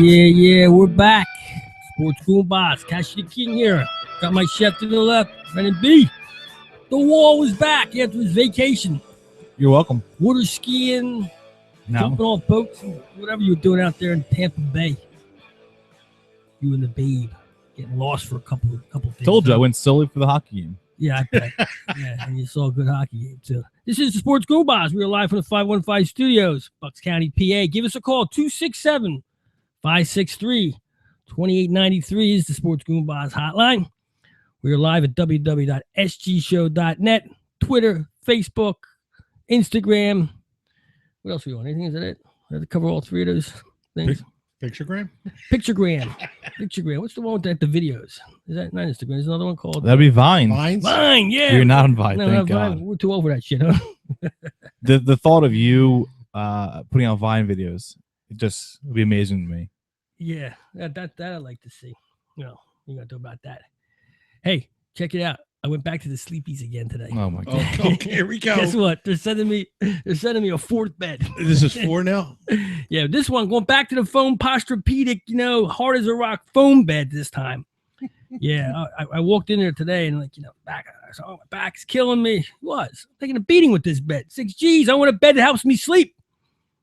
Yeah, we're back. Sports Goombahs, Cassidy King here. Got my chef to the left, Brennan B. The Wall is back after his vacation. You're welcome. Water skiing, jumping off boats, whatever you were doing out there in Tampa Bay. You and the babe getting lost for a couple days. Told you I went solely for the hockey game. Yeah, I bet. Yeah, and you saw a good hockey game too. This is the Sports Goombahs. We are live from the 515 studios, Bucks County, PA. Give us a call, 267-563-2893 is the Sports Goombahs hotline. We are live at www.sgshow.net, Twitter, Facebook, Instagram. What else are we on? Anything? Is that it? I have to cover all three of those things. Picturegram? Picturegram. What's the one with the videos? Is that not Instagram? There's another one called... That'd be Vine. Vine, yeah. You're not on Vine, no, thank Vine. God. We're too over that shit, huh? The thought of you putting out Vine videos, it just would be amazing to me. Yeah, that I'd like to see. No, you got to do about that. Hey, check it out. I went back to the Sleepies again today. Oh my God! Okay, here we go. Guess what? They're sending me a fourth bed. This is 4 now. Yeah, this one going back to the foam Posturepedic, hard as a rock foam bed this time. Yeah, I walked in there today and my back's killing me. It was I'm taking a beating with this bed. 6 G's. I want a bed that helps me sleep.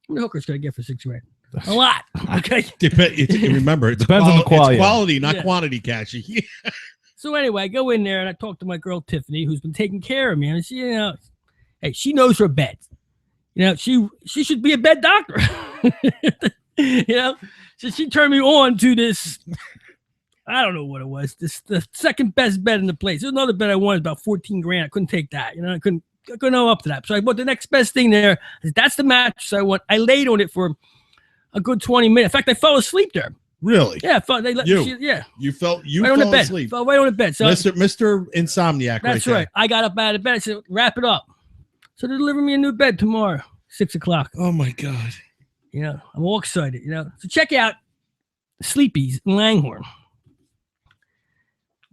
How many hookers could I get for $6,000? A lot. Okay. Remember, it depends on the quality. It's quality, not quantity, Cashy. So anyway, I go in there and I talk to my girl Tiffany, who's been taking care of me, and she, hey, she knows her bed. She should be a bed doctor. So she turned me on to this. I don't know what it was. The second best bed in the place. There's another bed I wanted about $14,000. I couldn't take that. I couldn't go up to that. So I bought the next best thing there. That's the mattress I want. I laid on it for a good 20 minutes. In fact, I fell asleep there. Really? Yeah, You fell on the bed. asleep. Fell right on the bed. So Mr. Insomniac. That's right. I got up out of bed. I said, wrap it up. So they deliver me a new bed tomorrow, 6:00. Oh my God. I'm all excited. So check out Sleepies in Langhorne.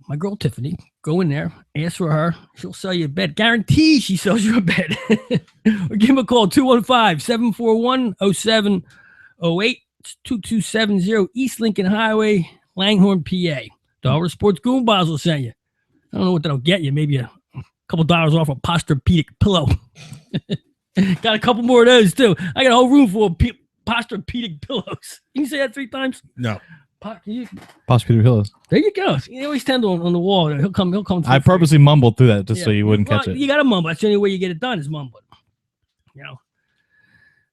My girl Tiffany, go in there, ask for her. She'll sell you a bed. Guarantee she sells you a bed. Or give them a call, 215-741-0708. 2270 East Lincoln Highway, Langhorne, PA. Dollar Sports Goombahs will send you. I don't know what that'll get you. Maybe a couple dollars off a Posturepedic pillow. Got a couple more of those too. I got a whole room full of Posturepedic pillows. Can you say that 3 times? No. Posturepedic pillows. There you go. You always tend on the wall. He'll come. I purposely mumbled through that just so you wouldn't catch it. You got to mumble. That's the only way you get it done is mumbling.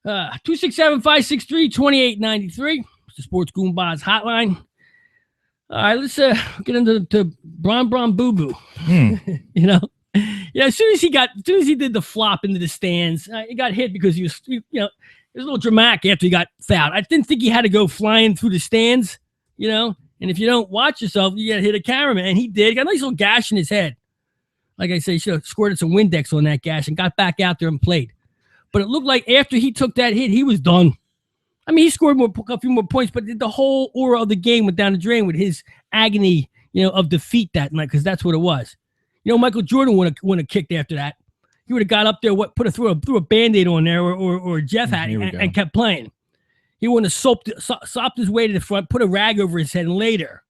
267-563-2893. The Sports Goombahs hotline. All right, let's get into Bron Boo Boo. As soon as he did the flop into the stands, he got hit because he was, it was a little dramatic after he got fouled. I didn't think he had to go flying through the stands, and if you don't watch yourself, you got to hit a cameraman. And he did. He got a nice little gash in his head. Like I say, he should have squirted some Windex on that gash and got back out there and played. But it looked like after he took that hit, he was done. I mean, he scored a few more points, but the whole aura of the game went down the drain with his agony, of defeat that night, because that's what it was. Michael Jordan wouldn't have kicked after that. He would have got up there, threw a Band-Aid on there, or Jeff had and kept playing. He wouldn't have sopped his way to the front, put a rag over his head, and later.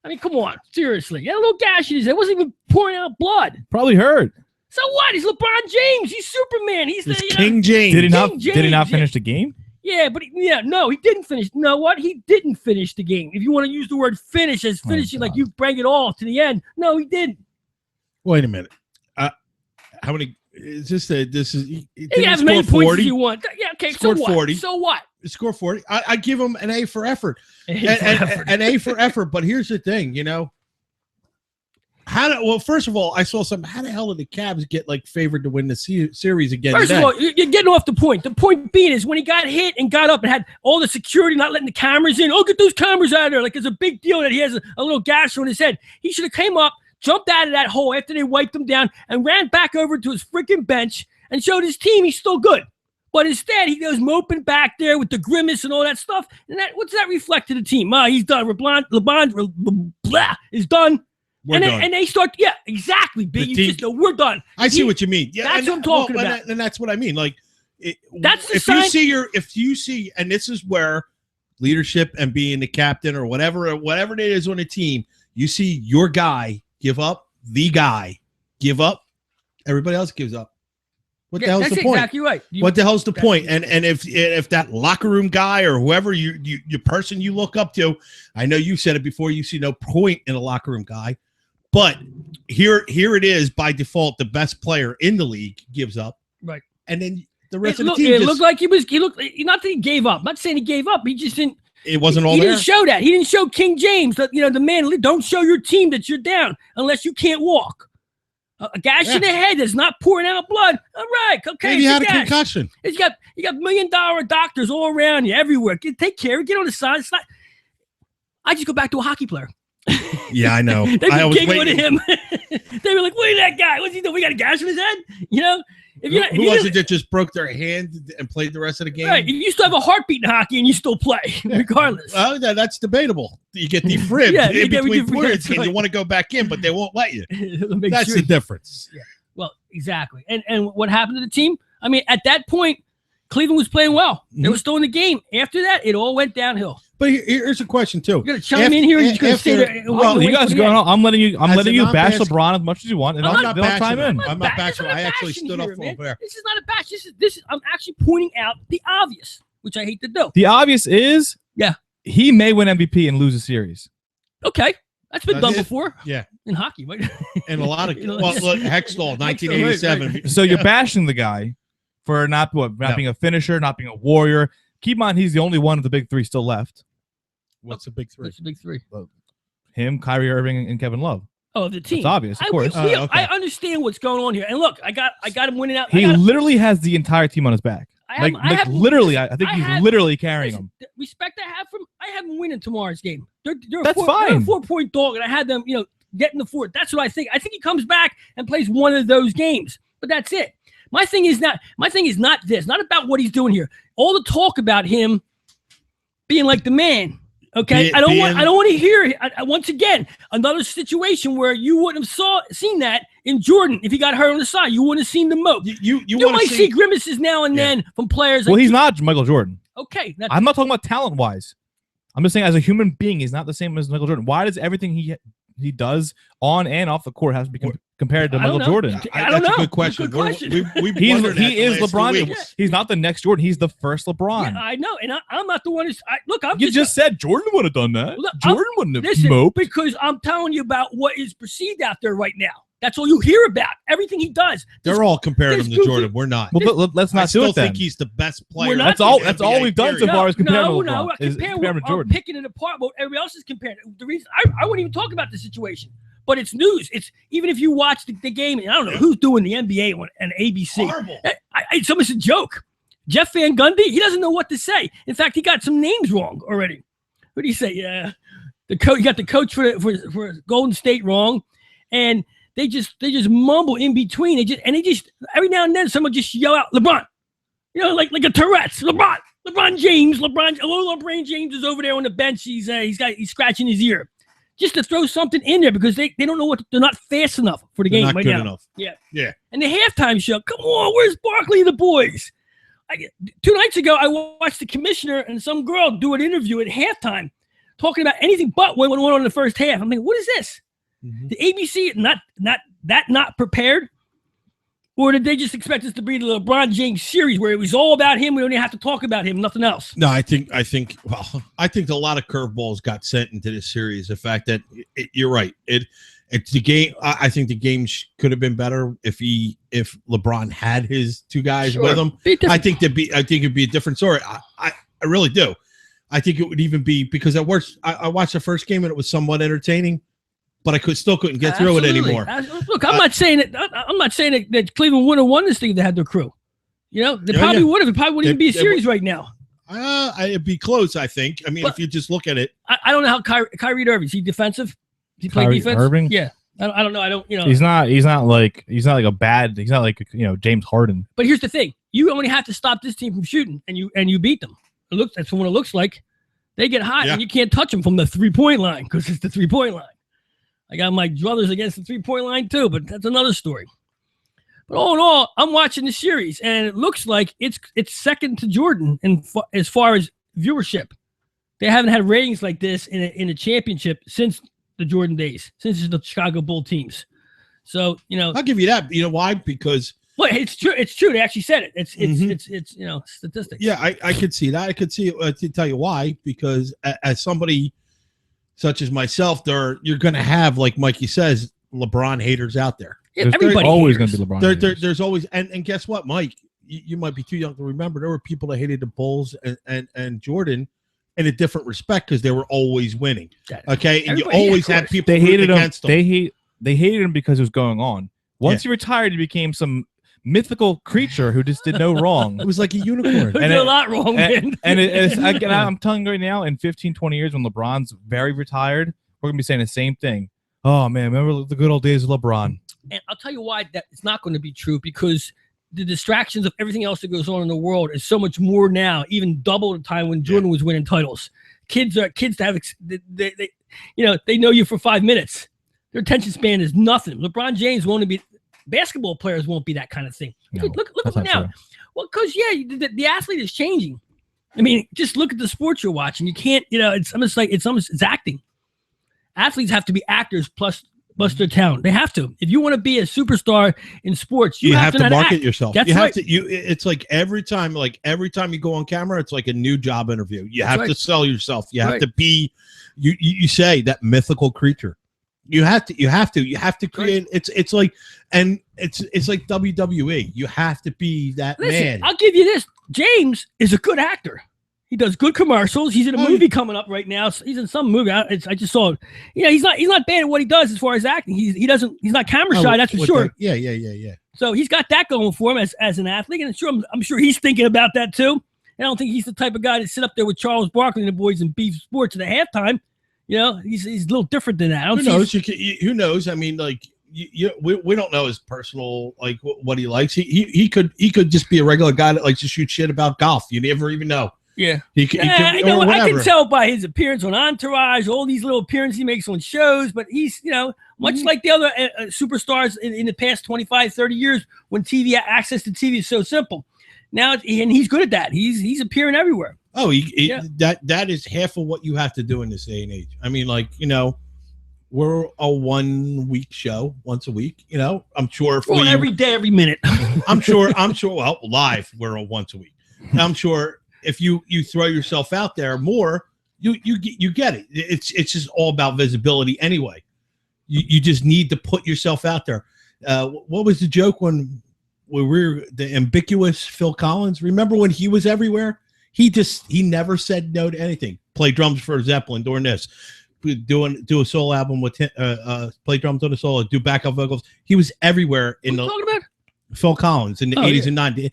I mean, come on, seriously. He had a little gash in his head. It wasn't even pouring out blood. Probably hurt. So what? He's LeBron James. He's Superman. He's King James. Did he not finish the game? Yeah, but no, he didn't finish. You know what? He didn't finish the game. If you want to use the word finish as finishing, like you bring it all to the end. No, he didn't. Wait a minute. How many? Is this you have as many points as you want. Yeah, okay. So what? 40. So what? Score 40. I give him an A for effort. An A for effort. But here's the thing, Well, first of all, I saw some. How the hell did the Cavs get like favored to win the series again? First today? of all, you're getting off the point. The point being is when he got hit and got up and had all the security not letting the cameras in. Oh, get those cameras out of there! Like it's a big deal that he has a little gash on his head. He should have came up, jumped out of that hole after they wiped him down, and ran back over to his freaking bench and showed his team he's still good. But instead, he goes moping back there with the grimace and all that stuff. And what's that reflect to the team? He's done. LeBron is done. We're done. And they start, yeah, exactly, Big. You just know we're done. I see what you mean. Yeah, that's what I'm talking about. And that's what I mean. Like, that's the if sign. if you see, and this is where leadership and being the captain or whatever it is on a team, you see your guy give up, everybody else gives up. What the hell's the point? Exactly right. What the hell's the point? And if that locker room guy or whoever your person you look up to, I know you said it before, you see no point in a locker room guy, but here it is by default, the best player in the league gives up, right? And then the rest of the team. It looked like he looked not that he gave up. I'm not saying he gave up. He just didn't. It wasn't all he there. He didn't show that. He didn't show King James that the man. Don't show your team that you're down unless you can't walk. A gash in the head that's not pouring out blood. All right, okay. Maybe he had a concussion. You got $1 million doctors all around you everywhere. Take care. Get on the side. It's not. I just go back to a hockey player. Yeah, I know. They've been giggling at him. They were like, "Look at that guy. What's he doing? We got a gash in his head." Who was it that just broke their hand and played the rest of the game? Right. You still have a heartbeat in hockey and you still play, regardless. Oh, that's debatable. You get defibrillated in between periods and you want to go back in, but they won't let you. That's the difference. Yeah. Well, exactly. And what happened to the team? I mean, at that point, Cleveland was playing well. They were still in the game. After that, it all went downhill. But here's a question too. You're gonna chime in here. You're gonna stay there. Well, you guys are going on. I'm letting you bash LeBron as much as you want, and I'm not chime in. I'm not bashing. I actually stood up for him there. This is not a bash. This is. I'm actually pointing out the obvious, which I hate to do. The obvious is, he may win MVP and lose a series. Okay, that's been done before. Yeah, in locky, right? And a lot of look, Hextall, 1987. Right. So you're bashing the guy for not being a finisher, not being a warrior. Keep in mind, he's the only one of the big three still left. What's the big three? What's the big three? Him, Kyrie Irving, and Kevin Love. Oh, the team. It's obvious, of course. I understand what's going on here. And look, I got him winning out. He literally has the entire team on his back. I think he's literally carrying them. Respect I have from. I have him winning tomorrow's game. They're That's fine. They're a 4-point dog, and I had them, getting the fourth. That's what I think. I think he comes back and plays one of those games. But that's it. My thing is not this. Not about what he's doing here. All the talk about him being like the man. Okay, I don't want to hear once again another situation where you wouldn't have seen that in Jordan if he got hurt on the side. You wouldn't have seen the mope. You might see grimaces now and then from players. Well, he's not Michael Jordan. Okay, I'm not talking about talent wise. I'm just saying as a human being, he's not the same as Michael Jordan. Why does everything he does on and off the court have to be compared to Michael Jordan? I don't know. That's a good question. He is LeBron. He's not the next Jordan. He's the first LeBron. Yeah, I know, and I'm not the one who's. You just said Jordan would have done that. Look, Jordan wouldn't have moped. Because I'm telling you about what is perceived out there right now. That's all you hear about. Everything he does. They're all comparing him to Jordan. We're not. Well, let's not do it then. I still think he's the best player. That's all we've done so far is compare him to LeBron. Compare him to Jordan. I'm picking it apart what everybody else is comparing. The reason I wouldn't even talk about the situation. But it's news. It's even if you watch the game, and I don't know who's doing the NBA and ABC. Horrible. It's almost a joke. Jeff Van Gundy, he doesn't know what to say. In fact, he got some names wrong already. What do you say? Yeah, you got the coach for Golden State wrong, and they just mumble in between. They just every now and then someone just yell out LeBron, like a Tourette's. LeBron James. LeBron James is over there on the bench. He's scratching his ear. Just to throw something in there because they don't know they're not fast enough for the game right now. Not good enough. Yeah. And the halftime show, come on, where's Barkley and the boys? 2 nights ago, I watched the commissioner and some girl do an interview at halftime talking about anything but what went on in the first half. I'm thinking, what is this? Mm-hmm. The ABC not prepared? Or did they just expect us to be the LeBron James series where it was all about him? We don't even have to talk about him, nothing else. No, I think a lot of curveballs got sent into this series. The fact that you're right. It's the game. I think the game could have been better if LeBron had his two guys with him. I think it'd be a different story. I really do. I think it would even be because at worst I watched the first game and it was somewhat entertaining. but I couldn't get through it anymore. Look, I'm not saying it. I'm not saying that Cleveland would have won this thing if they had their crew. You know, they probably would have. It probably wouldn't even be a series right now. It'd be close, I think. I mean, if you just look at it. I don't know how Kyrie Irving, is he defensive? Does he play defense? Irving? Yeah. I don't know. I don't, you know. He's not like a bad, he's not like, James Harden. But here's the thing. You only have to stop this team from shooting and you beat them. That's what it looks like. They get hot and you can't touch them from the 3-point line because it's the 3-point line. I got my druthers against the 3-point line too, but that's another story. But all in all, I'm watching the series, and it looks like it's second to Jordan as far as viewership. They haven't had ratings like this in a championship since the Jordan days, since the Chicago Bull teams. So, I'll give you that. You know why? Because it's true. It's true. They actually said it. It's statistics. Yeah, I could see that. I could see to tell you why. Because as somebody such as myself, you're going to have, like Mikey says, LeBron haters out there. Yeah, there's always going to be LeBron. There's always, and guess what, Mike? You might be too young to remember. There were people that hated the Bulls and Jordan in a different respect because they were always winning. Okay, and you always had people they hated him. Against them. They hated him because it was going on. Once he retired, he became some mythical creature who just did no wrong. It was like a unicorn. Did a lot wrong, man. I'm telling you right now, in 15, 20 years, when LeBron's very retired, we're going to be saying the same thing. Oh, man, remember the good old days of LeBron. And I'll tell you why that it's not going to be true, because the distractions of everything else that goes on in the world is so much more now, even double the time when Jordan was winning titles. Kids to have they know you for 5 minutes. Their attention span is nothing. LeBron James won't be. Basketball players won't be that kind of thing. No, look at them now. True. Well, because the athlete is changing. I mean, just look at the sports you're watching. You can't, it's acting. Athletes have to be actors plus their talent. They have to. If you want to be a superstar in sports, you have to market act. yourself. That's you right. have to. It's like every time you go on camera, it's like a new job interview. You have to sell yourself. You have to be. You say that mythical creature. You have to create. It's like WWE. You have to be that man. I'll give you this. James is a good actor. He does good commercials. He's in a movie coming up right now. He's in some movie. I just saw it. He's not bad at what he does as far as acting. He's not camera shy. That's for sure. Yeah. So he's got that going for him as an athlete, and I'm sure he's thinking about that too. I don't think he's the type of guy to sit up there with Charles Barkley and the boys and beef sports at the halftime. He's a little different than that. Who knows? I mean, like we don't know his personal what he likes. He could just be a regular guy that likes to shoot shit about golf. You never even know. Yeah, I can tell by his appearance on Entourage, all these little appearances he makes on shows. But he's, much like the other superstars in the past 25, 30 years, when access to TV is so simple. Now, and he's good at that. He's appearing everywhere. Oh, that is half of what you have to do in this day and age. I mean, we're a 1 week show, once a week. I'm sure every day, every minute. I'm sure. Well, live we're a once a week. I'm sure. If you throw yourself out there more, you get it. It's just all about visibility anyway. You just need to put yourself out there. What was the joke when we were the ambiguous Phil Collins? Remember when he was everywhere? He never said no to anything. Play drums for Zeppelin, doing this, do a solo album with play drums on a solo, do backup vocals. He was everywhere in the. Talking about? Phil Collins in the 80s and 90s.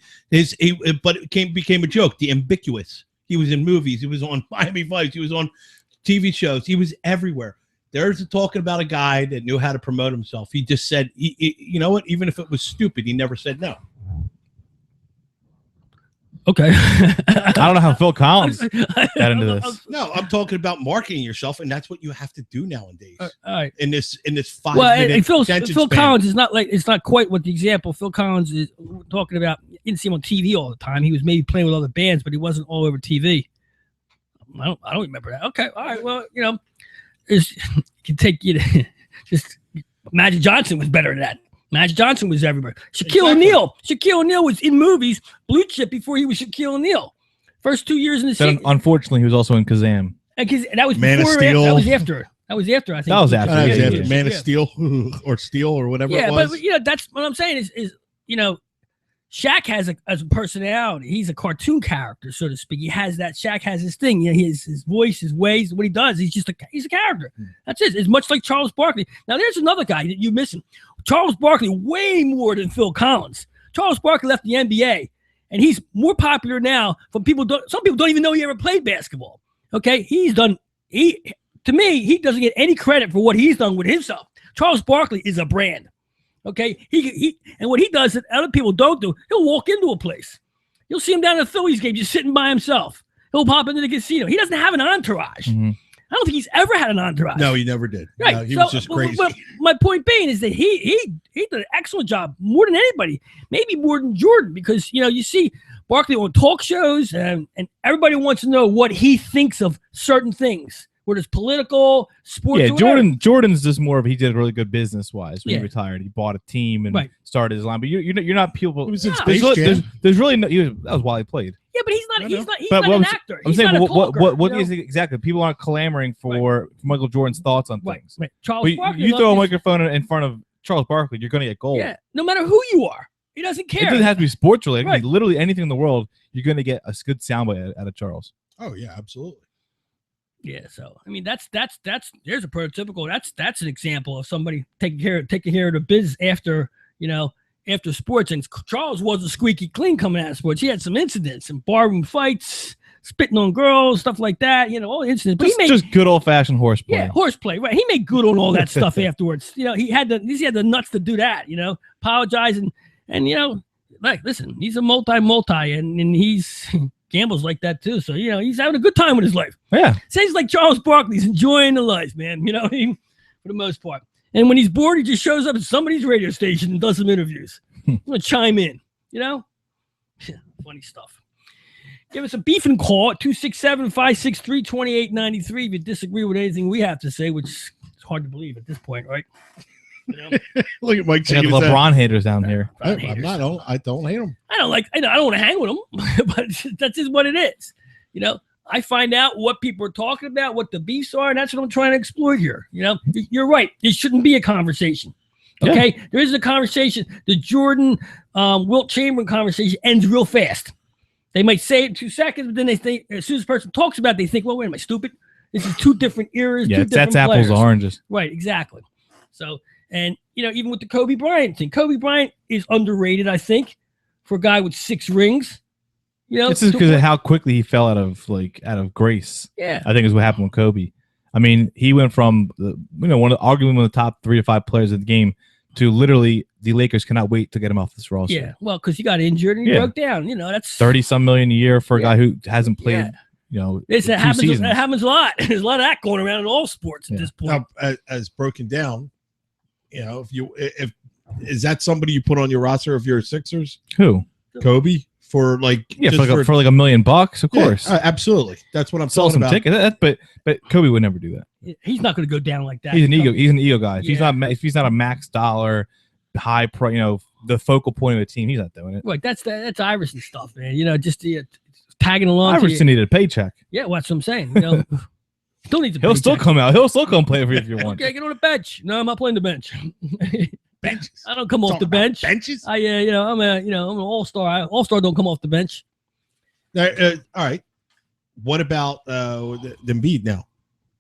But it became a joke. The ambiguous. He was in movies. He was on Miami Vice. He was on TV shows. He was everywhere. There's talking about a guy that knew how to promote himself. He just said, you know what? Even if it was stupid, he never said no. Okay. I don't know how Phil Collins got into this. No, I'm talking about marketing yourself, and that's what you have to do nowadays. All right. In this 5 minute Phil Collins is not quite what the example Phil Collins is talking about. You didn't see him on TV all the time. He was maybe playing with other bands, but he wasn't all over TV. I don't remember that. Okay. All right. Well, it can take you to just Magic Johnson was better than that. Magic Johnson was everywhere. Shaquille O'Neal was in movies, blue chip before he was Shaquille O'Neal. First 2 years in the season. Unfortunately, he was also in Kazam. And that was Man before. of Steel. That was after. I think. That was after. Man of Steel or Steel or whatever it was. But that's what I'm saying is Shaq has a personality. He's a cartoon character, so to speak. He has that. Shaq has his thing. You know, his voice, his ways, what he does. He's a character. That's it. It's much like Charles Barkley. Now, there's another guy that you're missing. Charles Barkley, way more than Phil Collins. Charles Barkley left the NBA, and he's more popular now from people. Some people don't even know he ever played basketball. Okay, to me, he doesn't get any credit for what he's done with himself. Charles Barkley is a brand. Okay, and what he does that other people don't do, he'll walk into a place. You'll see him down at the Phillies game just sitting by himself. He'll pop into the casino. He doesn't have an entourage. Mhm. I don't think he's ever had an entourage. No, he never did. Right. No, he was just crazy. But my point being is that he did an excellent job, more than anybody, maybe more than Jordan, because you see Barkley on talk shows, and everybody wants to know what he thinks of certain things. Whether it's political, sports. Yeah, Jordan's just more of he did really good business wise when he retired. He bought a team and started his line. But you're not people. He was in Space Jam. There's really no. That was while he played. Yeah, but he's not an actor. I'm He's saying not a talker, what is exactly? People aren't clamoring for Michael Jordan's thoughts on things. Right. Charles Barkley, you throw a microphone in front of Charles Barkley, you're going to get gold. Yeah, no matter who you are, he doesn't care. It doesn't have to be sports related. It can be literally anything in the world. You're going to get a good soundbite out of Charles. Oh yeah, absolutely. Yeah, so I mean that's there's a prototypical. That's an example of somebody taking care of the business after sports. And Charles wasn't squeaky clean coming out of sports. He had some incidents and barroom fights, spitting on girls, stuff like that. All incidents. But he made just good old fashioned horseplay. Yeah, horseplay. Right. He made good on all that stuff afterwards. He had the nuts to do that. Apologize and listen, he's a multi and he's. Gambles like that too, so he's having a good time with his life. Yeah, seems like Charles Barkley's enjoying the life, man. For the most part. And when he's bored, he just shows up at somebody's radio station and does some interviews. He's gonna chime in, funny stuff. Give us a beef and call at 267-563-2893 if you disagree with anything we have to say, which is hard to believe at this point, right? Look at Mike. We got the LeBron haters down here. I don't hate him. I don't want to hang with him, but that's just what it is. I find out what people are talking about, what the beefs are, and that's what I'm trying to exploit here. You're right. It shouldn't be a conversation. Okay, there is a conversation. The Jordan Wilt Chamberlain conversation ends real fast. They might say it in 2 seconds, but then they think as soon as the person talks about it, they think, well, wait, am I stupid? This is two different eras. Yeah, two different that's players. apples to oranges. Right, exactly. So. And, even with the Kobe Bryant thing, Kobe Bryant is underrated, I think, for a guy with 6 rings. This is because of how quickly he fell out of grace. Yeah. I think is what happened with Kobe. I mean, he went from, arguably one of the top 3 to 5 players of the game to literally the Lakers cannot wait to get him off this roster. Yeah, well, because he got injured and he broke down. That's 30-some million a year for a guy who hasn't played, That happens a lot. There's a lot of that going around in all sports at this point. Now, as broken down, if is that somebody you put on your roster if you're Sixers? Who? Kobe for for $1 million, of course. Absolutely. That's what I'm talking about. Tickets, but Kobe would never do that. He's not going to go down like that. He's an ego guy. If he's not a max dollar, high pro, the focal point of the team, he's not doing it. Right. That's Iverson stuff, man. Just tagging along. Iverson needed a paycheck. Yeah, well, that's what I'm saying. Still needs a He'll still come out. He'll still come play for you if you want. Okay, get on the bench. No, I'm not playing the bench. Benches. I don't come off the bench. Benches. I'm an all-star. All-star don't come off the bench. All right. What about the Embiid now?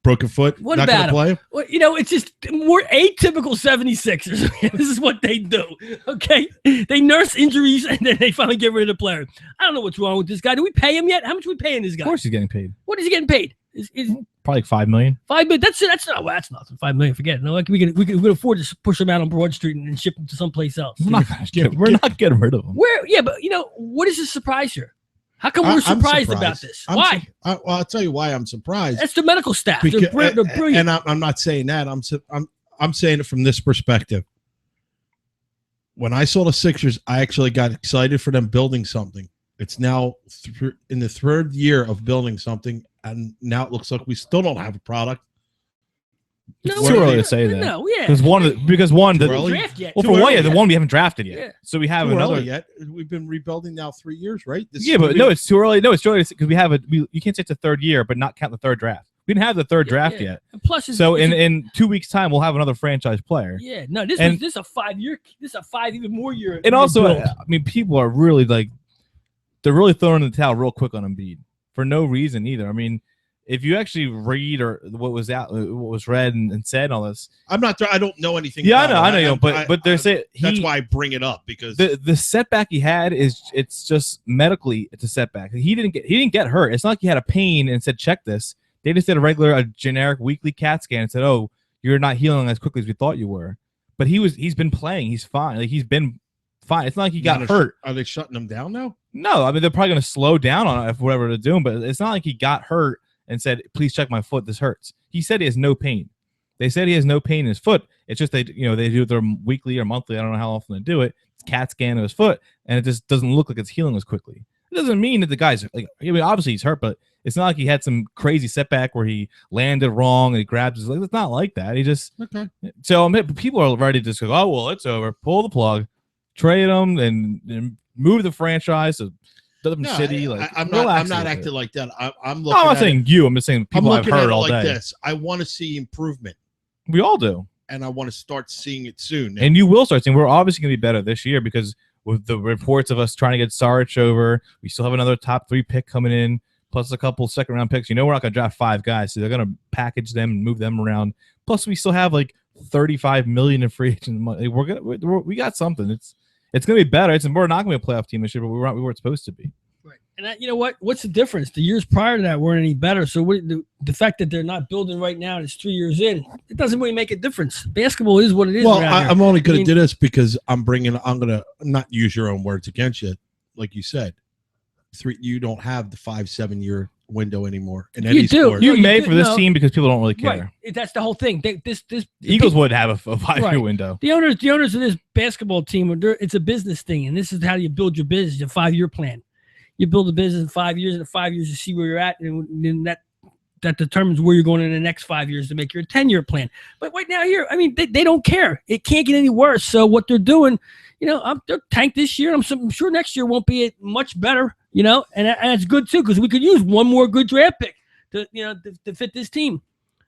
Broken foot. What not about him? Play? Well, it's just more atypical 76ers. This is what they do. Okay, they nurse injuries and then they finally get rid of the player. I don't know what's wrong with this guy. Do we pay him yet? How much are we paying this guy? Of course, he's getting paid. What is he getting paid? Is probably $5 million. $5 million. That's nothing. $5 million. Forget it. No, we can afford to push him out on Broad Street and ship him to someplace else. We're not getting rid of him. But what is the surprise here? How come we're surprised about this? Why? I'll tell you why I'm surprised. That's the medical staff. Because, they're brilliant. And I'm not saying that. I'm saying it from this perspective. When I saw the Sixers, I actually got excited for them building something. It's now in the 3rd year of building something, and now it looks like we still don't have a product. It's too early to say that. No, yeah. Because one, draft yet. Well, for one, the one we haven't drafted yet. Yeah. So we have too another. Early yet. We've been rebuilding now 3 years, right? But no, it's too early. No, it's too early because we have you can't say it's a 3rd year, but not count the 3rd draft. We didn't have the third draft yet. And plus, so in 2 weeks' time, we'll have another franchise player. Yeah, no, this is a 5 year. This is a 5 even more year. And also, I mean, people are really they're really throwing in the towel real quick on Embiid for no reason either. I mean, if you actually read what was read and said and all this, I'm not. I don't know anything. Yeah, about I know, you don't. But they're saying that's why I bring it up, because the setback he had it's just medically it's a setback. He didn't get hurt. It's not like he had a pain and said check this. They just did a generic weekly CAT scan and said, oh, you're not healing as quickly as we thought you were. But he's been playing. He's fine. Like he's been fine. It's not like he got hurt. Are they shutting him down now? No, I mean they're probably going to slow down on it, whatever they're doing. But it's not like he got hurt and said, please check my foot. This hurts. He said he has no pain. They said he has no pain in his foot. It's just they do their weekly or monthly. I don't know how often they do it. It's CAT scan of his foot, and it just doesn't look like it's healing as quickly. It doesn't mean that the guy's like. I mean, obviously he's hurt, but it's not like he had some crazy setback where he landed wrong and he grabbed his leg. It's not like that. He just okay. So people are ready to just go, oh well, it's over. Pull the plug, trade him, and move the franchise to Dublin City. Like I'm not acting like that. I'm looking. No, I'm not saying you. I'm just saying people I've heard all day. This. I want to see improvement. We all do, and I want to start seeing it soon. And you will start seeing. We're obviously going to be better this year because with the reports of us trying to get Saric over, we still have another top 3 pick coming in, plus a couple second-round picks. We're not going to draft 5 guys, so they're going to package them and move them around. Plus, we still have like $35 million in free agent money. We got something. It's going to be better. We're not going to be a playoff team this year, but we weren't supposed to be. Right. And you know what? What's the difference? The years prior to that weren't any better. So the fact that they're not building right now and it's 3 years in, it doesn't really make a difference. Basketball is what it is. Well, I'm only going to do this because I'm going to not use your own words against you. Like you said, you don't have the 5-7 year window anymore in any sport. You may for this team because people don't really care. Right. That's the whole thing. The Eagles would have a 5-year window. The owners of this basketball team, it's a business thing, and this is how you build your business, a 5-year plan. You build a business in 5 years, and in 5 years you see where you're at, and then that determines where you're going in the next 5 years to make your 10-year plan. But right now here, I mean, they don't care. It can't get any worse. So what they're doing, they're tanked this year. I'm sure next year won't be much better, and it's good too because we could use one more good draft pick to fit this team.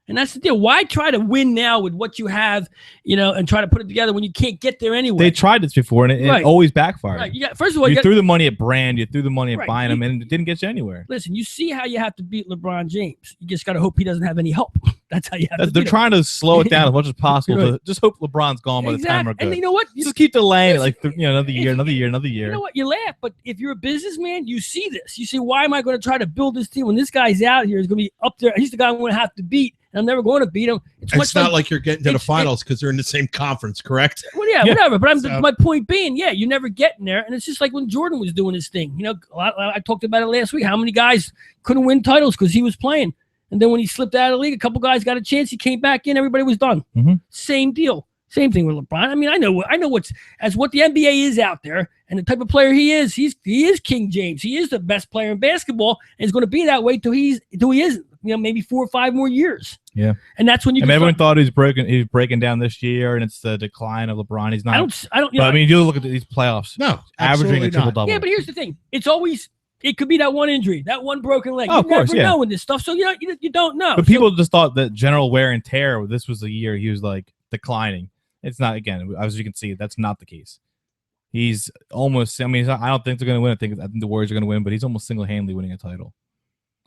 And that's the deal. Why try to win now with what you have, and try to put it together when you can't get there anyway? They tried this before, and it always backfired. Right. First of all, you threw the money at Brand, you threw the money at buying him, and it didn't get you anywhere. Listen, you see how you have to beat LeBron James. You just got to hope he doesn't have any help. That's how you have to They're trying to slow it down as much as possible. To just hope LeBron's gone by the time we're good. And you know what? Just keep delaying it, another year. You know what? You laugh, but if you're a businessman, you see this. You say, why am I going to try to build this team when this guy's out here? Is going to be up there. He's the guy I'm going to have to beat. I'm never going to beat him. It's not like you're getting to the finals because they're in the same conference, correct? Well, yeah. Whatever. But my point being, you never get in there. And it's just like when Jordan was doing his thing. I talked about it last week. How many guys couldn't win titles because he was playing? And then when he slipped out of the league, a couple guys got a chance. He came back in. Everybody was done. Mm-hmm. Same deal. Same thing with LeBron. I mean, I know what the NBA is out there and the type of player he is. He is King James. He is the best player in basketball, and he's going to be that way till he isn't. Maybe 4 or 5 more years. Yeah, and that's when you. Everyone thought he's breaking down this year, and it's the decline of LeBron. He's not. I don't. But I mean, you look at these playoffs. No, averaging a triple double. Yeah, but here's the thing: it's always. It could be that one injury, that one broken leg. Oh, of course, never know in this stuff, so you don't know. But people just thought that general wear and tear. This was the year he was like declining. It's not, again, as you can see, that's not the case. He's almost, I don't think they're going to win. I think the Warriors are going to win, but he's almost single-handedly winning a title.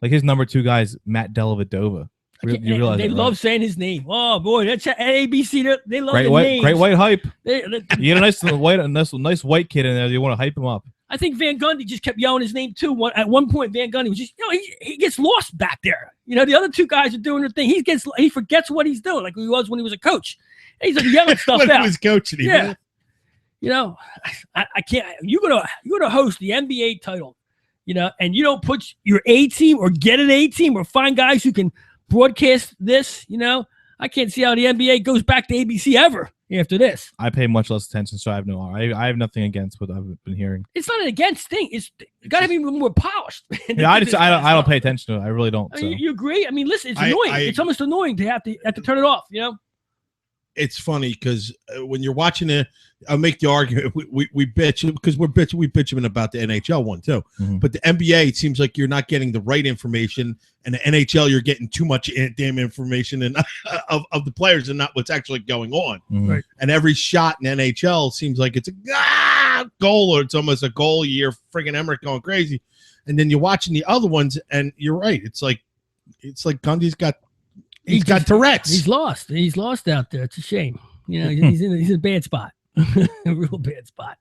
Like his number 2 guy is Matt Dellavedova. You realize they love saying his name. Oh, boy, that's at ABC. They love the names. Great white hype. You get a nice white kid in there. You want to hype him up. I think Van Gundy just kept yelling his name, too. At one point, Van Gundy was just, he gets lost back there. The other 2 guys are doing their thing. He forgets what he's doing, like he was when he was a coach. He's like yelling stuff out. When he was coaching him. Yeah. I can't. You're gonna host the NBA title, and you don't put your A team or get an A team or find guys who can broadcast this. I can't see how the NBA goes back to ABC ever after this. I pay much less attention, so I have nothing against what I've been hearing. It's not an against thing. It's got to be more polished. Yeah, I don't pay attention to it. I really don't. You agree? I mean, listen, it's annoying. It's almost annoying to have to turn it off. it's funny because when you're watching it, I'll make the argument. We bitch because we bitching about the NHL one too. Mm-hmm. But the NBA, it seems like you're not getting the right information, and the NHL, you're getting too much damn information and of the players and not what's actually going on. Mm-hmm. Right. And every shot in NHL seems like it's a goal, or it's almost a goal a year. Friggin' Emmerich going crazy, and then you're watching the other ones, and you're right. It's like Gundy's got. He's got Tourette's. He's lost. He's lost out there. It's a shame. He's in a bad spot, a real bad spot.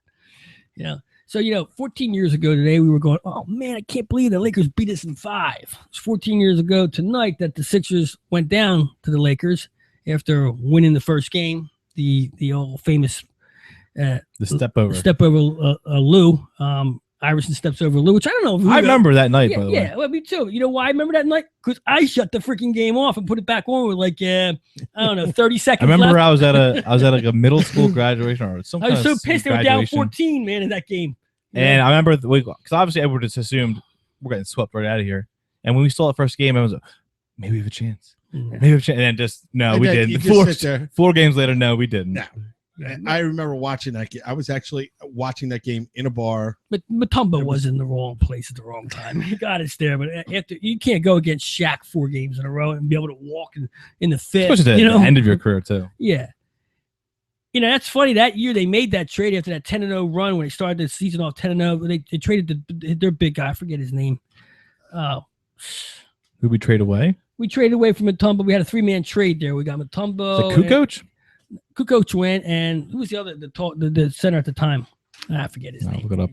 So 14 years ago today, we were going, oh man, I can't believe the Lakers beat us in 5. It's 14 years ago tonight that the Sixers went down to the Lakers after winning the first game. The old famous the step over Lou. Iverson steps over Lou, which I don't know. I remember that night, by the way. Yeah, well, me too. You know why I remember that night? Because I shut the freaking game off and put it back on with 30 seconds. I remember left. I was at like a middle school graduation or something. I was so pissed they were down 14, man, in that game. And I remember because obviously everyone just assumed we're getting swept right out of here. And when we saw the first game, I was like, maybe we have a chance. Maybe we have a chance. And then just no, we didn't. 4 games later, no, we didn't. No. I remember watching that game. I was actually watching that game in a bar. But Mutombo was in the wrong place at the wrong time. He got us there, but after you can't go against Shaq 4 games in a row and be able to walk in the fifth. Especially the end of your career too. Yeah. That's funny. That year they made that trade after that 10-0 run when they started the season off 10-0. They traded their big guy. I forget his name. Who we trade away? We traded away from Mutombo. We had a 3-man trade there. We got Mutombo. The Kukoc? Kukoc went, and who was the other, the center at the time? I forget his name. Look it up.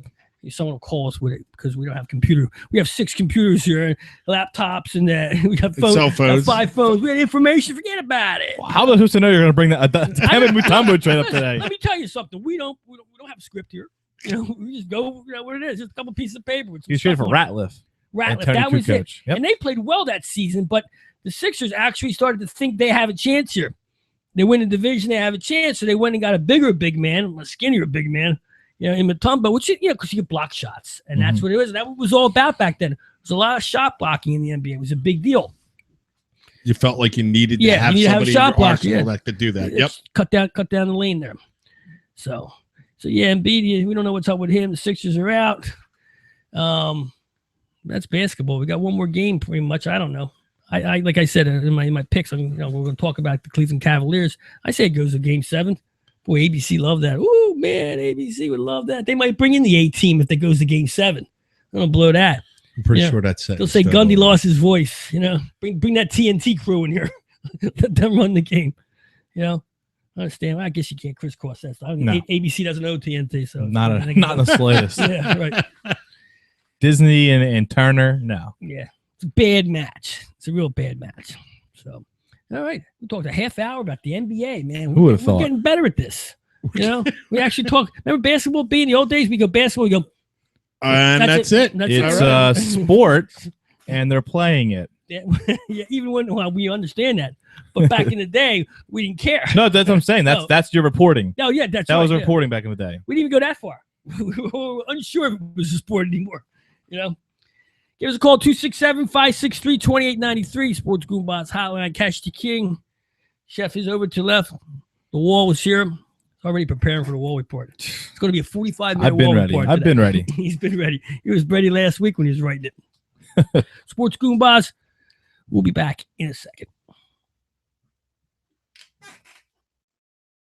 Someone will call us with it because we don't have computer. We have 6 computers here, laptops, and we got phones, cell phones. 5 phones. We had information. Forget about it. Well, how am I supposed to know you're going to bring that Mutombo trade up today? Let me tell you something. We don't have a script here. We just go. What it is. Just a couple pieces of paper. You traded for Ratliff. That was it. Yep. And they played well that season, but the Sixers actually started to think they have a chance here. They win the division, they have a chance, so they went and got a bigger big man, a skinnier big man, in Mutombo, which because you get block shots, and that's what it was. And that was all about back then. There was a lot of shot blocking in the NBA. It was a big deal. You felt like you needed to have somebody in your arsenal that could do that. Yep. Cut down the lane there. So Embiid, we don't know what's up with him. The Sixers are out. That's basketball. We got one more game, pretty much. I don't know. I like I said in my picks, we're going to talk about the Cleveland Cavaliers. I say it goes to Game 7. Boy, ABC love that. Ooh, man, ABC would love that. They might bring in the A team if it goes to Game 7. I'm going to blow that. I'm pretty sure that's it. They'll say Gundy lost his voice. Bring that TNT crew in here. Let them run the game. I understand. I guess you can't crisscross that stuff. No. ABC doesn't own TNT, so not in the slightest. Yeah, right. Disney and Turner, no. Yeah, it's a bad match. It's a real bad match. So, all right, we talked a half hour about the NBA, man. Who would have thought? We're getting better at this. We actually talk. Remember basketball being the old days? We go basketball. We go, and that's it. It's a sport, and they're playing it. Yeah, even when we understand that, but back in the day, we didn't care. No, that's what I'm saying. That's your reporting. No, yeah, that was reporting back in the day. We didn't even go that far. We were unsure if it was a sport anymore. Give us a call, 267-563-2893. Sports Goombahs Hotline. Cash the King. Chef is over to left. The wall is here. Already preparing for the wall report. It's going to be a 45-minute wall report. I've been ready. He's been ready. He was ready last week when he was writing it. Sports Goombahs. We'll be back in a second.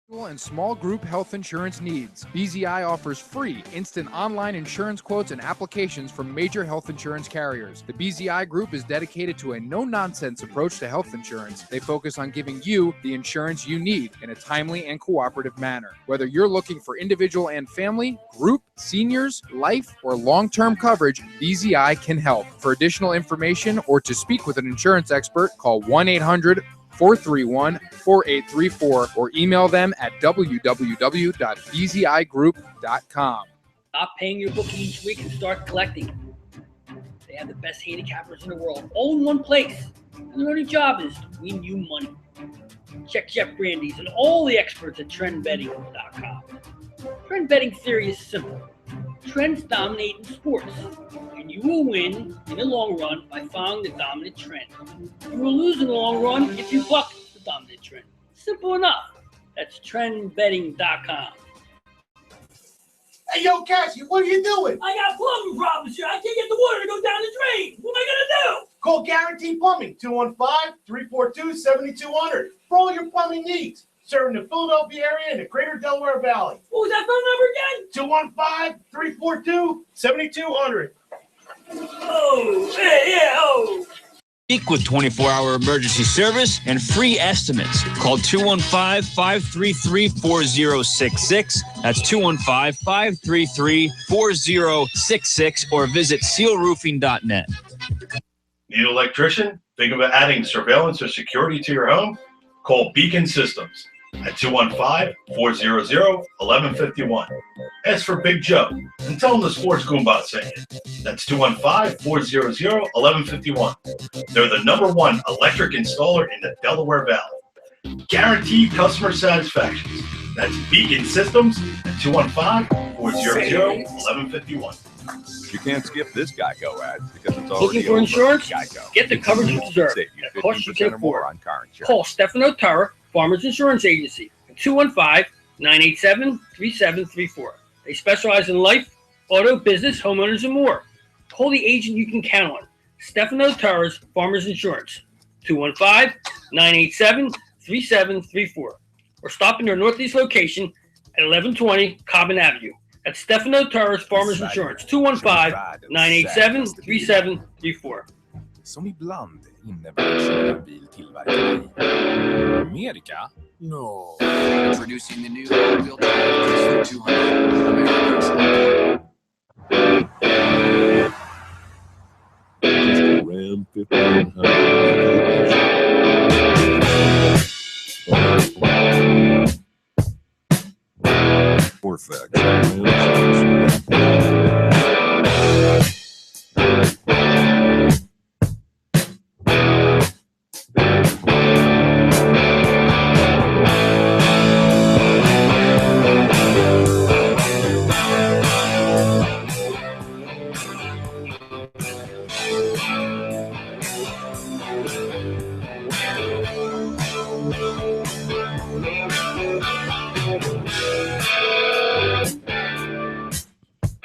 And small group health insurance needs. BZI offers free, instant online insurance quotes and applications from major health insurance carriers. The BZI Group is dedicated to a no-nonsense approach to health insurance. They focus on giving you the insurance you need in a timely and cooperative manner. Whether you're looking for individual and family, group, seniors, life, or long-term coverage, BZI can help. For additional information or to speak with an insurance expert, call 1-800-431-4834 or email them at www.bzigroup.com. Stop paying your booking each week and start collecting. They have the best handicappers in the world, all in one place. And their only job is to win you money. Check Jeff Brandy's and all the experts at trendbetting.com. Trend betting theory is simple. Trends dominate in sports, and you will win in the long run by following the dominant trend. You will lose in the long run if you buck the dominant trend. Simple enough. That's trendbetting.com. Hey, yo, Cassie, what are you doing? I got plumbing problems here. I can't get the water to go down the drain. What am I going to do? Call Guaranteed Plumbing, 215-342-7200 for all your plumbing needs. Serving the Philadelphia area and the greater Delaware Valley. What was that phone number again? 215-342-7200. Oh, yeah, oh. Speak with 24-hour emergency service and free estimates. Call 215-533-4066. That's 215-533-4066 or visit sealroofing.net. Need an electrician? Think about adding surveillance or security to your home? Call Beacon Systems at 215-400-1151. Ask for Big Joe and tell him the Sports Goombahs sent you. That's 215-400-1151. They're the #1 electric installer in the Delaware Valley. Guaranteed customer satisfaction. That's Beacon Systems at 215-400-1151. You can't skip this Geico ad because it's already Looking for over. insurance? Geico. Get the coverage you deserve. Save you At a cost you 15% can't or more afford. on car insurance. Call Stefano Tara, Farmers Insurance Agency, at 215-987-3734. They specialize in life, auto, business, homeowners, and more. Call the agent you can count on. Stefano Tara's Farmers Insurance, 215-987-3734. Or stop in their Northeast location at 1120 Cobbin Avenue. That's Stefano Tara's Farmers Insurance, 215-987-3734. Som ibland innebär köra bil tillverkad i Amerika? No. Introducing the new all-wheel drive Chrysler 200, America's Ram 1500. Perfect.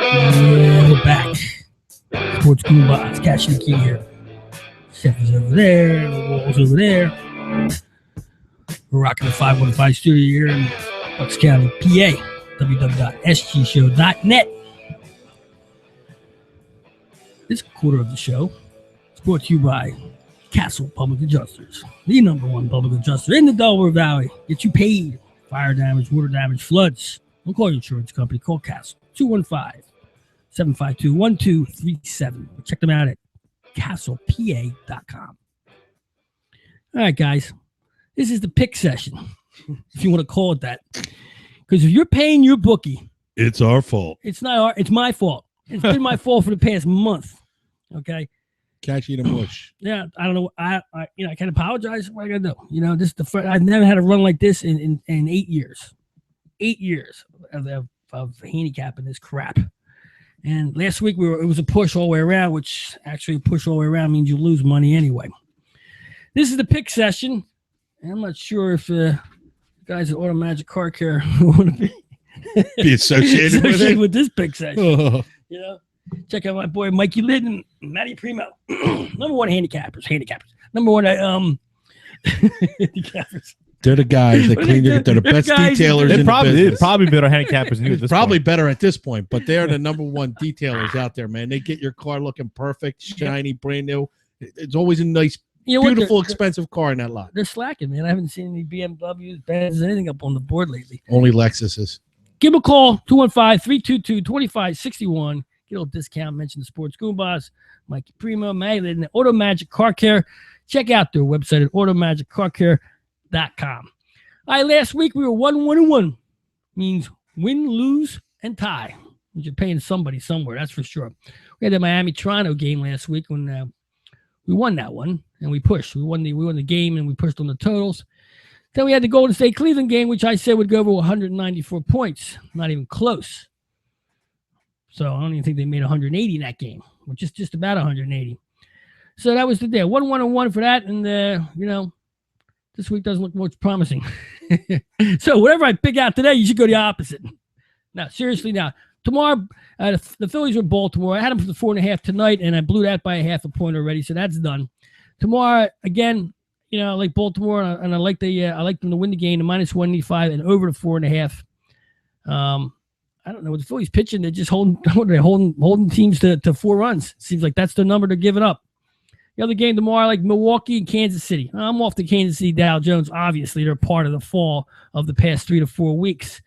We're back. Sports Goombahs, catching the key here. Steph is over there, the wall's over there. We're rocking the 515 studio here in Bucks County, PA. www.sgshow.net. This quarter of the show is brought to you by Castle Public Adjusters, the #1 public adjuster in the Delaware Valley. Get you paid. Fire damage, water damage, floods. Don't call your insurance company. Call Castle. 215-752-1237. Check them out at castlepa.com. All right, guys. This is the pick session, if you want to call it that. Because if you're paying your bookie, It's our fault. it's not it's my fault. It's been my fault for the past month. Okay. Catchy the mush. Yeah, I don't know. I can apologize. What I gotta do? This is the first. I've never had a run like this in 8 years. 8 years of handicapping this crap. And last week it was a push all the way around, which actually a push all the way around means you lose money anyway. This is the pick session. And I'm not sure if guys at Auto Magic Car Care want to Be associated with it. with this pick session. Oh. Check out my boy Mikey Lidd and Matty Primo. #1 handicappers. #1 handicappers. They're the guys that clean it. They're the best detailers in the business. They'd probably better handicappers than you at this Probably point. better at this point, but they're the #1 detailers out there, man. They get your car looking perfect, shiny, brand new. It's always a nice, beautiful, expensive car in that lot. They're slacking, man. I haven't seen any BMWs, Benzes, anything up on the board lately. Only Lexuses. Give them a call, 215-322-2561. Get a little discount. Mention the Sports Goombahs, Mikey Primo, Maggie and Auto Magic Car Care. Check out their website at automagiccarcare.com. All right, last week we were 1-1-1. Means win, lose, and tie. You're paying somebody somewhere, that's for sure. We had the Miami-Toronto game last week when we won that one, and we pushed. We won the game, and we pushed on the totals. Then we had the Golden State Cleveland game, which I said would go over 194 points. Not even close. So I don't even think they made 180 in that game, which is just about 180. So that was the day. 1-1-1 for that. And, this week doesn't look much promising. So whatever I pick out today, you should go the opposite. Now, seriously, now tomorrow, the Phillies are Baltimore. I had them for the 4.5 tonight, and I blew that by 0.5 point already, so that's done. Tomorrow, again, I like Baltimore, and I like I like them to win the game, the -185 and over the 4.5. I don't know. With the Phillies pitching, they're just holding teams to 4 runs. Seems like that's the number they're giving up. The other game tomorrow, I like Milwaukee and Kansas City. I'm off the Kansas City Dow Jones. Obviously, they're part of the fall of the past 3 to 4 weeks.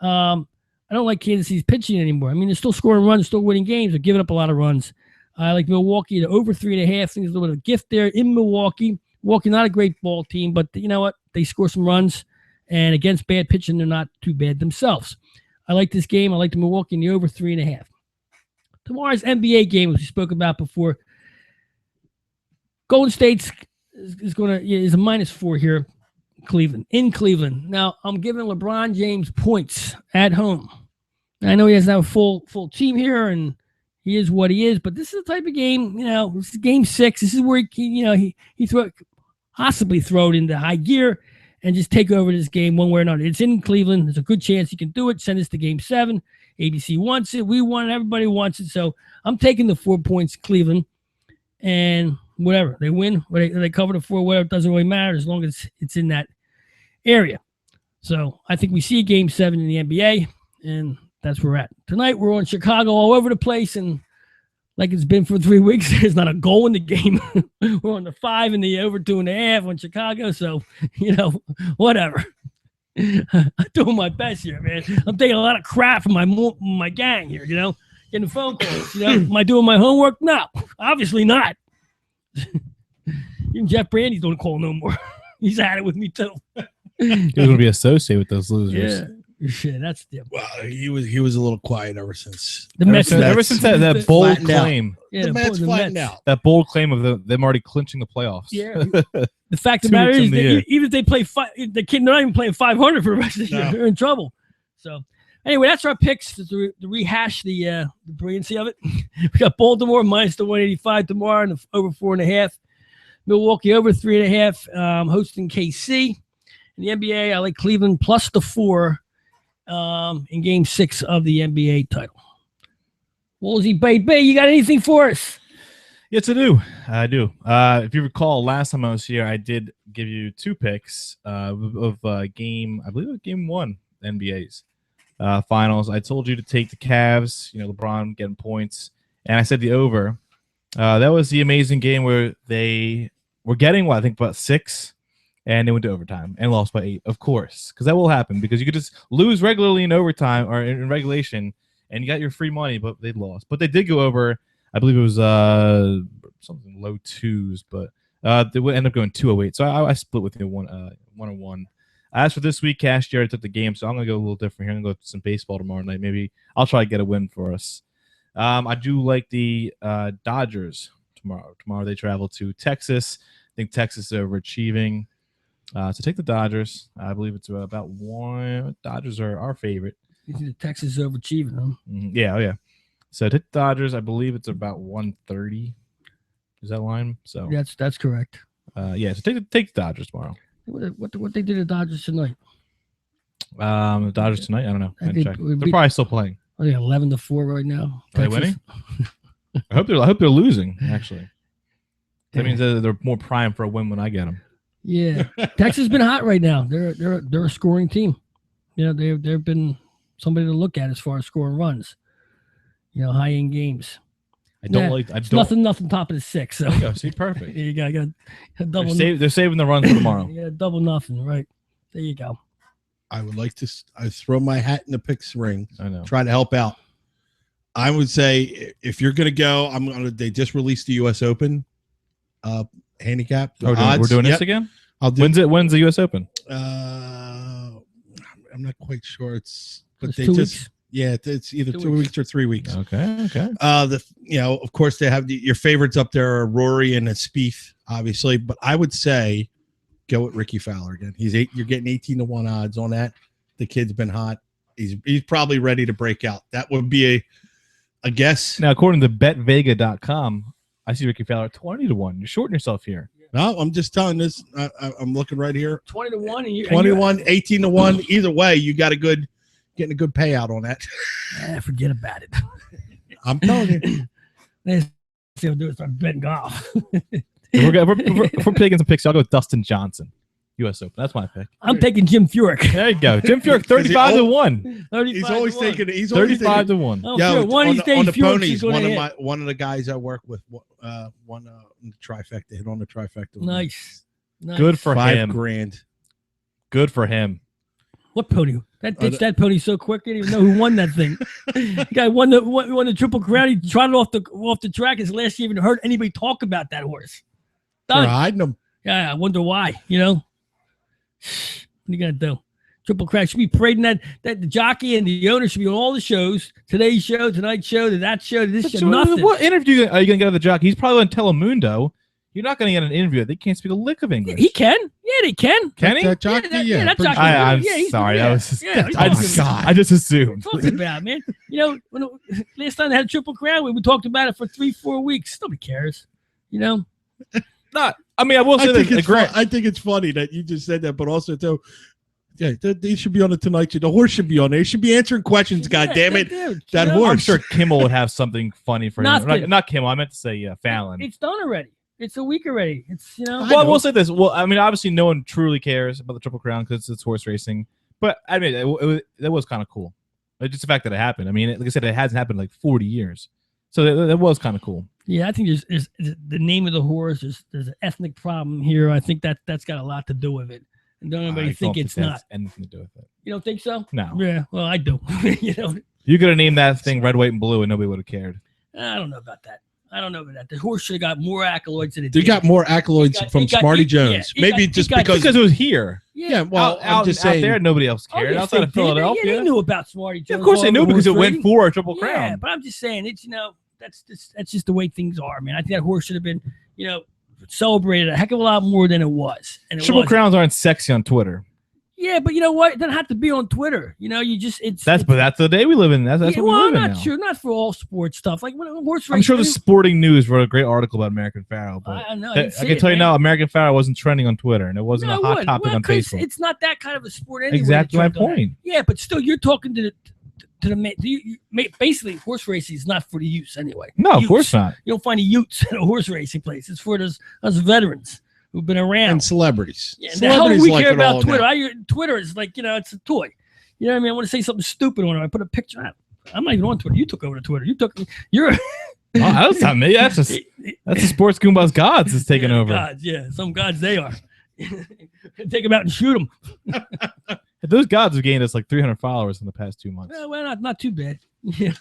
I don't like Kansas City's pitching anymore. I mean, they're still scoring runs, still winning games. They're giving up a lot of runs. I like Milwaukee to over 3.5. I think there's a little bit of a gift there in Milwaukee. Milwaukee, not a great ball team, but you know what? They score some runs, and against bad pitching, they're not too bad themselves. I like this game. I like the Milwaukee in the over 3.5. Tomorrow's NBA game, which we spoke about before. Golden State is a -4 here. In Cleveland. Now, I'm giving LeBron James points at home. I know he has a full team here, and he is what he is, but this is the type of game, this is game 6. This is where he possibly throw it into high gear and just take over this game one way or another. It's in Cleveland. There's a good chance he can do it. Send us to game 7. ABC wants it. We want it. Everybody wants it. So I'm taking the 4 points, Cleveland, and whatever. They win, or they cover the 4, whatever. It doesn't really matter as long as it's in that area. So I think we see game 7 in the NBA, and that's where we're at. Tonight, we're on Chicago all over the place, and like it's been for 3 weeks, there's not a goal in the game. We're on the 5 and the over 2.5 on Chicago, so, whatever. I'm doing my best here, man. I'm taking a lot of crap from my gang here, getting phone calls. Am I doing my homework? No, obviously not. Even Jeff Brandy's don't call no more. He's had it with me too. He's going to be associated with those losers. Yeah, shit, that's the. Well, he was a little quiet ever since. Ever since that bold claim. Yeah, the Mets flattened out. That bold claim of them already clinching the playoffs. Yeah. The fact of the matter is, even if they play, they're not even playing 500 for the rest of the year. They're in trouble. So, anyway, that's our picks to rehash the brilliancy of it. We got Baltimore minus the 185 tomorrow and over 4.5. Milwaukee over 3.5. Hosting KC. In the NBA, I like Cleveland plus the 4 in game 6 of the NBA title. Woolsey, baby, you got anything for us? Yes, I do. If you recall, last time I was here, I did give you 2 picks of game, I believe it was game 1, NBA's finals. I told you to take the Cavs, LeBron getting points, and I said the over. That was the amazing game where they were getting, I think about 6, and they went to overtime and lost by 8, of course, because that will happen, because you could just lose regularly in overtime or in regulation, and you got your free money, but they lost. But they did go over. I believe it was something low 2s, but they would end up going 208. So I split with you 1-1. As for this week, Cash Jared took the game, so I'm going to go a little different here. I'm going to go to some baseball tomorrow night. Maybe I'll try to get a win for us. I do like the Dodgers tomorrow. Tomorrow they travel to Texas. I think Texas is overachieving. So take the Dodgers. I believe it's about 1. Dodgers are our favorite. You think the Texas is overachieving, huh? Yeah, oh yeah. So take the Dodgers. I believe it's about 130. Is that line? So that's correct. Yeah. So take the Dodgers tomorrow. What they did to Dodgers tonight? The Dodgers tonight. I don't know. They're probably probably still playing. I think 11-4 right now. Are they winning? I hope they're losing. Actually, that means they're more prime for a win when I get them. Yeah, Texas has been hot right now. They're a scoring team. They've been somebody to look at as far as scoring runs. High end games. Nothing top of the 6. So go. See, perfect. There you go. I got double. They're saving the runs for tomorrow. Yeah, double nothing. Right there you go. I would like to. I throw my hat in the picks ring. I know. Try to help out. I would say if you're going to go, they just released the U.S. Open handicap. We're doing this again. When's the U.S. Open? I'm not quite sure. It's 2 weeks. Yeah, it's either 2 weeks or 3 weeks. Okay. Of course they have your favorites up there are Rory and Spieth, obviously, but I would say go with Ricky Fowler again. You're getting 18-1 odds on that. The kid's been hot. He's probably ready to break out. That would be a guess. Now, according to betvega.com, I see Ricky Fowler 20-1. You're shorting yourself here. Yeah. No, I'm just telling this. I'm looking right here. 20-1 and 21, 18-1. Either way, you got getting a good payout on that. Forget about it. I'm telling you. Let's see what do is start betting golf. If we're picking some picks, I'll go with Dustin Johnson, U.S. Open. That's my pick. I'm taking Jim Furyk. There you go, Jim Furyk, 35-1. He's always taking. He's 35-1. Oh, yeah, sure. One on of these days, the Furyk ponies. is gonna hit. One of the guys I work with. One the trifecta hit on the trifecta. Nice. Good for him. $5,000. Good for him. What pony? That ditched that pony so quick. I didn't even know who won that thing. The guy won the Triple Crown. He trotted off the track. His last year, even heard anybody talk about that horse. They're hiding him. Yeah, I wonder why. You know, what are you gonna do? Triple Crown should be parading that the jockey and the owner should be on all the shows. Today's show, tonight's show, that show, this show. Nothing. What interview are you gonna get with the jockey? He's probably on Telemundo. You're not gonna get an interview. They can't speak a lick of English. He can. Yeah, they can. Can he? That jockey, yeah. That jockey. I'm he's sorry. Yeah, That was just, yeah, I just assumed. What are you talking about, man? You know, last time they had a Triple Crown, we talked about it for 3-4 weeks. Nobody cares. You know. Not. I mean, I will say that. I think it's funny that you just said that, but also too. Yeah, they should be on the Tonight Show. The horse should be on there. He should be answering questions. God damn it, that horse. I'm sure Kimmel would have something funny for him. Not Kimmel. I meant to say Fallon. It's done already. It's a week already. It's Well, I will say this. Well, I mean, obviously, no one truly cares about the Triple Crown because it's horse racing. But I mean, that was kind of cool. Just the fact that it happened. I mean, like I said, it hasn't happened in like 40 years, so that was kind of cool. Yeah, I think there's the name of the horse. There's an ethnic problem here. I think that's got a lot to do with it. And don't anybody think it's not anything to do with it. You don't think so? No. Yeah. Well, I do. You know. You could have named that thing red, white, and blue, and nobody would have cared. I don't know about that. The horse should have got more accolades than it did. They got more accolades from Smarty Jones. Maybe because it was here. Yeah. Well, I'm just saying. Out there, nobody else cared. Outside of Philadelphia. Yeah, they knew about Smarty Jones. Yeah, of course they knew because it went for a Triple Crown. Yeah, but I'm just saying it's that's just the way things are, man. I think that horse should have been celebrated a heck of a lot more than it was. And Triple Crowns aren't sexy on Twitter. Yeah, but you know what? It doesn't have to be on Twitter. You know, that's the day we live in. That's what we live in now. Not sure. Not for all sports stuff. Like when horse racing. I'm sure the Sporting News wrote a great article about American Pharoah. But I know. I can tell you now, American Pharoah wasn't trending on Twitter, and it wasn't a hot topic on Facebook. It's not that kind of a sport anyway. Exactly my point. Yeah, but still, you're talking to basically horse racing is not for the youths anyway. No, of course not. You don't find the youths at a horse racing place. It's for us veterans who've been around and celebrities. Yeah, the hell do we care about Twitter? Twitter is like it's a toy. You know what I mean? I want to say something stupid on it. I put a picture out. I'm not even on Twitter. You took over to Twitter. You're. That's not me. That's the Sports Goombahs gods is taking over. Gods, yeah, some gods they are. Take them out and shoot them. Those gods have gained us like 300 followers in the past 2 months. Well, not too bad. Yeah.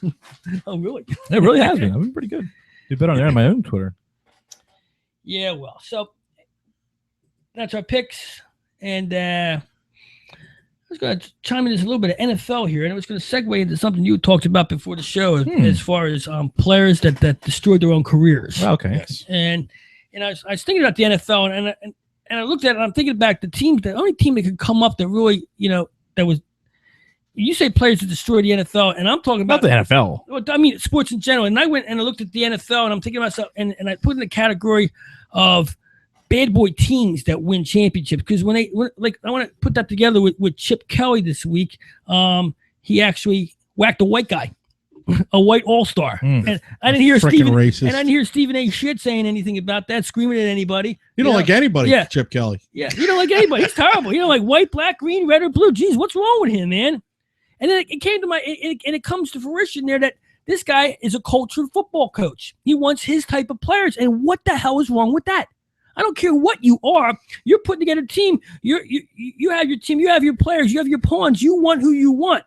Oh, really? It really has been. I've been pretty good. Do better on there on my own Twitter. Yeah, well, so that's our picks, and I was going to chime in just a little bit of NFL here, and I was going to segue into something you talked about before the show, as far as players that destroyed their own careers. Okay. Yes. And I was thinking about the NFL, and I looked at it, and I'm thinking back the only team that could come up that really, that was. You say players that destroy the NFL, and I'm talking about not the NFL. I mean, sports in general. And I went and I looked at the NFL, and I'm thinking to myself, and I put in the category of bad boy teams that win championships. Because I want to put that together with Chip Kelly this week. He actually whacked a white guy, a white all-star, and I didn't hear Stephen A. Shit saying anything about that, screaming at anybody. You don't like anybody, yeah. Chip Kelly. Yeah, you don't like anybody. He's terrible. You don't like white, black, green, red, or blue. Jeez, what's wrong with him, man? And then it came to it comes to fruition there that this guy is a cultured football coach. He wants his type of players. And what the hell is wrong with that? I don't care what you are. You're putting together a team. You have your team. You have your players. You have your pawns. You want who you want.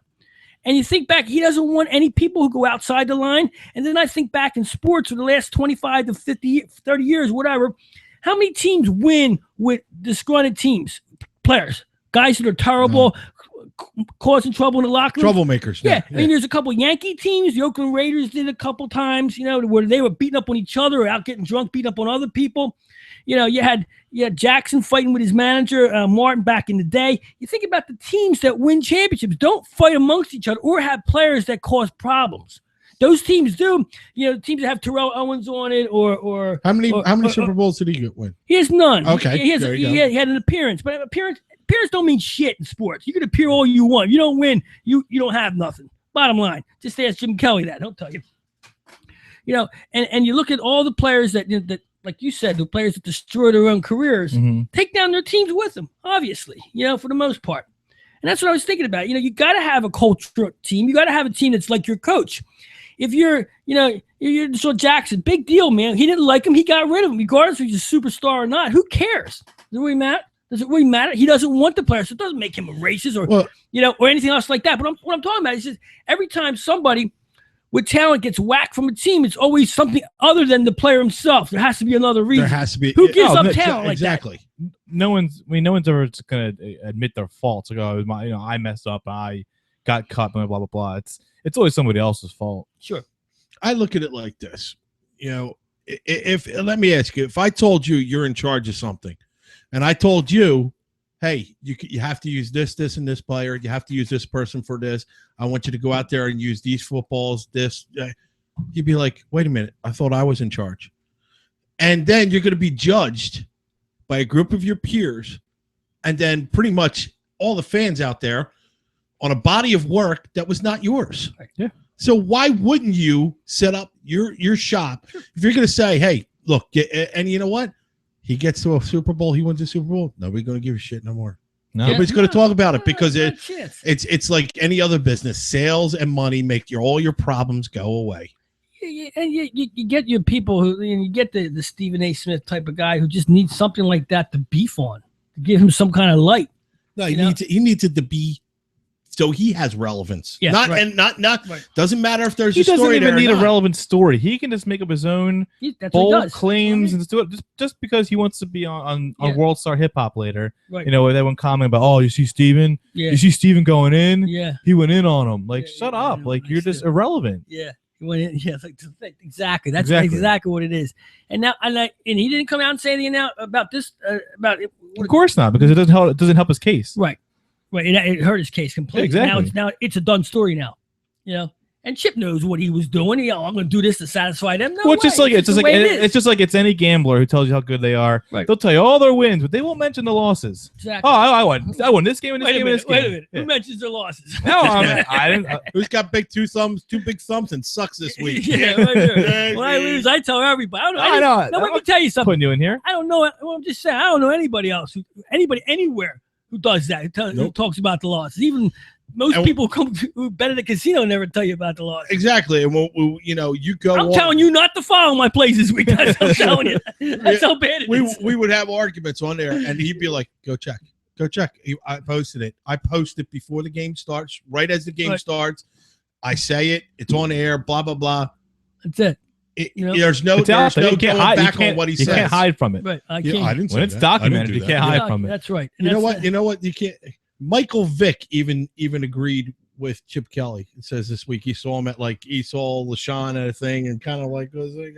And you think back, he doesn't want any people who go outside the line. And then I think back in sports for the last 25 to 50, 30 years, whatever, how many teams win with disgruntled players, guys that are terrible, causing trouble in the locker room. Troublemakers. Yeah. I mean, there's a couple Yankee teams. The Oakland Raiders did a couple times, where they were beating up on each other or out getting drunk, beating up on other people. You had Jackson fighting with his manager, Martin, back in the day. You think about the teams that win championships. Don't fight amongst each other or have players that cause problems. those teams do. Teams that have Terrell Owens on it, or how many Super Bowls did he win? He has none. Okay, he had an appearance, but appearance don't mean shit in sports. You can appear all you want. If you don't win, you don't have nothing. Bottom line, just ask Jim Kelly that. He'll tell you. And you look at all the players that like you said, the players that destroy their own careers, take down their teams with them, obviously, for the most part. And that's what I was thinking about. You got to have a culture team. You got to have a team that's like your coach. If you're so Jackson, big deal, man. He didn't like him. He got rid of him, regardless if he's a superstar or not. Who cares? Does it really matter? He doesn't want the player, so it doesn't make him a racist or anything else like that. But what I'm talking about is just every time somebody with talent gets whacked from a team, it's always something other than the player himself. There has to be another reason. There has to be. Who gives up talent like that? Exactly. No one's ever going to admit their faults. Like, oh, I messed up. I got cut. Blah blah blah. It's always somebody else's fault. Sure. I look at it like this. If let me ask you, if I told you you're in charge of something, and I told you, hey, you have to use this, and this player. You have to use this person for this. I want you to go out there and use these footballs, this. You'd be like, wait a minute. I thought I was in charge. And then you're going to be judged by a group of your peers, and then pretty much all the fans out there on a body of work that was not yours. Yeah. So why wouldn't you set up your shop if you're going to say, hey, look, and you know what? He gets to a Super Bowl. He wins a Super Bowl. Nobody's going to give a shit no more. No. Nobody's going to talk about it because it's like any other business. Sales and money make all your problems go away. And you get your people who you get the Stephen A. Smith type of guy who just needs something like that to beef on, to give him some kind of light. No, he needs it to be so he has relevance. Yeah, not right. and not Right. Doesn't matter if there's He a story doesn't even there or need a not. relevant story. He can just make up his own That's what he bold does. claims and just do it just because he wants to be on World Star Hip Hop later. Right. Everyone comment about, oh, you see Steven? Yeah. You see Steven going in? Yeah. He went in on him. Like, shut up. Yeah, Like, you're just irrelevant. Yeah. He went in. Yeah. Exactly. That's exactly what it is. And he didn't come out and say anything about this. Of course not, because it doesn't help his case. Right. Right. It hurt his case completely. Exactly. Now it's a done story now. And Chip knows what he was doing. I'm going to do this to satisfy them. No, Well, it's just like it's any gambler who tells you how good they are. Right. They'll tell you all their wins, but they won't mention the losses. Exactly. Oh, I won this game and this game and this game. Wait a minute. Yeah. Who mentions their losses? No, I didn't. Who's got two big thumbs and sucks this week? Yeah, right there. When I lose, I tell everybody. I know. No, let me tell you something. Putting you in here. I don't know. Well, I'm just saying. I don't know anybody else, anybody anywhere who does that. Who talks about the losses. Even most people who bet at the casino never tell you about the losses. Exactly. And you go. I'm telling you not to follow my plays this week. That's what I'm telling you. That's how bad it is. We would have arguments on there, and he'd be like, "Go check." I posted it. I post it before the game starts. Right as the game starts, I say it. It's on air. Blah blah blah. That's it. There's no going back on what he says. You can't hide from it. Right. I can't. I didn't say when it's that. documented, you can't hide from it. That's right. You know what? You can't. Michael Vick even agreed with Chip Kelly. It says this week he saw him at he saw LaShawn at a thing and kind of was like,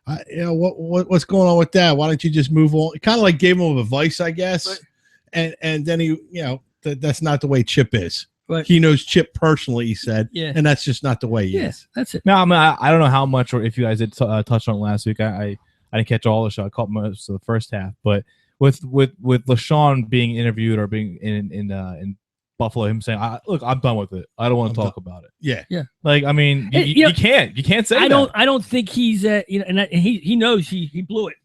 what's going on with that? Why don't you just move on? It kind of gave him advice, I guess. Right. And then he, that's not the way Chip is. Right. He knows Chip personally, he said, and that's just not the way he is. That's it. No, I don't know how much, or if you guys did touch on it last week. I didn't catch all the show. I caught most of the first half, but with LaShawn being interviewed or being in Buffalo, him saying, "Look, I'm done with it. I don't want to talk about it." Yeah. Like, I mean, you can't say that. I don't think he's and he knows he blew it.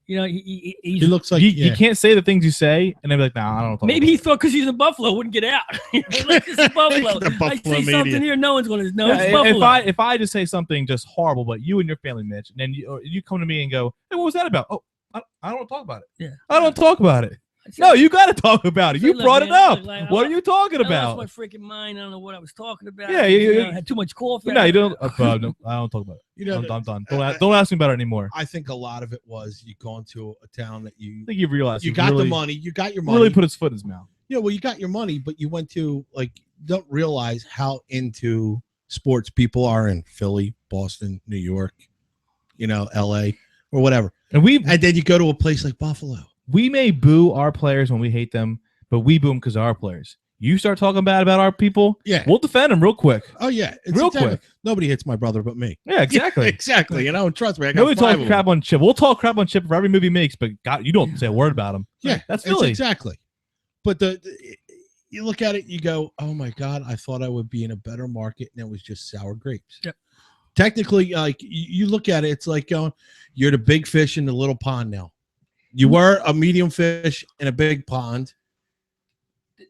He looks like you can't say the things you say, and they'd be like, "Nah, I don't know." Maybe he thought because he's in Buffalo wouldn't get out. Like, it's Buffalo. I say something here, no one's going to know. It's Buffalo. If I just say something just horrible, but you and your family, Mitch, and then you come to me and go, "Hey, what was that about?" Oh, I don't want to talk about it. Yeah, I don't want to talk about it. No, you got to talk about it. You brought it up. What are you talking about? I lost my freaking mind. I don't know what I was talking about. Yeah, I had too much coffee. No, you don't. No, I don't talk about it. I'm done. Don't ask me about it anymore. I think a lot of it was you gone to a town that you. I think you realized you got the money. You got your money. Really put his foot in his mouth. Yeah, well, you got your money, but you went to don't realize how sports people are in Philly, Boston, New York, LA or whatever. And then you go to a place like Buffalo. We may boo our players when we hate them, but we boo them because of our players. You start talking bad about our people, Yeah. we'll defend them real quick. Oh yeah, Real quick. Nobody hits my brother but me. Yeah, exactly. Exactly. You know, and trust me, I got Nobody 5 talks of them. crap on Chip. We'll talk crap on Chip for every movie he makes, but God, you don't say a word about him. Yeah, that's it's Philly. exactly. But you look at it, you go, oh my God, I thought I would be in a better market, and it was just sour grapes. Yep. Technically, like you look at it, it's like going, you're the big fish in the little pond now. You were a medium fish in a big pond.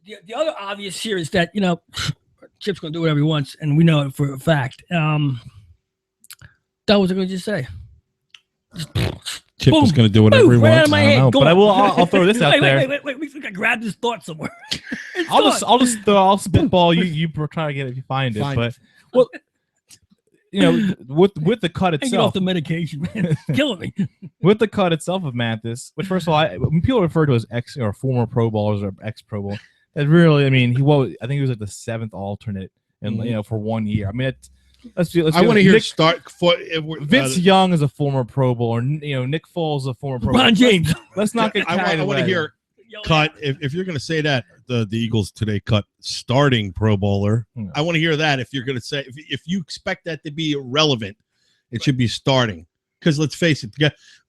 The other obvious here is that, Chip's going to do whatever he wants, and we know it for a fact. That was I going to just say. Chip Boom. was going to do whatever he Right out wants. of my I don't head. know, Go but on. I'll throw this out there. Wait. We think I grabbed this thought somewhere. I'll spitball you. You try to get it if you find it. Find But well, with the cut I get off itself, the medication, man. It's killing me. with the cut itself of Mathis, which first of all, when people refer to as ex or former Pro Bowlers or ex Pro Bowl, that really, I mean, I think he was like the 7th alternate, and for 1 year. I mean, let's I want to hear Vince Young is a former Pro Bowler. Nick Foles is a former Pro Bowler. Ron James. Let's not get carried I want to away. hear cut. If you're going to say that the Eagles today cut starting Pro Bowler, I want to hear that. If you're going to say if you expect that to be relevant, it should be starting. Because let's face it,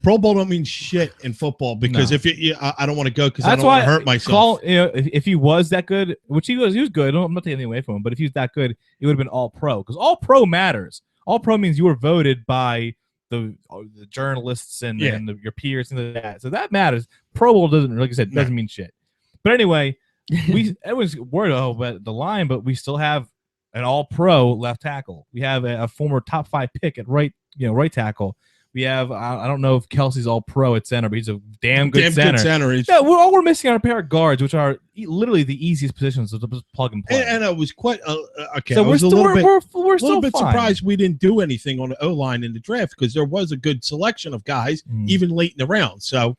Pro Bowl don't mean shit in football. Because if I don't want to go because I don't want to hurt myself. If he was that good, which he was good. I'm not taking anything away from him. But if he was that good, he would have been All Pro. Because All Pro matters. All Pro means you were voted by the journalists and your peers and that. So that matters. Pro Bowl doesn't, like I said, doesn't mean shit. But anyway, everyone's worried about the line, but we still have an All Pro left tackle. We have a former top 5 pick at right tackle. We have I don't know if Kelsey's All Pro at center, but he's a damn good center. Yeah, we're missing our pair of guards, which are literally the easiest positions to just plug and play. And it was quite okay. So we're still surprised we didn't do anything on the O line in the draft because there was a good selection of guys even late in the round. So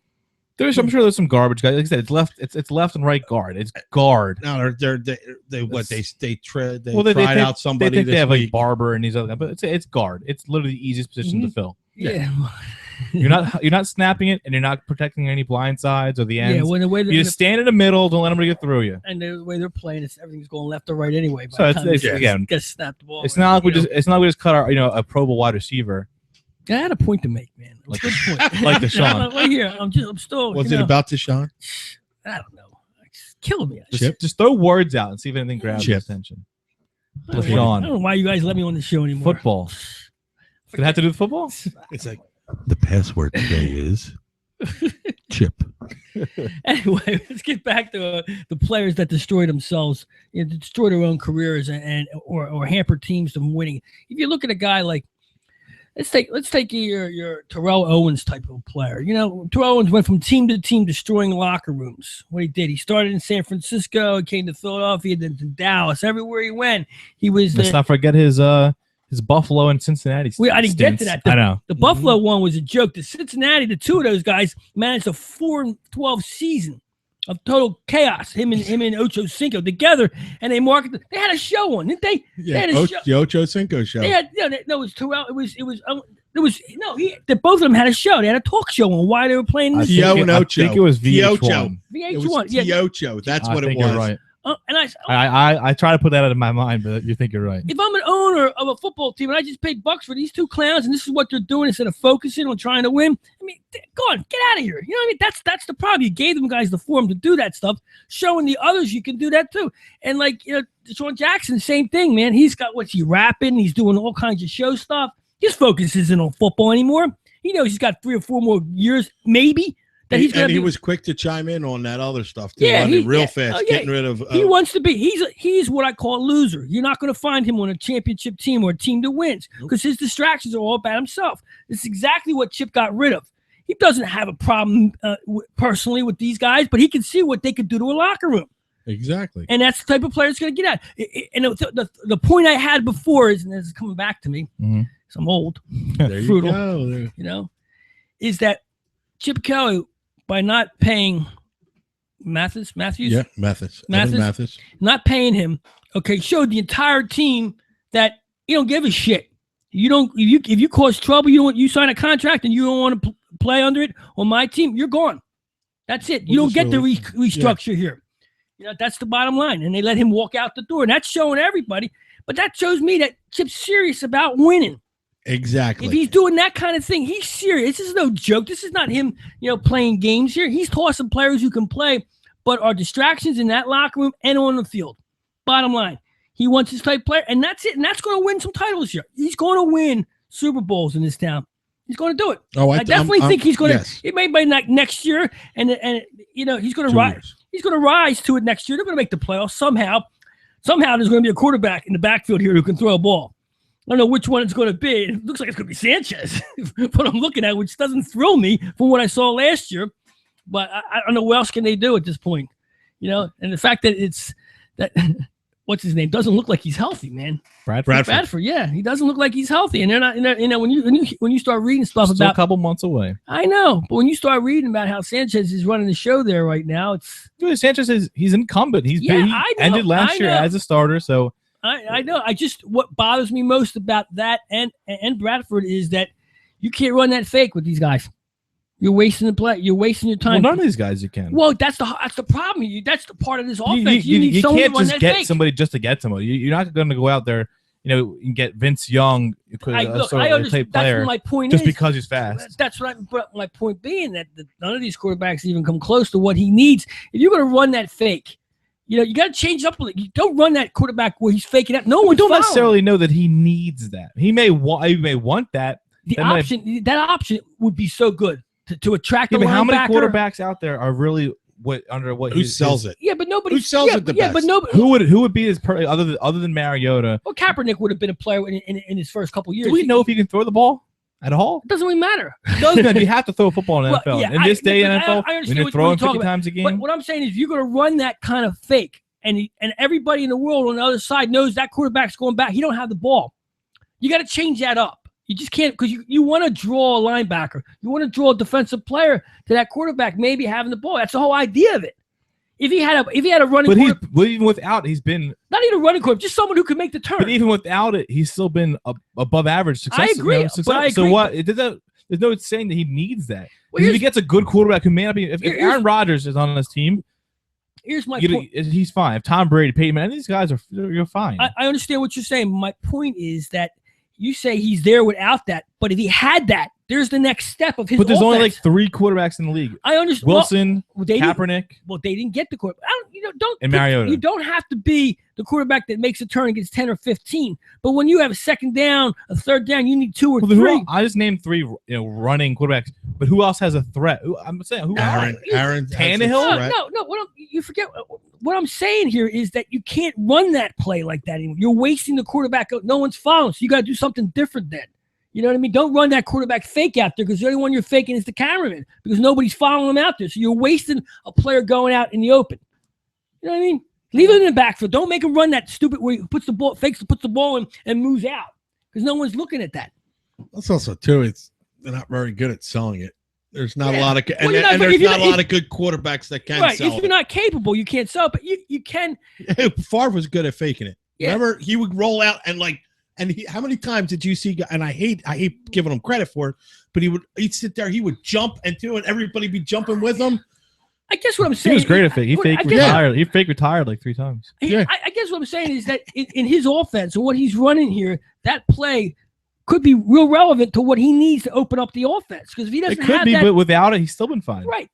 I'm sure there's some garbage guys. Like I said, it's left and right guard. It's guard. No, they tried out somebody. They think this they have week. like Barber and these other guys, but it's guard. It's literally the easiest position to fill. Yeah. You're not snapping it, and you're not protecting any blind sides or the ends. Yeah, when the way you just stand in the middle, don't let them get through you. And the way they're playing, everything's going left or right anyway. So again, get snapped the ball. It's not like we just cut our a Pro Bowl wide receiver. I had a point to make, man. Like Good point. like Deshaun. Right here, I'm still. Was it about Deshaun? I don't know. It's killing me. Just throw words out and see if anything grabs your attention. I don't know why you guys let me on the show anymore. Football. Did it have to do with football? It's like the password today is Chip. Anyway, let's get back to the players that destroy themselves, destroy their own careers, or hamper teams from winning. If you look at a guy like, let's take your Terrell Owens type of player. Terrell Owens went from team to team, destroying locker rooms. What he did, he started in San Francisco, came to Philadelphia, then to Dallas. Everywhere he went, he was. Let's not forget his Buffalo and Cincinnati. I didn't get to that. I know. The Buffalo one was a joke. The Cincinnati, the two of those guys managed a 4-12 season of total chaos. Him and Ocho Cinco together, and they marketed. They had a show on, didn't they? Yeah, they had a show. The Ocho Cinco show. They had no. It was Terrell. Both of them had a show. They had a talk show on why they were playing. I think it was VH1. VH1. Yeah, Ocho. That's what it was. You're right. And I try to put that out of my mind, but you think you're right. If I'm an owner of a football team and I just paid bucks for these two clowns and this is what they're doing instead of focusing on trying to win, I mean, go on, get out of here. You know what I mean? That's the problem. You gave them guys the forum to do that stuff, showing the others you can do that too. And Deshaun Jackson, same thing, man. He's got he rapping, he's doing all kinds of show stuff. His focus isn't on football anymore. He knows he's got 3 or 4 more years, maybe. He was quick to chime in on that other stuff too. Yeah, fast, getting rid of. He wants to be. He's what I call a loser. You're not going to find him on a championship team or a team that wins because his distractions are all about himself. It's exactly what Chip got rid of. He doesn't have a problem personally with these guys, but he can see what they could do to a locker room. Exactly. And that's the type of player that's going to get out. And the point I had before is, and this is coming back to me, because I'm old, there frugal, you go. Is that Chip Kelly, by not paying Mathis, not paying him, showed the entire team that you don't give a shit. You don't. If you cause trouble, you sign a contract and you don't want to play under it on my team, you're gone. That's it. You don't get the restructure here. That's the bottom line. And they let him walk out the door. And that's showing everybody. But that shows me that Chip's serious about winning. Exactly. If he's doing that kind of thing, he's serious. This is no joke. This is not him, playing games here. He's tossing players who can play, but are distractions in that locker room and on the field. Bottom line, he wants his type player, and that's it. And that's going to win some titles here. He's going to win Super Bowls in this town. He's going to do it. Oh, I definitely think he's going to. Yes. It may be next year, and he's going to rise. He's going to rise to it next year. They're going to make the playoffs somehow. Somehow there's going to be a quarterback in the backfield here who can throw a ball. I don't know which one it's going to be. It looks like it's going to be Sanchez, what I'm looking at, which doesn't thrill me from what I saw last year. But I don't know what else can they do at this point, And the fact that it's that what's his name doesn't look like he's healthy, man. Bradford, yeah, he doesn't look like he's healthy. And they're not. When you start reading stuff Still about a couple months away. I know, but when you start reading about how Sanchez is running the show there right now, it's Sanchez he's incumbent. He ended last year as a starter, so. I know. What bothers me most about that and Bradford is that you can't run that fake with these guys. You're wasting the play. You're wasting your time. Well, none of these guys you can. Well, that's the problem. That's the part of this offense. You need someone can't to run just that get fake. somebody just to get somebody. You're not going to go out there, and get Vince Young, I understand. That's what my point just is. because he's fast. That's what my point being that none of these quarterbacks even come close to what he needs. If you're going to run that fake. You got to change up a little. You don't run that quarterback where he's faking out. No one don't necessarily know that he needs that. He may want that. That option would be so good to attract a linebacker. How many quarterbacks out there are really who sells it? Yeah, but nobody who sells it the best. But nobody. Who would be his other than Mariota? Well, Kaepernick would have been a player in his first couple years. Do we know if he can throw the ball at all? It doesn't really matter. It does matter. You have to throw a football in the NFL. In this day in NFL, when you're throwing 50 times a game. But what I'm saying is you're going to run that kind of fake. And everybody in the world on the other side knows that quarterback's going back. He don't have the ball. You got to change that up. You just can't because you want to draw a linebacker. You want to draw a defensive player to that quarterback maybe having the ball. That's the whole idea of it. If he had a running quarterback. But even without he's been. Not even a running quarterback, just someone who can make the turn. But even without it, he's still been above average success. I agree. But I agree. So what? There's no saying that he needs that. Well, if he gets a good quarterback who may not be. If Aaron Rodgers is on his team. Here's my point. He's fine. If Tom Brady, Peyton Manning, these guys you're fine. I understand what you're saying. My point is that you say he's there without that, but if he had that, there's the next step of his. But there's only offense. like 3 quarterbacks in the league. I understand. Wilson, Kaepernick. They didn't get the quarterback. And Mariota. You don't have to be the quarterback that makes a turn and gets 10 or 15. But when you have a second down, a third down, you need 2 or 3. I just named 3, running quarterbacks. But who else has a threat? I'm saying who? Aaron Tannehill. No. You forget what I'm saying here is that you can't run that play like that anymore. You're wasting the quarterback. No one's following, so you got to do something different then. You know what I mean? Don't run that quarterback fake out there because the only one you're faking is the cameraman because nobody's following him out there. So you're wasting a player going out in the open. You know what I mean? Leave him in the backfield. Don't make him run that stupid where he puts the ball in and moves out because no one's looking at that. That's also too. They're not very good at selling it. There's not a lot of there's not a lot of good quarterbacks that can sell it. If you're not capable, you can't sell it, but you can. Favre was good at faking it. Yeah. Remember, he would roll out and how many times did you see? And I hate giving him credit for it, but he'd sit there, he would jump and everybody be jumping with him. I guess what I'm saying. He was great at fake. He fake retired. He fake retired like 3 times. I guess what I'm saying is that in his offense and what he's running here, that play could be real relevant to what he needs to open up the offense. Because if he doesn't have that, but without it, he's still been fine. Right.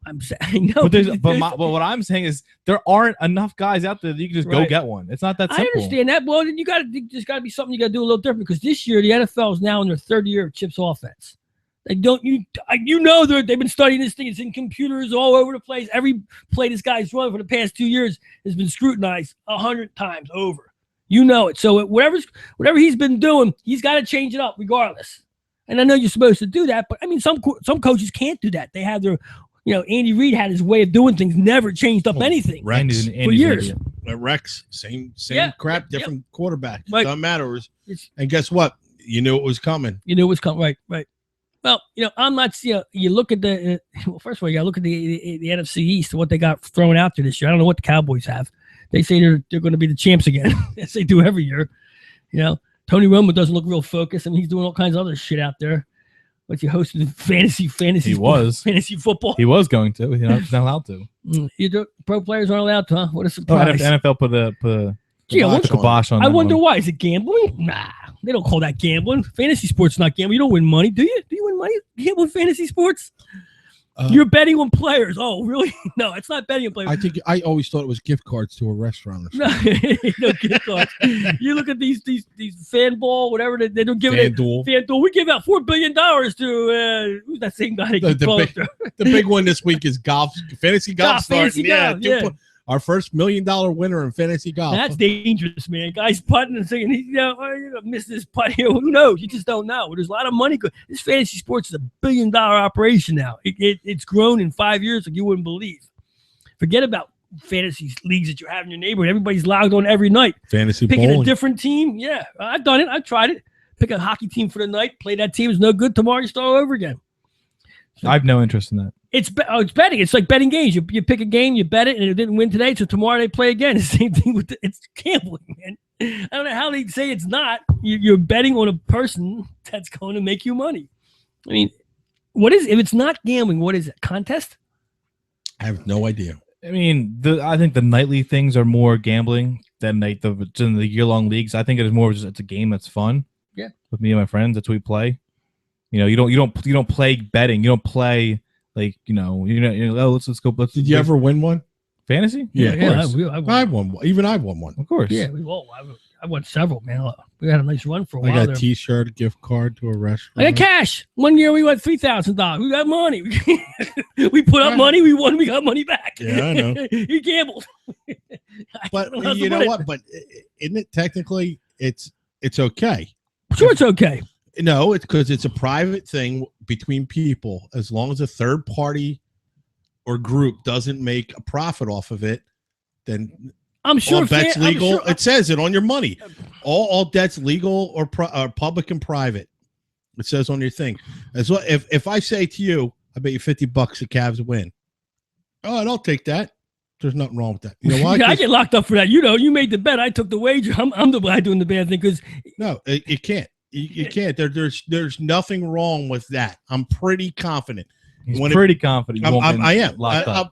I'm saying no. But what I'm saying is there aren't enough guys out there that you can just go get one. It's not that simple. I understand that. Well, then there's got to be something you got to do a little different because this year the NFL is now in their 3rd year of Chip's offense. They've been studying this thing. It's in computers all over the place. Every play this guy's run for the past 2 years has been scrutinized 100 times over. You know it. So whatever he's been doing, he's got to change it up regardless. And I know you're supposed to do that, but I mean, some coaches can't do that. They have their, Andy Reid had his way of doing things, never changed up anything for years. Rex, same crap, different quarterback. Right. Doesn't matter. And guess what? You knew it was coming. Right. Well, I'm not. You look at first of all, you got to look at the NFC East and what they got thrown out there this year. I don't know what the Cowboys have. They say they're going to be the champs again, as they do every year. Tony Romo doesn't look real focused. I mean, he's doing all kinds of other shit out there. What you hosted fantasy He was. fantasy football. He was going to. He's not allowed to. Pro players aren't allowed to, huh? What a Oh, surprise. NFL put a Gee, kibosh on I that wonder one. why. Is it gambling? Nah, they don't call that gambling. Fantasy sports not gambling. You don't win money, do you? Do you win money? You gamble in fantasy sports? You're betting on players. Oh, really? No, it's not betting on players. I always thought it was gift cards to a restaurant or No, something. no gift cards. You look at these fan ball, whatever they don't give it. FanDuel. We give out $4 billion to who's that same guy? The big one this week is golf, fantasy golf fantasy starting. golf, Our first $1 million winner in fantasy golf. That's dangerous, man. Guys putting and saying, you're gonna miss this putt here. Who knows? You just don't know. There's a lot of money. This fantasy sports is a $1 billion operation now. It's grown in 5 years like you wouldn't believe. Forget about fantasy leagues that you have in your neighborhood. Everybody's logged on every night. Fantasy Picking bowling. a different team. Yeah, I've done it. I've tried it. Pick a hockey team for the night. Play that team. It's no good. Tomorrow you start all over again. I have no interest in that. It's betting. It's like betting games. You pick a game, you bet it, and it didn't win today, so tomorrow they play again. It's the same thing with it's gambling, man. I don't know how they say it's not. You're betting on a person that's going to make you money. I mean, what is if it's not gambling? What is it? Contest? I have no idea. I mean, I think the nightly things are more gambling than like the year-long leagues. I think it is more just it's a game that's fun. Yeah, with me and my friends, that's what we play. You know, you don't play betting. You don't play like let's go. Did you ever win one? Fantasy? Yeah, I won one. Even I won one. Of course. Yeah, I won several, man. We had a nice run for a while. I got there. a T-shirt, a gift card to a restaurant. I got cash. 1 year we won $3,000. We got money. We put up money. We won. We got money back. Yeah, I know. He gambled. But you know what? But isn't it technically it's okay? Sure, it's okay. No, it's because it's a private thing between people. As long as a third party or group doesn't make a profit off of it, then I'm sure all bets legal. Sure, it says it on your money. All debts legal or public and private. It says on your thing. As well, if I say to you, I bet you $50 the Cavs win. Oh, and I'll take that. There's nothing wrong with that. You know why? I get locked up for that. You made the bet. I took the wager. I'm the guy doing the bad thing because no, it can't. You can't. There's nothing wrong with that. I'm pretty confident. He's pretty confident. I am.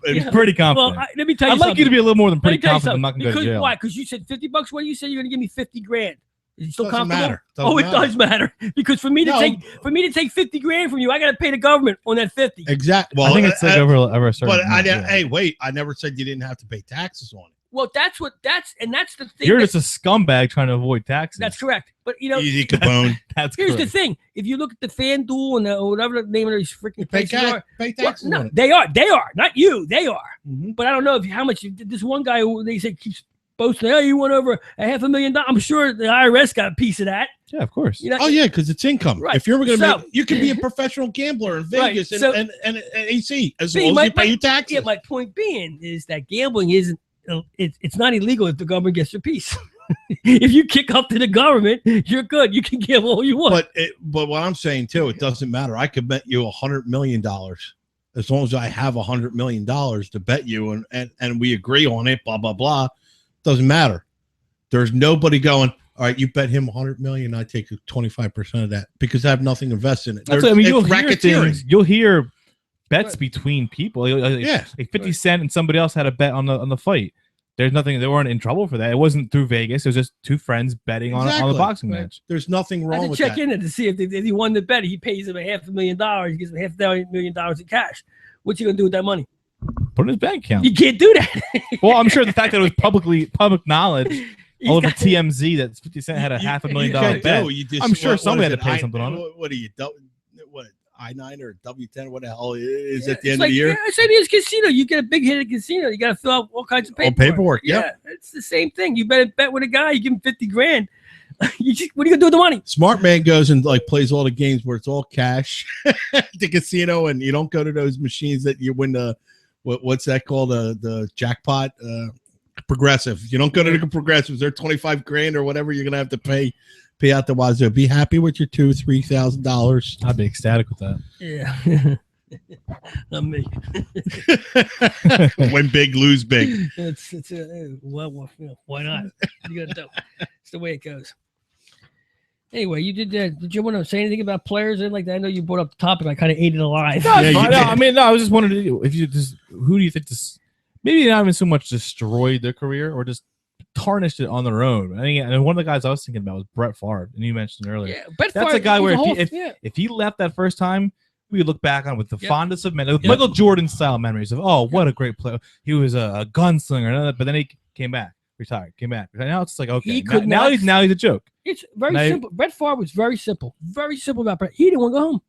He's pretty confident. Well, let me tell you I'd like you to be a little more than pretty confident. I'm not going to go to jail. Why? Because you said $50. What do you say? You're going to give me $50,000. Is it still Doesn't comfortable? matter. It does matter because for me to take $50,000 from you, I got to pay the government on that 50. Exactly. Well, I think it's like over a certain. But hey, wait! I never said you didn't have to pay taxes on it. Well, that's the thing. You're just a scumbag trying to avoid taxes. That's correct. But easy Capone. Here's the thing: if you look at the FanDuel and whatever the name of these freaking places are, pay taxes. No, they are. They are not you. They are. Mm-hmm. But I don't know how much. This one guy who they say keeps boasting, "Oh, you won over $500,000." I'm sure the IRS got a piece of that. Yeah, of course. Oh yeah, because it's income. Right. If you're going to make, you can be a professional gambler in Vegas and AC as long as you pay your taxes. Yeah, my point being is that gambling isn't. It's not illegal if the government gets your piece. If you kick up to the government, you're good. You can gamble all you want. But what I'm saying too, it doesn't matter. I could bet you $100 million as long as I have $100 million to bet you, and we agree on it. Blah blah blah. Doesn't matter. There's nobody going. All right, you bet him $100 million. I take 25% of that because I have nothing invested in it. That's what, I mean, you'll hear racketeering. things. You'll hear bets between people. Yeah, like 50 Cent and somebody else had a bet on the fight. There's nothing. They weren't in trouble for that. It wasn't through Vegas. It was just two friends betting on the boxing match. There's nothing wrong with that. that. Check in it to see if he won the bet. He pays him $500,000. He gives him $500,000 in cash. What's he gonna do with that money? Put in his bank account. You can't do that. Well, I'm sure the fact that it was public knowledge all over TMZ that 50 Cent had a $500,000 bet. I'm sure somebody had to pay something on it. What are you? What I-9 or W-10? What the hell is at the end of the year? Yeah, it's like this casino. You get a big hit at casino. You got to fill out all kinds of paperwork. Yeah, it's the same thing. You better bet with a guy. You give him $50,000. What are you gonna do with the money? Smart man goes and plays all the games where it's all cash at the casino, and you don't go to those machines that you win the what's that called, the jackpot. Progressive. You don't go to the progressives. They're $25,000 or whatever you're gonna have to pay out the wazoo. Be happy with your $2,000-$3,000. I'd be ecstatic with that. Yeah. Not me. Win big, lose big. Why not? You gotta do. It's the way it goes. Anyway, you did. Did you want to say anything about players and like that? I know you brought up the topic. I kind of ate it alive. No, I was just wondering if you just who do you think this maybe not even so much destroyed their career or just tarnished it on their own. I think and one of the guys I was thinking about was Brett Favre, and you mentioned earlier. Yeah, Brett That's Favre, a guy where if he left that first time, we would look back on with the fondest of memories, Michael Jordan style memories of what a great player. He was a gunslinger, but then he came back, retired, came back. Now it's like okay, now he's a joke. It's very simple. Brett Favre was very simple about Brett. He didn't want to go home.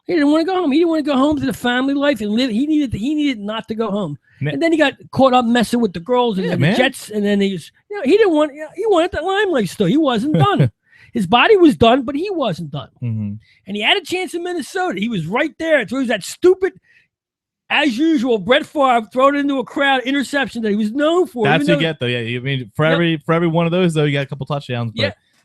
He didn't want to go home. He didn't want to go home to the family life and live. He needed not to go home. And then he got caught up messing with the girls and the Jets. And then he wanted that limelight still. He wasn't done. His body was done, but he wasn't done. Mm-hmm. And he had a chance in Minnesota. He was right there. So it was that stupid, as usual, Brett Favre thrown into a crowd interception that he was known for. That's what you get though. Yeah, I mean for every one of those though, you got a couple touchdowns.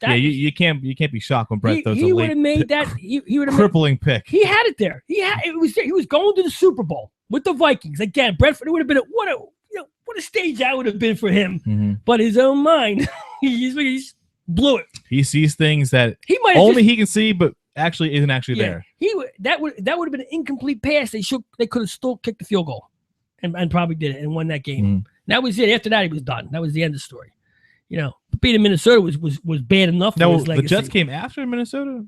But you can't be shocked when Brett throws he would have made that. He would have crippling pick. He had it there. It was there. He was going to the Super Bowl with the Vikings again. Brett, it would have been what a stage that would have been for him. Mm-hmm. But his own mind, he blew it. He sees things that he can see, but actually isn't actually there. That would have been an incomplete pass. They could have still kicked the field goal, and probably did it and won that game. Mm-hmm. That was it. After that, he was done. That was the end of the story. Being in Minnesota was bad enough. No, the Jets came after Minnesota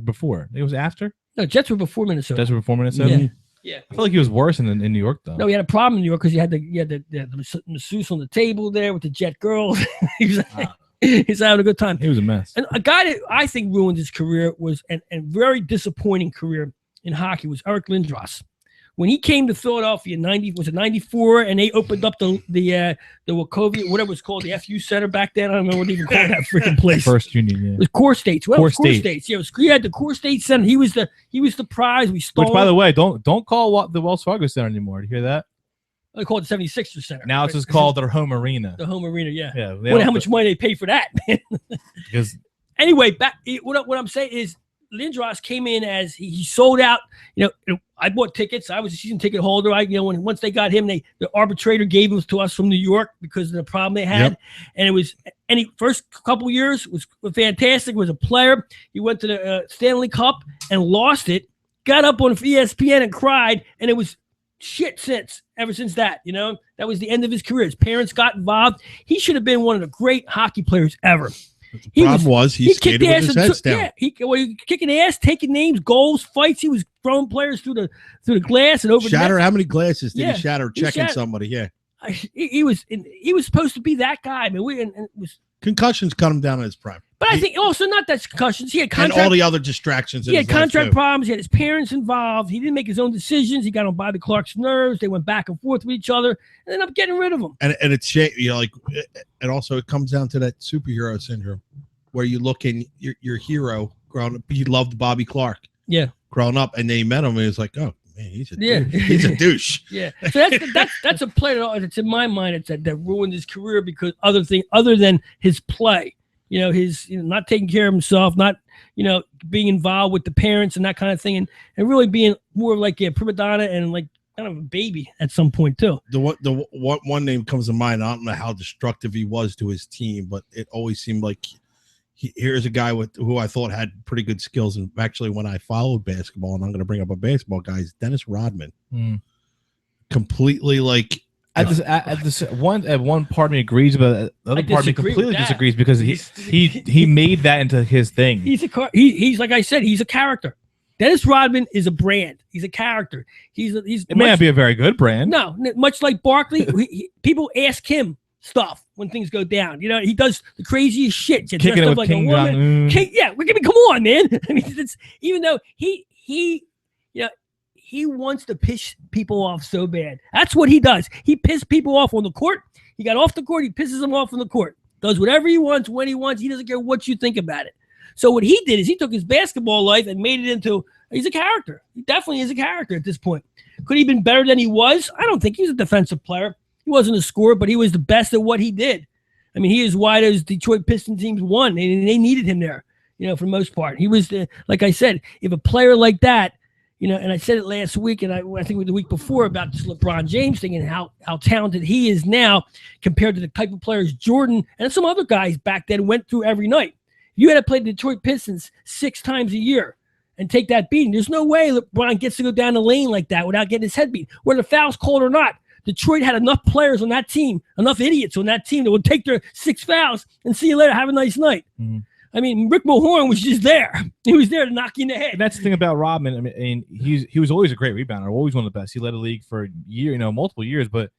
before. It was after. No, Jets were before Minnesota. Jets were before Minnesota. Yeah. I feel like he was worse in New York though. No, he had a problem in New York because he had the masseuse on the table there with the Jet girls. He's having a good time. He was a mess. And a guy that I think ruined his career was and very disappointing career in hockey was Eric Lindros. When he came to Philadelphia in 94, and they opened up the Wachovia, whatever it was called, the FU Center back then. I don't know what they even called that freaking place. First Union, yeah. It was Core States. Well, Core States. Yeah, he had the Core States Center. He was the prize. We stole. Which, by the way, don't call the Wells Fargo Center anymore. Do you hear that? They call it the 76ers Center. Now it's just called their home arena. The home arena, yeah. Yeah. Wonder how much money they pay for that, man. Because anyway, what I'm saying is Lindros came in as he sold out. I bought tickets. I was a season ticket holder. Once they got him, the arbitrator gave him to us from New York because of the problem they had. Yep. And first couple years was fantastic. Was a player. He went to the Stanley Cup and lost it. Got up on ESPN and cried, and it was shit ever since that. That was the end of his career. His parents got involved. He should have been one of the great hockey players ever. He skated with his head down. Yeah, he kicking ass, taking names, goals, fights. He was throwing players through the glass and over. Shatter. How many glasses did he shatter checking somebody? Yeah, he was supposed to be that guy. I mean, and it was concussions cut him down in his prime. But I think also not that concussions. He had and all the other distractions. He had contract problems. He had his parents involved. He didn't make his own decisions. He got on Bobby Clark's nerves. They went back and forth with each other, and ended up getting rid of him. And it's and also it comes down to that superhero syndrome, where you look in your hero growing up. He loved Bobby Clark. Yeah, growing up, and then he met him, and he's like, oh man, he's a douche. He's a douche. Yeah, so that's a player that's in my mind. It's that ruined his career because other than his play. His not taking care of himself, not being involved with the parents and that kind of thing, and really being more like a prima donna and like kind of a baby at some point too. The one name comes to mind. I don't know how destructive he was to his team, but it always seemed like here's a guy who I thought had pretty good skills. And actually, when I followed basketball, and I'm going to bring up a basketball guy, is Dennis Rodman. Completely like. At one part of me agrees, but the other part of me completely disagrees because he made that into his thing. He's like I said, he's a character. Dennis Rodman is a brand. He's a character. It may not be a very good brand. No, much like Barkley, people ask him stuff when things go down. He does the craziest shit. Kicking it with like King Jong-un. Come on, man. I mean, even though he wants to piss people off so bad. That's what he does. He pissed people off on the court. He got off the court. He pisses them off on the court. Does whatever he wants, when he wants. He doesn't care what you think about it. So what he did is he took his basketball life and made it into he's a character. He definitely is a character at this point. Could he have been better than he was? I don't think he's a defensive player. He wasn't a scorer, but he was the best at what he did. I mean, he is why those Detroit Pistons teams won. They needed him there, for the most part. He was, like I said, if a player like that, and I said it last week, and I think the week before about this LeBron James thing and how talented he is now compared to the type of players Jordan and some other guys back then went through every night. You had to play the Detroit Pistons 6 times a year and take that beating. There's no way LeBron gets to go down the lane like that without getting his head beat, whether the foul's called or not. Detroit had enough players on that team, enough idiots on that team that would take their 6 fouls and see you later. Have a nice night. Mm-hmm. I mean, Rick Mahorn was just there. He was there to knock you in the head. That's the thing about Rodman. I mean, he was always a great rebounder, always one of the best. He led the league for a year, multiple years, but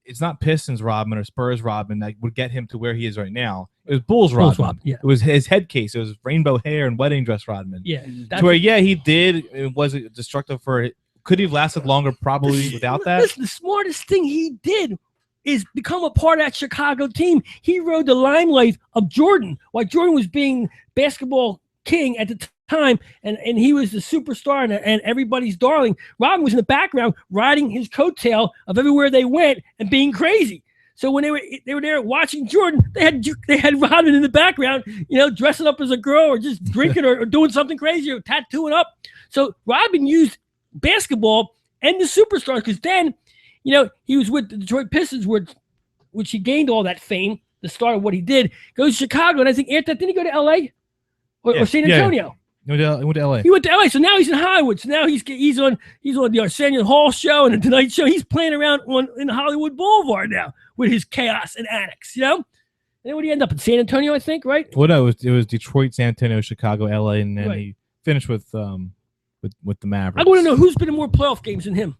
it's not Pistons Rodman or Spurs Rodman that would get him to where he is right now. It was Bulls Rodman. Yeah. It was his head case. It was rainbow hair and wedding dress Rodman. Yeah. To where, he did. It was destructive for it. Could he have lasted longer? Probably without that. Listen, the smartest thing he did is become a part of that Chicago team. He rode the limelight of Jordan while Jordan was being basketball king at the time, and he was the superstar and everybody's darling. Rodman was in the background riding his coattail of everywhere they went and being crazy. So when they were there watching Jordan, they had Rodman in the background, dressing up as a girl or just drinking or doing something crazy or tattooing up. So Rodman used basketball and the superstars, because then, he was with the Detroit Pistons, which he gained all that fame, the start of what he did. Goes to Chicago, and I think didn't he go to L.A. or San Antonio? Yeah. He went to L.A. He went to L.A., so now he's in Hollywood. So now he's on the Arsenio Hall show and the Tonight Show. He's playing around in Hollywood Boulevard now with his chaos and antics, And then would he end up in San Antonio, I think, right? Well, no, it was Detroit, San Antonio, Chicago, L.A., and then he finished with the Mavericks. I want to know who's been in more playoff games than him.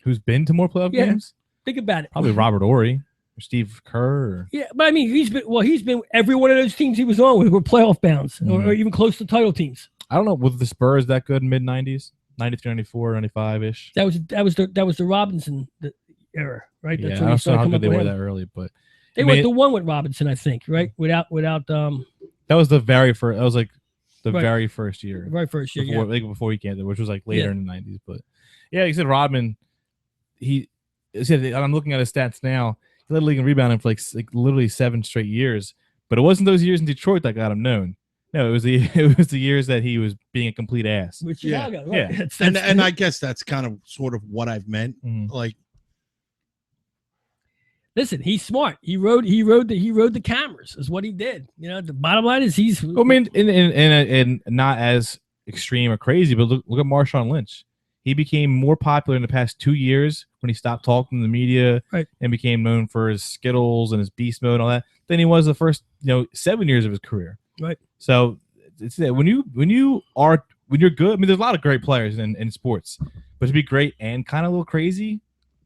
Who's been to more playoff games? Think about it. Probably Robert Horry or Steve Kerr. Yeah, but I mean, he's been every one of those teams he was on with were playoff bounds or even close to title teams. I don't know. Was the Spurs that good in mid-90s? 93, 94, 95-ish? That was the Robinson era, right? That's I don't know how good they were that early, but they were the one with Robinson, I think, right? Without that was the very first. That was like very first year. Very first year, before he came there, which was like later in the 90s. But yeah, you said Rodman. He said, I'm looking at his stats now. He led the league in rebounding for like literally 7 straight years. But it wasn't those years in Detroit that got him known. No, it was the years that he was being a complete ass. With Chicago, right? Yeah. And I guess that's kind of sort of what I've meant. Mm-hmm. Like, listen, he's smart. He rode the cameras. Is what he did. The bottom line is he's. I mean, in not as extreme or crazy, but look at Marshawn Lynch. He became more popular in the past 2 years when he stopped talking to the media and became known for his Skittles and his beast mode and all that than he was the first 7 years of his career. Right. So it's when you're good. I mean, there's a lot of great players in sports, but to be great and kind of a little crazy,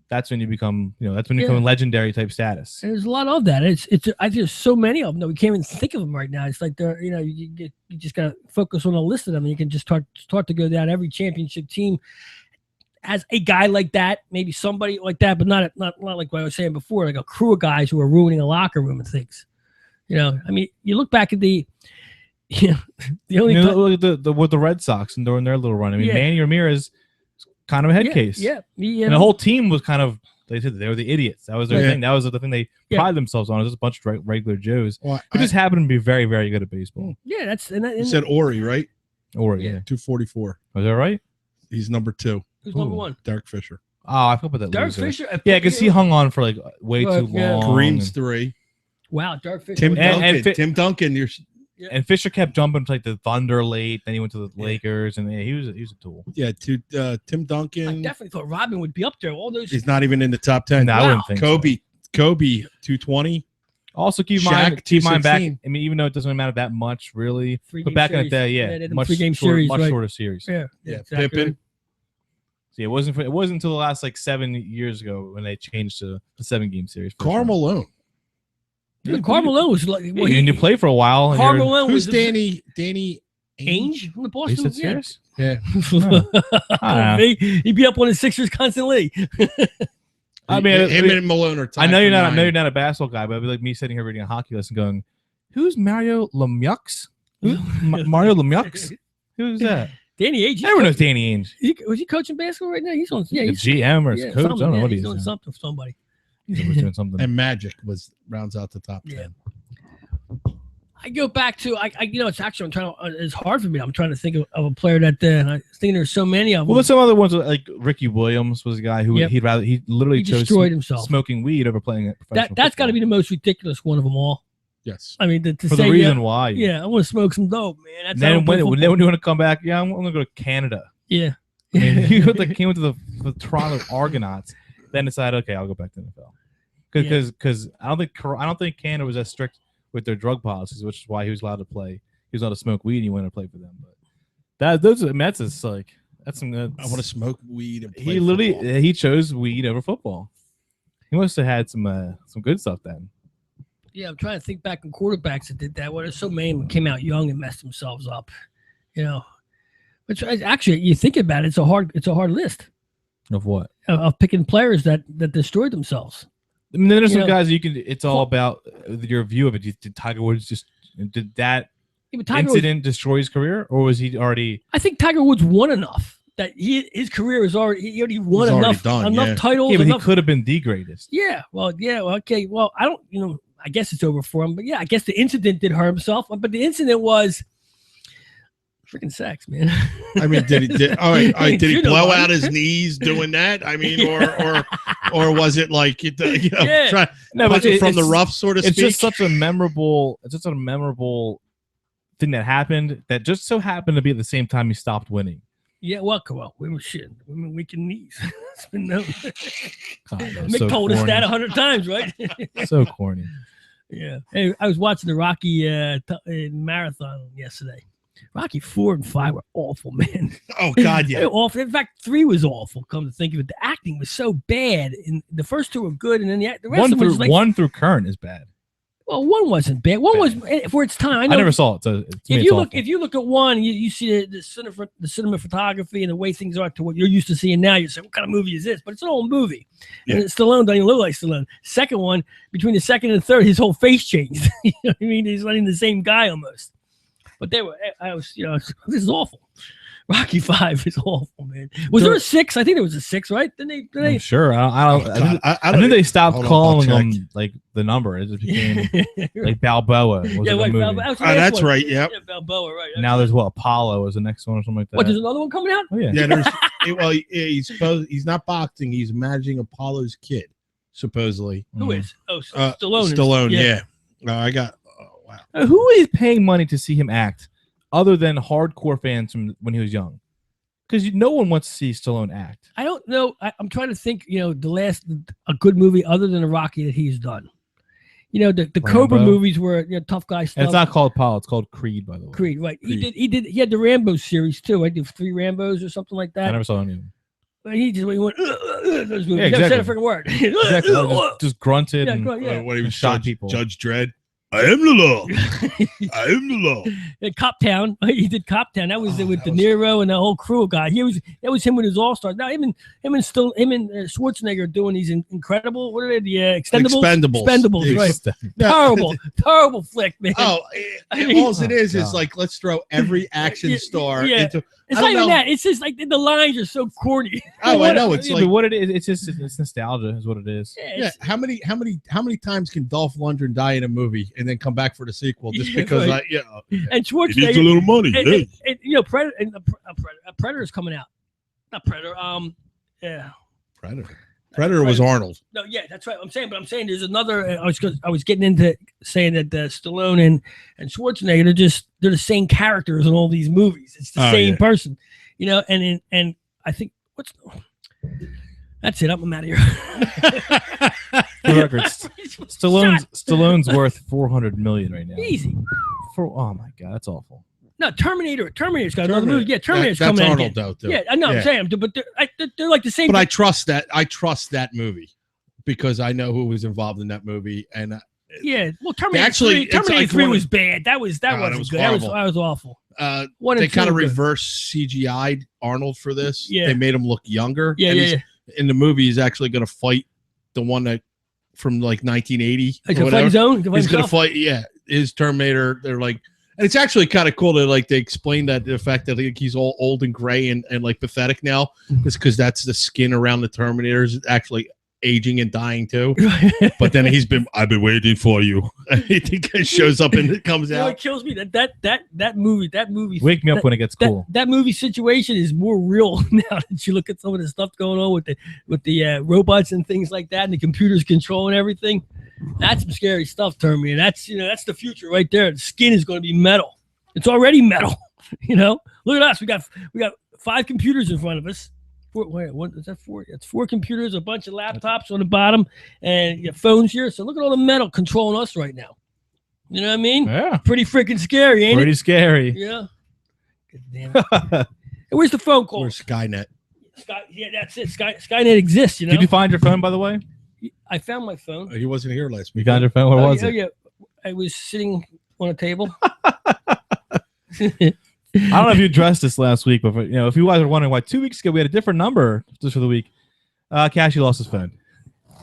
that's when you become become legendary type status. And there's a lot of that. I think there's so many of them that we can't even think of them right now. It's like they're you just gotta focus on a list of them, and you can just start to go down. Every championship team has a guy like that, maybe somebody like that, but not like what I was saying before, like a crew of guys who are ruining a locker room and things. I mean, you look back at the only look at with the Red Sox and during their little run. I mean, Manny Ramirez. Kind of a head case. Yeah. And the whole team was kind of, they said they were the idiots. That was their thing. That was the thing they prided themselves on. It was just a bunch of regular Joes who just happened to be very, very good at baseball. Yeah, you said Ori, right? Ori, 244. Was that right? He's number 2. Who's number 1? Derek Fisher. Oh, I forgot about that. Derek Fisher? Yeah, because he hung on for like way too long. Kareem's 3. Wow, Derek Fisher. Tim Duncan. And Fisher kept jumping to like the Thunder late. Then he went to the Lakers, and he was a tool. Yeah, Tim Duncan. I definitely thought Rodman would be up there. All those. He's not even in the top 10. No, I wouldn't think Kobe 220. Also, keep in mind back. I mean, even though it doesn't matter that much, really, but back in the day, much shorter series. Yeah, exactly. Pippen. See, it wasn't until the last 7 years ago when they changed to the 7-game series. Karl Malone. Yeah, Karl Malone was like. Well, you played for a while. Karl Malone was Danny Ainge from the Boston. Serious? Yeah. He'd be up on the Sixers constantly. I mean, him and Malone are. I know you're not a basketball guy, but it'd be like me sitting here reading a hockey lesson, going, "Who's Mario Lemieux? Mario Lemieux? Who's that?" Danny Ainge. Everyone knows Danny Ainge. Was he coaching basketball right now? He's on. Yeah, he's GM or coach. I don't know what he's doing. Something for somebody. Doing something. And Magic rounds out the top 10. I go back to it's actually it's hard for me. I'm trying to think of a player that and I think there's so many of them. Well, some other ones like Ricky Williams was a guy who he literally chose destroyed himself smoking weed over playing at professional That's got to be the most ridiculous one of them all. Yes. I mean, to For say the reason why. Yeah, I want to smoke some dope, man. That's Then how when you want to come back, yeah, I'm going to go to Canada. Yeah. I mean, he came to the Toronto Argonauts, then decided, okay, I'll go back to the NFL. Because I don't think Canada was as strict with their drug policies, which is why he was allowed to play. He was allowed to smoke weed and he wanted to play for them. But that's just like that's some. I want to smoke weed and play he literally football. he chose weed over football. He must have had some good stuff then. Yeah, I'm trying to think back on quarterbacks that did that. Well, there's so many came out young and messed themselves up, you know. Which actually, you think about it, it's a hard list Of what? of picking players that destroyed themselves. I mean, there's some know, guys you can. It's all about your view of it. Did Tiger Woods did that Yeah, but Tiger incident destroy his career, or was he already? I think Tiger Woods won enough that his career is already he already won He's already enough done, yeah. titles. Yeah, but he enough, could have been the greatest. yeah, well, okay. Well, I don't, I guess it's over for him, but yeah, I guess the incident did hurt himself. But the incident was freaking sex, man. I mean, all right, did he You know blow what? out his knees doing that? I mean, or was it like Yeah. try, No, punch but it from the it's- rough, so to It's speak? just such a memorable. It's just a memorable thing that happened that just so happened to be at the same time he stopped winning. Yeah, well, come on, women shit, women weak in knees. It's been known. God, that was Mick so told us corny. that 100 times, right? So corny. Yeah. Hey, I was watching the Rocky marathon yesterday. Rocky 4 and 5 were awful, man. Oh God, They yeah. were awful. In fact, 3 was awful. Come to think of it, the acting was so bad. And the first 2 were good, and then the rest of them was like, One through Kern is bad. well, 1 wasn't bad. 1 was for its time. I know, never saw it. So to me, if it's you awful. look at 1, you see the cinematography and the way things are to what you're used to seeing now. You say, what kind of movie is this? But it's an old movie. And Stallone doesn't even look like Stallone. Second one, between the second and third, his whole face changed. You know what I mean? He's letting the same guy almost. But this is awful. Rocky 5 is awful, man. Was there a 6? I think there was a 6, right? Didn't they? I'm sure. I think they stopped Hold on, calling I'll them like the number. It just became like Balboa. Was Yeah, the right. movie. Balboa. Was the last that's one. right. Yep. Yeah, Balboa, right. Now there's Apollo was the next one or something like that. What? There's another one coming out? Oh yeah. Yeah, he's not boxing. He's managing Apollo's kid, supposedly. Who is? Oh, Stallone. Stallone. Yeah. I got. Oh, wow. Who is paying money to see him act, other than hardcore fans from when he was young? Because no one wants to see Stallone act. I don't know. I'm trying to think. A good movie other than a Rocky that he's done. The Cobra movies were tough guy stuff. And it's not called Apollo. It's called Creed, by the way. Creed, right? Creed. He had the Rambo series too. I did 3 Rambos or something like I that. never saw any of them. But he went. Those movies. Yeah, He never said a exactly. freaking word. Exactly. Just grunted Yeah, and yeah. What he was shot Judge, people. Judge Dredd. I am the law. I am the law. And Cop Town. He did Cop Town. That was with that De was- Niro and the whole crew of guys. That was him with his All Stars. Now him and Schwarzenegger are doing these incredible. What are they? The Expendables. Expendables. Right. No, Terrible flick, man. Oh, I mean- all it is God. like let's throw every action star yeah. into. It's I not don't even know. that. It's just like the lines are so corny. Oh, I know. It's Yeah, like but what it is, it's nostalgia, is what it is. yeah. How many times can Dolph Lundgren die in a movie and then come back for the sequel just Yeah, because right. And he needs a Schwarzenegger. little money. And Predator is coming out. Not Predator. Yeah. Predator was Arnold. No, yeah, that's right. I'm saying there's another. I was getting into saying that Stallone and Schwarzenegger they're the same characters in all these movies. It's the same person, And I think that's it. I'm out of here. For the record, Stallone's worth $400 million right now. Easy. Oh my god, that's awful. No, Terminator's got another movie. Yeah, Terminator's That's coming out Arnold again. though. Too. Yeah, I know. Yeah. I'm saying, but they're like the same. But I trust that movie because I know who was involved in that movie and. Yeah, well, Terminator Actually, 3, Terminator like 3 one of- was bad. That wasn't was good. horrible. That was awful. One They and two kind of were good. reverse CGI'd Arnold for this. Yeah. They made him look younger. Yeah, and yeah, he's- yeah. In the movie, he's actually going to fight the one that from like 1980 He's or gonna fight whatever. his own. He's going to fight, his Terminator. They're like, and it's actually kind of cool that like they explain that the fact that he's all old and gray and like pathetic now is because that's the skin around the Terminator is actually aging and dying too. But then I've been waiting for you. I think it shows up and it comes You know, it out. kills me that movie. Wake me up when it gets cool. That movie situation is more real now that you look at some of the stuff going on with the robots and things like that, and the computers controlling everything. That's some scary stuff, Terminator. That's the future right there. The skin is going to be metal. It's already metal. Look at us. We got 5 computers in front of us. What is that? 4? It's 4 computers, a bunch of laptops on the bottom, and your phones here. So look at all the metal controlling us right now. You know what I mean? Yeah. Pretty freaking scary, ain't Pretty it? scary. Yeah. Good damn it. Hey, where's the phone call? Where's Skynet? Yeah, that's it. Skynet exists. Did you find your phone, by the way? I found my phone. He wasn't here last You week. found your phone? Where was it? Yeah. I was sitting on a table. I don't know if you addressed this last week, but if you guys are wondering why 2 weeks ago we had a different number just for the week, Cashy lost his phone.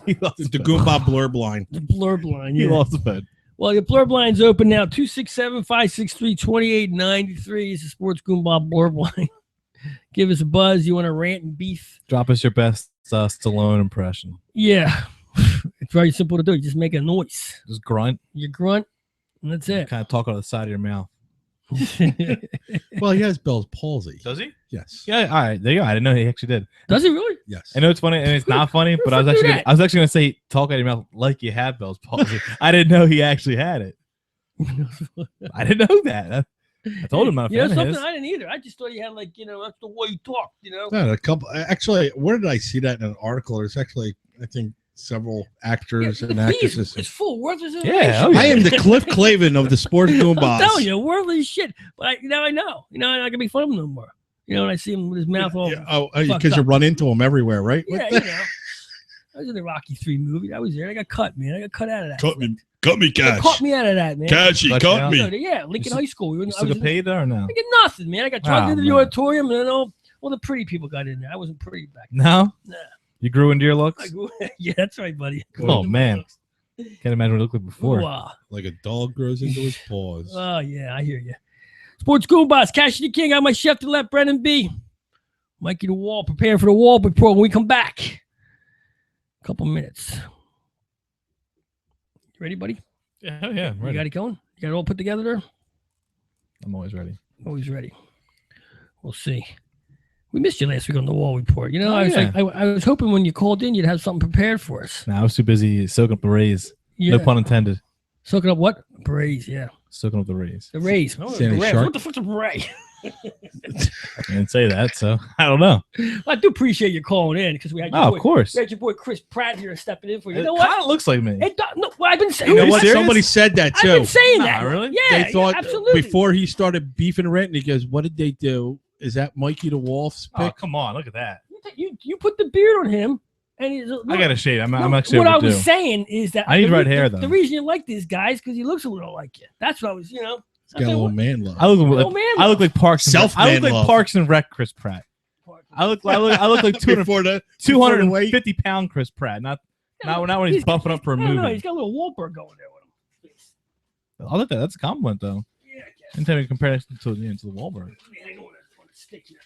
He lost the Goombah blurb line. The blurb line. He Yeah. lost the phone. Well, your blurb line's open now. 267-563-2893 is the Sports Goombah blurb line. Give us a buzz. You want to rant and beef? Drop us your best Stallone impression. Yeah. It's very simple to do. You just make a noise. Just grunt. You grunt, and that's it. Kind of talk out of the side of your mouth. Well, he has Bell's palsy. Does he? Yes. Yeah. All right. There you go. I didn't know he actually did. Does he really? Yes. I know it's funny and it's not funny, but I was actually going to say talk out of your mouth like you had Bell's palsy. I didn't know he actually had it. I didn't know that. I told him not a fan of something his. I didn't either. I just thought he had that's the way he talked. Yeah, a couple. Actually, where did I see that in an article? There's actually, I think, several actors and actresses. It's full of worthless Yeah, information. I am the Cliff Clavin of the Sports Goombahs. I'm telling you, worthless shit. But now I know. I'm not gonna be fun of him no more. And I see him with his mouth all. Because you run into him everywhere, right? Yeah, I was in the Rocky 3 movie. I was there. I got cut, man. I got cut out of that. Cut me, They Cash. cut me out of that, man. Cashy, cut me. Yeah, Lincoln High School. We were, You still get paid there or no? I get nothing, man. I got dragged into the man. auditorium, and then all the pretty people got in there. I wasn't pretty back then. No? Nah. You grew into your looks? Yeah, that's right, buddy. Oh, man. Can't imagine what it looked like before. Wow. Like a dog grows into his paws. Oh, yeah, I hear you. Sports Goombahs, Cashy the King. I'm my chef to let Brennan B. Mikey the Wall, preparing for the wall before when we come back. A couple minutes. You ready, buddy? Yeah. You got it going? You got it all put together there? I'm always ready. Always ready. We'll see. We missed you last week on the wall report. I was hoping when you called in, you'd have something prepared for us. Nah, I was too busy soaking up the Rays. Yeah. No pun intended. Soaking up what? Berets, yeah. Soaking up the Rays. The Rays. Oh, Sandy Berets. Shark. What the fuck's a beret? I didn't say that, so I don't know. I do appreciate you calling in because we had your Oh, boy, of course. we had your boy Chris Pratt here stepping in for you. It You know what? kind of looks like me. I've been saying. You know you what? serious? Somebody said that I've too. been saying Nah, that. really? Yeah, They thought absolutely. before he started beefing and ranting, he goes, "What did they do? Is that Mikey the Wolf's Oh, pick?" come on. Look at that. You put the beard on him, and he's. I got a shade. I'm actually What I overdue. was saying is that I need the red re- hair, the- though. The reason you like these guys because he looks a little like you. That's what I was. He's got a little man love. I look Oh, like, man, I look like Parks and Rec. I Self-man look like love. Parks and Rec Chris Pratt. I look like 250 pound Chris Pratt. Not when he's buffing up for a I don't know, movie. he's got a little Wahlberg going there with him. I like that. That's a compliment, though. Yeah, I guess. Anytime you compare it to the Wahlberg. Man, I don't want to stick here.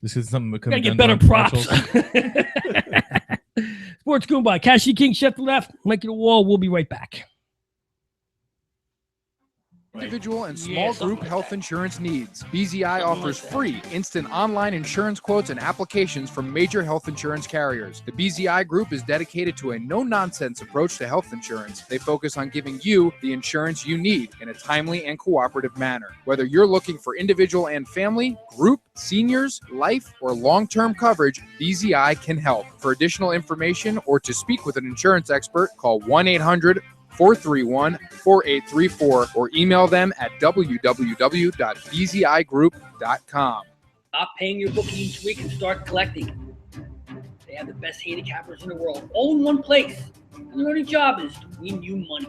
This is something that could Gotta be get done better during props. commercials. Sports Goombah, Cashy King, Chef to the left, Mikey the Wall. We'll be right back. Individual and small group health insurance needs. BZI offers free instant online insurance quotes and applications from major health insurance carriers. The BZI Group is dedicated to a no-nonsense approach to health insurance. They focus on giving you the insurance you need in a timely and cooperative manner. Whether you're looking for individual and family, group, seniors, life, or long-term coverage, BZI can help. For additional information or to speak with an insurance expert, call 1-800-431-4834 or email them at www.bzigroup.com. Stop paying your booking each week and start collecting. They have the best handicappers in the world, all in one place. And their only job is to win you money.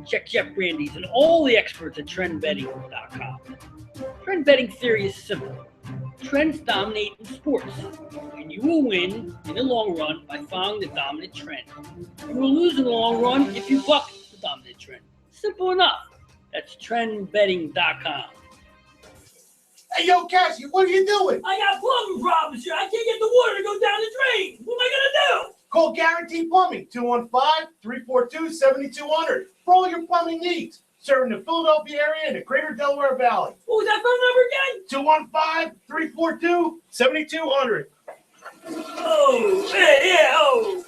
Check Jeff Brandy's and all the experts at trendbetting.com. Trend betting theory is simple. Trends dominate in sports, and you will win in the long run by following the dominant trend. You will lose in the long run if you buck the dominant trend. Simple enough. That's trendbetting.com. Hey, yo, Cassie, what are you doing? I got plumbing problems here. I can't get the water to go down the drain. What am I going to do? Call Guarantee Plumbing, 215-342-7200 for all your plumbing needs. Serving the Philadelphia area and the greater Delaware Valley. What was that phone number again? 215-342-7200. Oh, man, yeah, oh.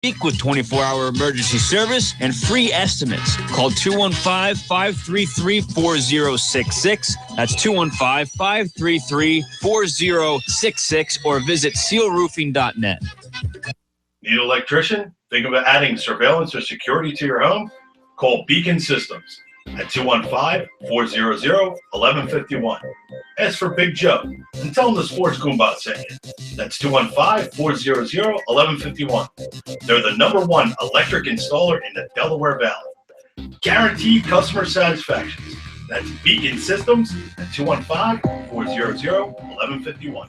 Speak with 24-hour emergency service and free estimates. Call 215-533-4066. That's 215-533-4066 or visit sealroofing.net. Need an electrician? Think about adding surveillance or security to your home? Call Beacon Systems at 215-400-1151. Ask for Big Joe and tell him the Sports Goombahs sent you. That's 215-400-1151. They're the #1 electric installer in the Delaware Valley. Guaranteed customer satisfaction. That's Beacon Systems at 215-400-1151.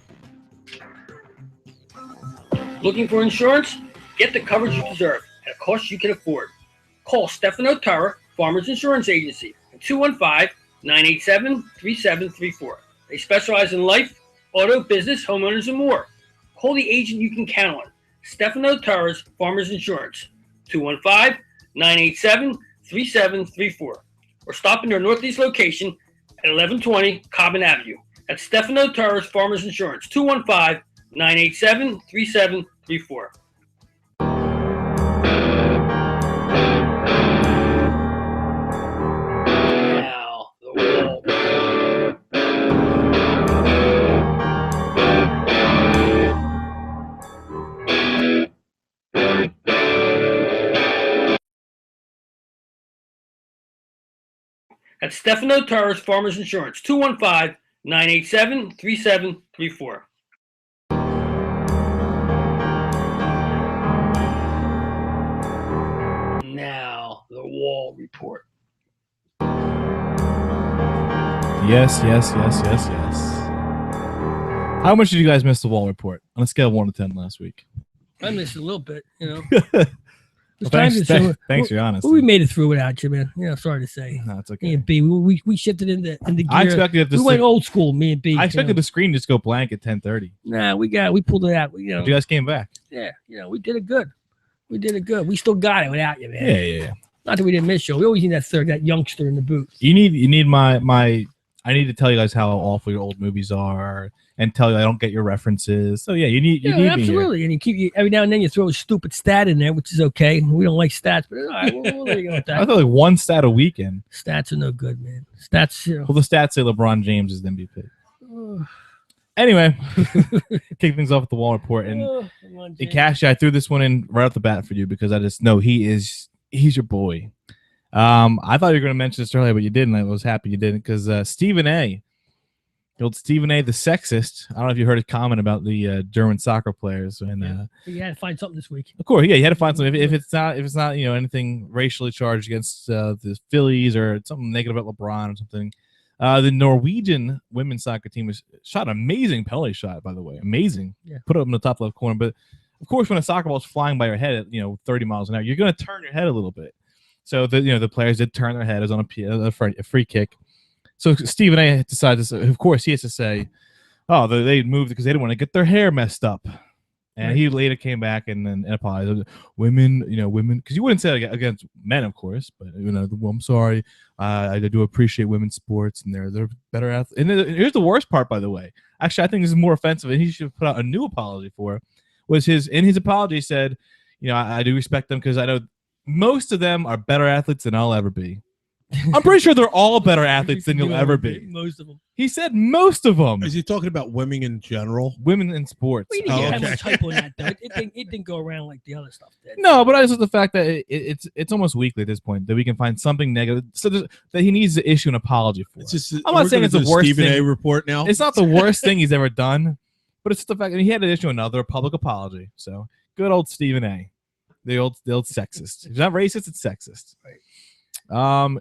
Looking for insurance? Get the coverage you deserve at a cost you can afford. Call Stefano Terra, Farmers Insurance Agency, at 215-987-3734. They specialize in life, auto, business, homeowners, and more. Call the agent you can count on. Stefano Terra's Farmers Insurance, 215-987-3734. Or stop in their Northeast location at 1120 Cobbin Avenue. That's Stefano Terra's Farmers Insurance, 215-987-3734. Now, the wall. That's Stefano Torres Farmers Insurance, 215-987-3734. Now, the Wall Report. Yes. How much did you guys miss the Wall Report on a scale of 1 to 10 last week? I missed it a little bit, you know. Well, thanks for your honesty. We made it through without you, man. Yeah, sorry to say. No, it's okay. Me and B, we shifted into gear. I expected we went old school. Me and B. I expected the screen to just go blank at 10:30. Nah, we pulled it out. You guys came back. Yeah, we did it good. We still got it without you, man. Yeah. Not that we didn't miss you. We always need that youngster in the booth. You need my. I need to tell you guys how awful your old movies are, and tell you I don't get your references. So yeah, you need absolutely, and every now and then you throw a stupid stat in there, which is okay. We don't like stats, but all right, we'll let you go with that. I thought like one stat a weekend. Stats are no good, man. Stats. Well, the stats say LeBron James is the MVP. Anyway, kick things off with the Wall Report, and Cash, I threw this one in right off the bat for you because I just know he's your boy. I thought you were going to mention this earlier, but you didn't. I was happy you didn't because Stephen A., the old Stephen A., the sexist. I don't know if you heard his comment about the German soccer players. And you had to find something this week. Of course, yeah, you had to find something. If it's not anything racially charged against the Phillies or something negative about LeBron or something. The Norwegian women's soccer team was shot an amazing penalty shot, by the way, amazing. Yeah. Put it up in the top left corner, but of course, when a soccer ball is flying by your head at 30 miles an hour, you're going to turn your head a little bit. So the players did turn their head. It was on a free kick. So Stephen A. decided to, of course, he has to say, oh, they moved because they didn't want to get their hair messed up. And he later came back and apologized. Women, because you wouldn't say it against men, of course, but I'm sorry. I do appreciate women's sports and they're better athletes. And here's the worst part, by the way. Actually, I think this is more offensive, and he should put out a new apology for it. In his apology said, I do respect them because I know most of them are better athletes than I'll ever be. I'm pretty sure they're all better athletes than you'll ever be. Most of them. He said most of them. Is he talking about women in general? Women in sports. We didn't get much hype on that, though. It didn't go around like the other stuff did. No, but I just the fact that it's almost weekly at this point that we can find something negative so that he needs to issue an apology for. I'm not saying it's the worst Stephen thing. A. report now. It's not the worst thing he's ever done, but it's the fact that he had to issue another public apology. So good old Stephen A. The old sexist. He's not racist, it's sexist. Right.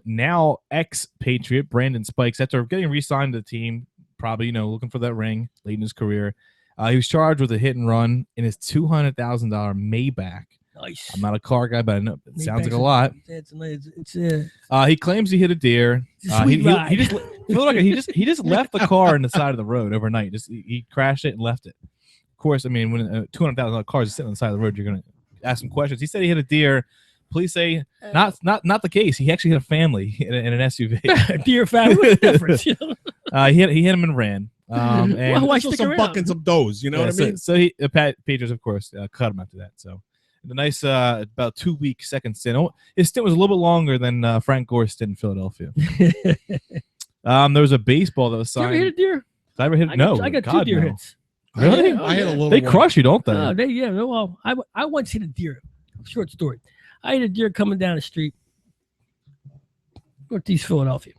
Now ex-Patriot Brandon Spikes, after getting re-signed to the team, probably looking for that ring late in his career, he was charged with a hit and run in his $200,000 Maybach. Nice. I'm not a car guy, but I know it sounds like a lot. He claims he hit a deer. He just left the car in the side of the road overnight. He crashed it and left it. Of course, I mean when a $200,000 car is sitting on the side of the road, you're gonna ask some questions. He said he hit a deer. Police say not the case. He actually hit a family in an SUV. Deer family, what's the difference? He hit him and ran. And why some buck and some does? You know what I mean? So Patriots, of course, cut him after that. So The nice about 2-week second stint. His stint was a little bit longer than Frank Gore's stint in Philadelphia. There was a baseball that was Did you signed. ever hit a deer? Did I ever hit? No, I got God, 2 deer no. hits. Really? I hit a little. They one. crush you, don't they? Well, I once hit a deer. Short story. I hit a deer coming down the street, Northeast Philadelphia.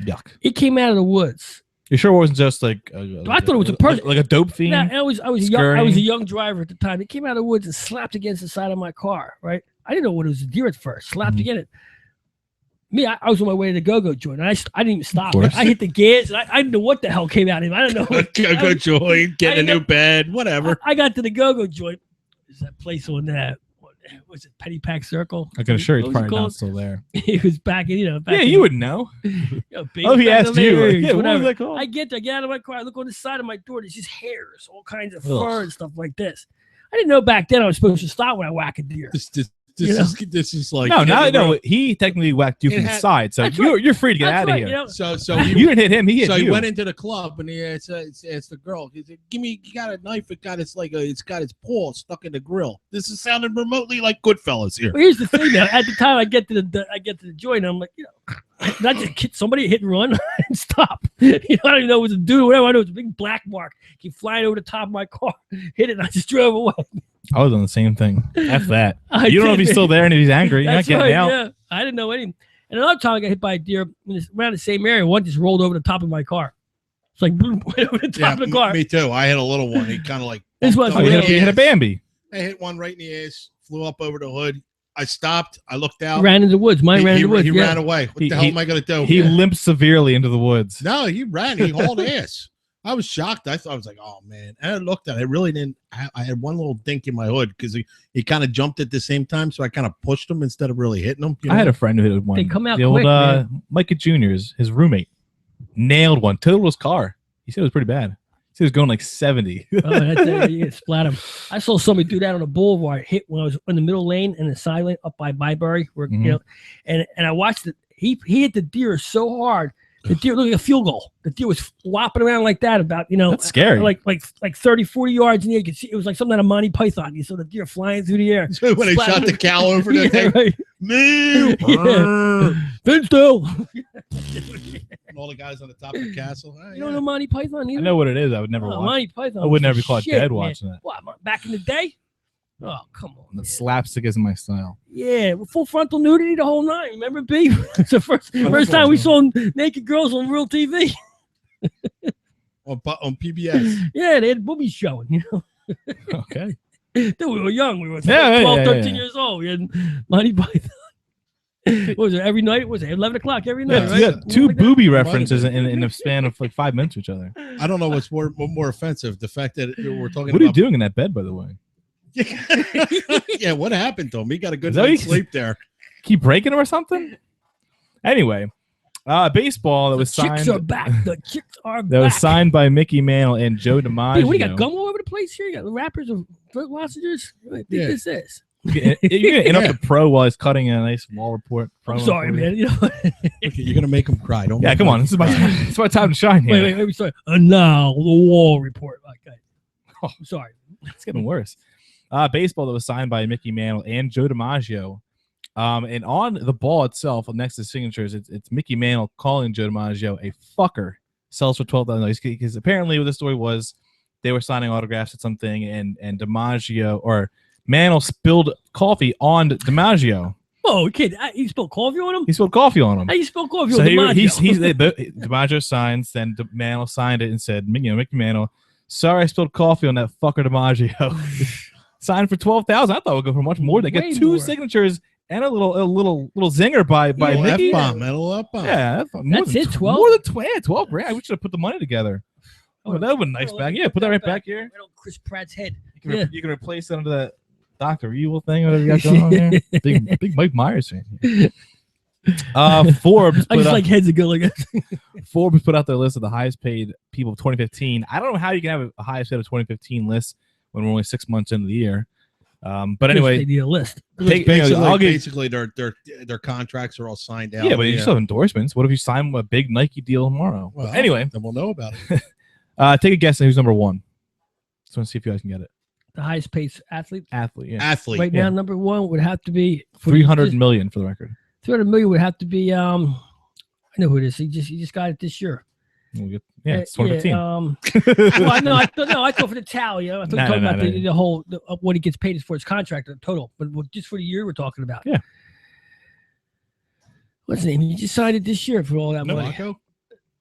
Yuck. It came out of the woods. You sure it wasn't just like I thought it was a person, like a dope fiend? Yeah, I was a young driver at the time. It came out of the woods and slapped against the side of my car. Right, I didn't know what it was a deer at first. Slapped against it. Me, I was on my way to the go-go joint. I didn't even stop. I hit the gas, and I didn't know what the hell came out of him. I don't know. Go-go joint, get a new bed, whatever. I got to the go-go joint. Is that place on that? Was it Penny Pack Circle? I can assure you it's What was it probably not called? still there. It was back in, Yeah, you would know. Oh, he asked you. Yeah, what was that called? I get out of my car. I look on the side of my door. There's just hairs, all kinds of Ugh. fur and stuff like this. I didn't know back then I was supposed to stop when I whack a deer. This is like no. He technically whacked you from the side, so you're free to get out of here. You know? So you didn't hit him. He hit you. So he went into the club and he asked the girl. He said, "Give me, you got a knife? It's got its paw stuck in the grill." This is sounding remotely like Goodfellas here. Well, here's the thing, though. At the time I get to the joint, I'm like, not just hit somebody, hit and run and stop. I don't even know what to do. Whatever. I know it's a big black mark. Keep flying over the top of my car, hit it, and I just drove away. I was on the same thing. F that. You don't know if he's still there and if he's angry. You're not getting out. Yeah, I didn't know anything. And another time I got hit by a deer around the same area. One just rolled over the top of my car. It's like boom, went over the top of the car. Me too. I hit a little one. He kind of like. This was you hit a Bambi. I hit one right in the ass. Flew up over the hood. I stopped. I looked out. Ran into the woods. Mine ran into the woods. He ran away. What the hell am I going to do? He limped severely into the woods. No, he ran. He hauled ass. I was shocked. I was like, oh, man. And I looked at it. I really didn't. I had one little dink in my hood because he kind of jumped at the same time. So I kind of pushed him instead of really hitting him. I had a friend who hit one. They come out the quick, old Micah Jr.'s, his roommate, nailed one. Totaled his car. He said it was pretty bad. He was going like 70. You splat him. I saw somebody do that on a boulevard. Hit when I was in the middle lane and the side lane up by Byberry, where and I watched it. He hit the deer so hard. The deer looked like a field goal. The deer was flopping around like that about, That's scary. Like 30, 40 yards in the air. You could see it was like something out of Monty Python. You saw the deer flying through the air. So when they shot the cow over the thing. Right. Been still. All the guys on the top of the castle. You don't know Monty Python either? I know what it is. I would never watch. Monty Python. I would never be caught shit, dead man. watching that. What, back in the day? Oh, come on. The slapstick isn't my style. Yeah, full frontal nudity the whole night. Remember, B? It's the first time we saw naked girls on real TV. on PBS. Yeah, they had boobies showing, Okay. Then we were young. We were 12, 13 years old. We had Monty Python. What was it? Every night? Was it 11 o'clock every night? Yeah, right? you got two Like booby references in a span of like 5 minutes with each other. I don't know what's more offensive. The fact that we're talking What are you about. doing in that bed, by the way? Yeah, what happened to him? He got a good Is that night's you- sleep there. Keep breaking him or something? Anyway, baseball that was The chicks signed. are back. The chicks are That back. was signed by Mickey Mantle and Joe DiMaggio. Hey, what do you got? Gum all over the place here? You got rappers of drug lozenges? What do you think this is? You're gonna interrupt the pro while he's cutting a nice wall report. I'm sorry, man. You know, Okay, you're gonna make him cry. Don't. Yeah, make come him on. This is my cry. it's my time to shine here. wait, sorry. And now the wall report. Okay. Oh, I'm sorry. It's getting worse. Baseball that was signed by Mickey Mantle and Joe DiMaggio. And on the ball itself, next to signatures, it's Mickey Mantle calling Joe DiMaggio a fucker. Sells for $12,000 because apparently what the story was, they were signing autographs at something, and DiMaggio or Mantle spilled coffee on DiMaggio. Oh, kid, he spilled coffee on him? He spilled coffee on him. How you spill coffee So on DiMaggio? DiMaggio signs, then Mantle signed it and said, Mickey Mantle, sorry I spilled coffee on that fucker DiMaggio. Signed for $12,000. I thought it would go for much more. They Way get two more. signatures and a little zinger by Little Mickey. F-bomb, man, a little F-bomb. Yeah, That's it, 12? More than 12 grand. We should have put the money together. Oh, that would be nice back. Yeah, put that right back here. Right on Chris Pratt's head. You can replace it under that Dr. Evil thing, whatever you got going on there. Big Mike Myers fan. Forbes. I just like heads that go like that. Forbes put out their list of the highest paid people of 2015. I don't know how you can have a highest paid of 2015 list when we're only 6 months into the year. But anyway, They need a list. Basically, their contracts are all signed out. Yeah, but you still have endorsements. What if you sign a big Nike deal tomorrow? Well, anyway, then we'll know about it. take a guess at who's number one. Just want to see if you guys can get it. the highest paid athlete. Athlete, yeah. Athlete. Right now, number one would have to be 300 million for the record. 300 million would have to be. I know who it is. He just got it this year. Yeah, it's 2015. Well, I thought for the tally. I thought talking about the whole what he gets paid is for his contract, the total, but just for the year we're talking about. Yeah. What's his name? He just signed it this year for all that money.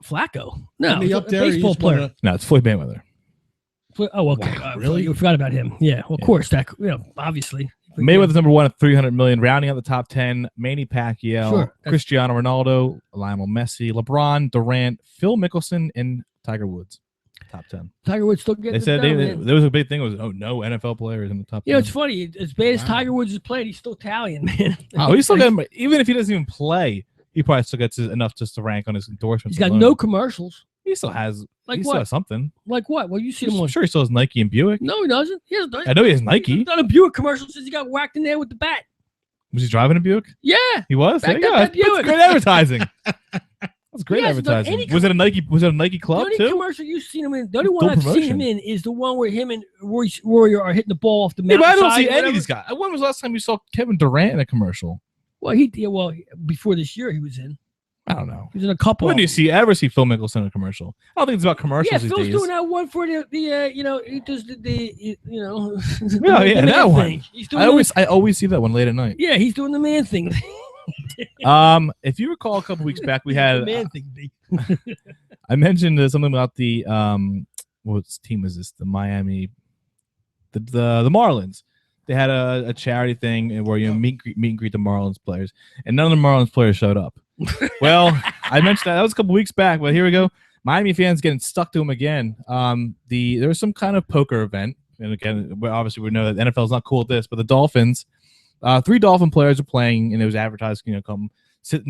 Flacco? No, Isn't he up there? baseball player. No, it's Floyd Mayweather. Oh, okay. Wow, really? You forgot about him. Yeah, well, of course. That obviously. Mayweather's number one at 300 million, rounding out the top 10. Manny Pacquiao, Sure, Cristiano Ronaldo, Lionel Messi, LeBron, Durant, Phil Mickelson, and Tiger Woods. Top 10. Tiger Woods still getting. They said there was a big thing. Was no NFL players in the top 10. It's funny. As bad as Tiger Woods has played, he's still Italian, man. Oh, he's still getting, even if he doesn't even play, he probably still gets enough just to rank on his endorsements. He's got alone. No commercials. He still has. Like he what? Still has something. Like what? Well, you see him I'm on. sure he still has Nike and Buick. No, he doesn't. He hasn't done. I know he has Nike. He's done a Buick commercial since he got whacked in there with the bat. Was he driving a Buick? Yeah, he was. Back There you up go. that Buick. That's great advertising. That's great He hasn't done advertising. any Was it a Nike? Was it a Nike the club only too? commercial you've seen him in, the only one Don't I've seen him promotion. in is the one where him and Rory are hitting the ball off the Yeah, mountain. but I don't see any of these guys. When was the last time you saw Kevin Durant in a commercial? Well, before this year he was in. I don't know. He was in a couple. When do you ever see Phil Mickelson in a commercial? I don't think it's about commercials Yeah, these Phil's days. doing that one for the he does the Yeah, yeah, that one. thing. He's doing I always see that one late at night. Yeah, he's doing the man thing. If you recall, a couple weeks back, we had the man thing. B. I mentioned something about the what team is this? The Miami, the Marlins. They had a charity thing where you meet and greet the Marlins players, and none of the Marlins players showed up. Well, I mentioned that was a couple weeks back, but here we go. Miami fans getting stuck to them again. There was some kind of poker event, and again, obviously we know that the NFL is not cool with this, but the Dolphins, 3 Dolphin players are playing, and it was advertised, come sit,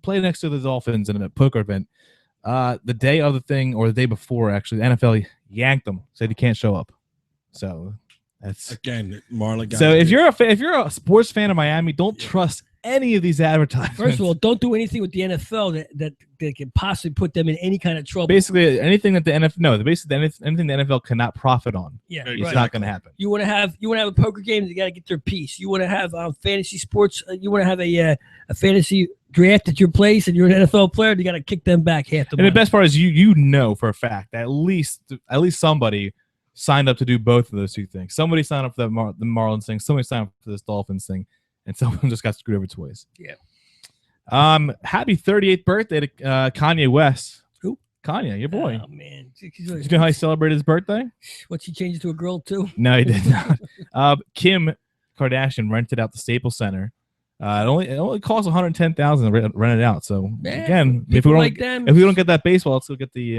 play next to the Dolphins in a poker event. The day of the thing, or the day before, actually, the NFL yanked them, said he can't show up. So that's again, Marlon. So if you're a sports fan of Miami, don't trust any of these advertisements. First of all, don't do anything with the NFL that can possibly put them in any kind of trouble. Basically, anything that the NFL, basically anything the NFL cannot profit on. Yeah, it's not going to happen. You want to have a poker game, you got to get their piece. You want to have fantasy sports. You want to have a fantasy draft at your place, and you're an NFL player. You got to kick them back half the money. And the best part is you know for a fact that at least somebody signed up to do both of those two things. Somebody signed up for the Marlins thing. Somebody signed up for this Dolphins thing. And someone just got screwed over twice. Yeah. Happy 38th birthday to Kanye West. Who? Kanye, your boy. Oh man. Did you know how he celebrated his birthday? What's he changed to a girl too? No, he did not. Kim Kardashian rented out the Staples Center. It only costs $110,000 to rent it out. So Man, again, if we don't get that baseball, let's go get the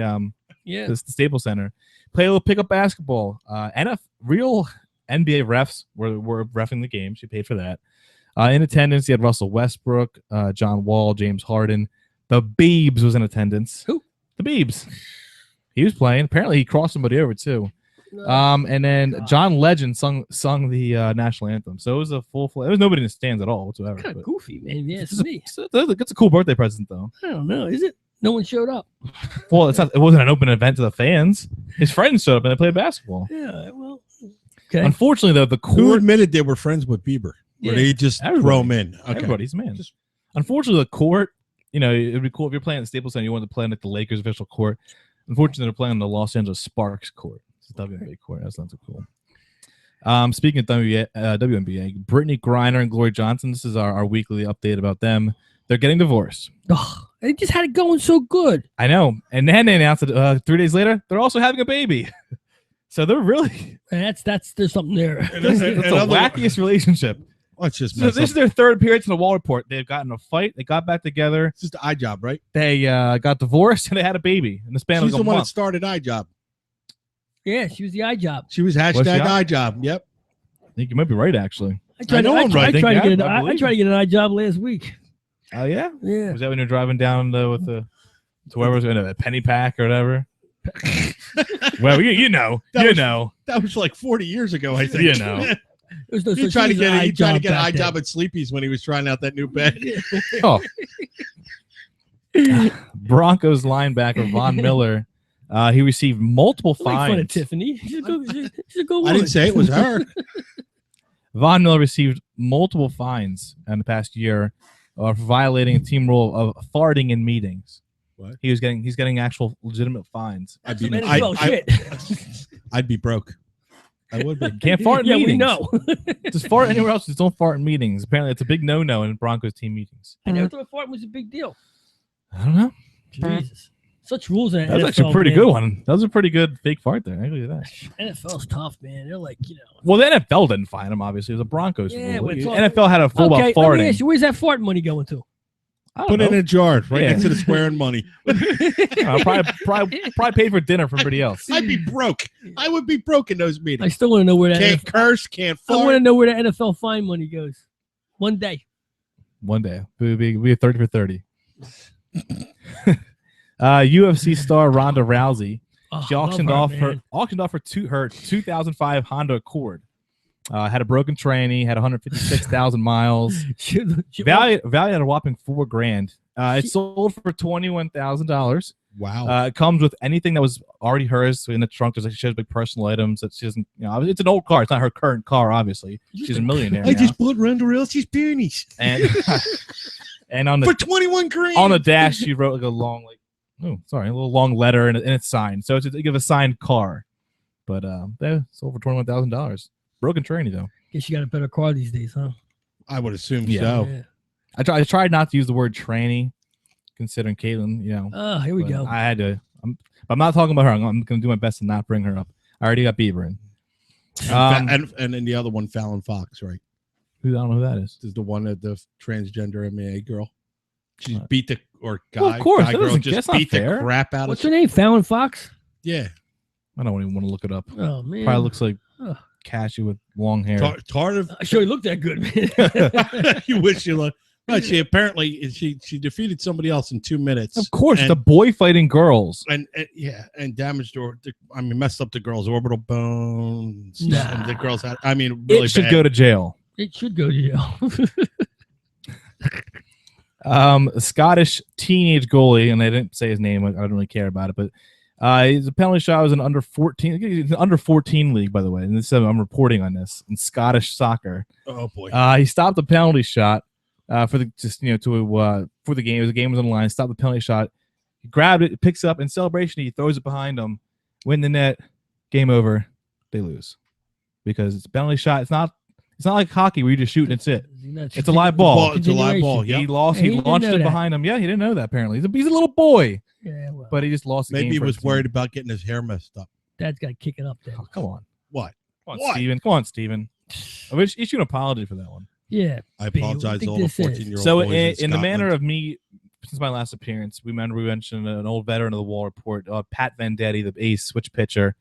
the Staples Center. Play a little pickup basketball. Real NBA refs were reffing the game. She paid for that. In attendance, you had Russell Westbrook, John Wall, James Harden. The Biebs was in attendance. Who? The Biebs. He was playing. Apparently, he crossed somebody over too. And then John Legend sung the national anthem. So it was a full. There was nobody in the stands at all whatsoever. Kind of goofy, man. Yeah, it's me. It's a cool birthday present, though. I don't know. Is it? No one showed up. Well, it's not. It wasn't an open event to the fans. His friends showed up and they played basketball. Yeah. Well. Okay. Unfortunately, though, the Who court admitted they were friends with Bieber? Or they just throw him in? Okay. Everybody's man. Unfortunately, the court, it'd be cool if you're playing at the Staples Center, you wanted to play at the Lakers official court. Unfortunately, they're playing on the Los Angeles Sparks court. It's a WNBA court. That's not so cool. Speaking of WNBA, Brittany Griner and Gloria Johnson, this is our weekly update about them. They're getting divorced. Oh, they just had it going so good. I know. And then they announced it 3 days later, they're also having a baby. So they're really... And there's something there. It's the wackiest relationship. Let's just so this is their third appearance in the Wall Report. They've gotten a fight. They got back together. It's just eye job, right? They got divorced and they had a baby in the span She's of the a one that month. started eye job. Yeah, she was the eye job. She was hashtag eye job. Yep. I think you might be right, actually. I tried to get an eye job last week. Oh, yeah? Yeah. Was that when you're driving down with to whoever's in a penny pack or whatever? Well, you know. That was like 40 years ago, I think. He tried to get an eye job at Sleepy's when he was trying out that new bed. Oh. Broncos linebacker Von Miller He received multiple Don't make fun of fines. Tiffany. She's a good I woman. didn't say it was her. Von Miller received multiple fines in the past year for violating a team rule of farting in meetings. What? He's getting actual legitimate fines. I'd Some be, NFL shit. I'd be broke. I would be. Can't fart in Yeah, meetings. we know. Just fart anywhere else. Just don't fart in meetings. Apparently, it's a big no-no in Broncos team meetings. I never thought farting was a big deal. I don't know. Jesus. Such rules in That was NFL, actually a pretty man. good one. That was a pretty good fake fart there. I agree with that. NFL's tough, man. They're like, Well, the NFL didn't fine him, obviously. It was a Broncos Yeah, rule. but it's all- NFL had a full about okay, let me farting. ask you, where's that fart money going to? I don't Put it know. in a jar right Yeah. next to the square and money. Probably pay for dinner for everybody else. I'd be broke. I would be broke in those I meetings. still want to know where that Can't curse, can't I want fart. to know where the NFL fine money goes. One day. One day. We'll be 30 for 30. UFC star Ronda Rousey. Oh, She auctioned off her 2005 Honda Accord. Had a broken tranny, had 156,000 miles. Valued at a whopping $4,000. It sold for $21,000. Wow. It comes with anything that was already hers. So in the trunk, there's like she has big personal items that she doesn't. It's an old car. It's not her current car, obviously. She's a millionaire. I now. just bought Ronda Rousey's peonies and on for the 21 grand. on the dash, she wrote like a little long letter, and it's signed. So it's a signed car. But they sold for $21,000. Broken tranny though. Guess you got a better car these days, huh? I would assume Yeah. so. Yeah. I tried not to use the word tranny, considering Caitlin. Oh, here we but go. I had to. But I'm not talking about her. I'm going to do my best to not bring her up. I already got Beaver in. And then the other one, Fallon Fox, right? I don't know who that is. Is the one that the transgender MMA girl. She's beat the guy. Well, of course, guy that girl doesn't- just that's not beat the fair. crap out What's of. her name? Fallon Fox? Yeah. I don't even want to look it up. Oh, man. Probably looks like Ugh. Cashew with long hair. Part of I sure looked that good, man. you wish you looked. Right, she apparently she defeated somebody else in 2 minutes. Of course, and, the boy fighting girls. and damaged messed up the girl's orbital bones. Nah. And the girls had. I mean, really It should bad. go to jail. It should go to jail. A Scottish teenage goalie, and they didn't say his name. I don't really care about it, but his penalty shot was an under 14. It's an under 14 league, by the way. And this I'm reporting on this in Scottish soccer. Oh boy. He stopped the penalty shot for the game. The game was on the line. Stopped the penalty shot. He grabbed it, picks it up in celebration. He throws it behind him. Win the net. Game over. They lose because it's a penalty shot. It's not like hockey where you just shoot and it's it. It's a live ball. It's a live ball. He Yeah. lost. He He didn't launched know it that. behind him. Yeah, he didn't know that. Apparently, he's a little boy, Yeah, well, but he just lost. The Maybe game he for was his team. worried about getting his hair messed up. Dad's got to kick it up there. Oh, come on, What? come on, What? Steven. Come on, Steven. I wish you should an apology for that one. Yeah. I B, what do you apologize to think all the this is? 14-year-old So, boys in the manner Scotland. of me, since my last appearance, we mentioned an old veteran of the Wall Report, Pat Vendetti, the ace switch pitcher.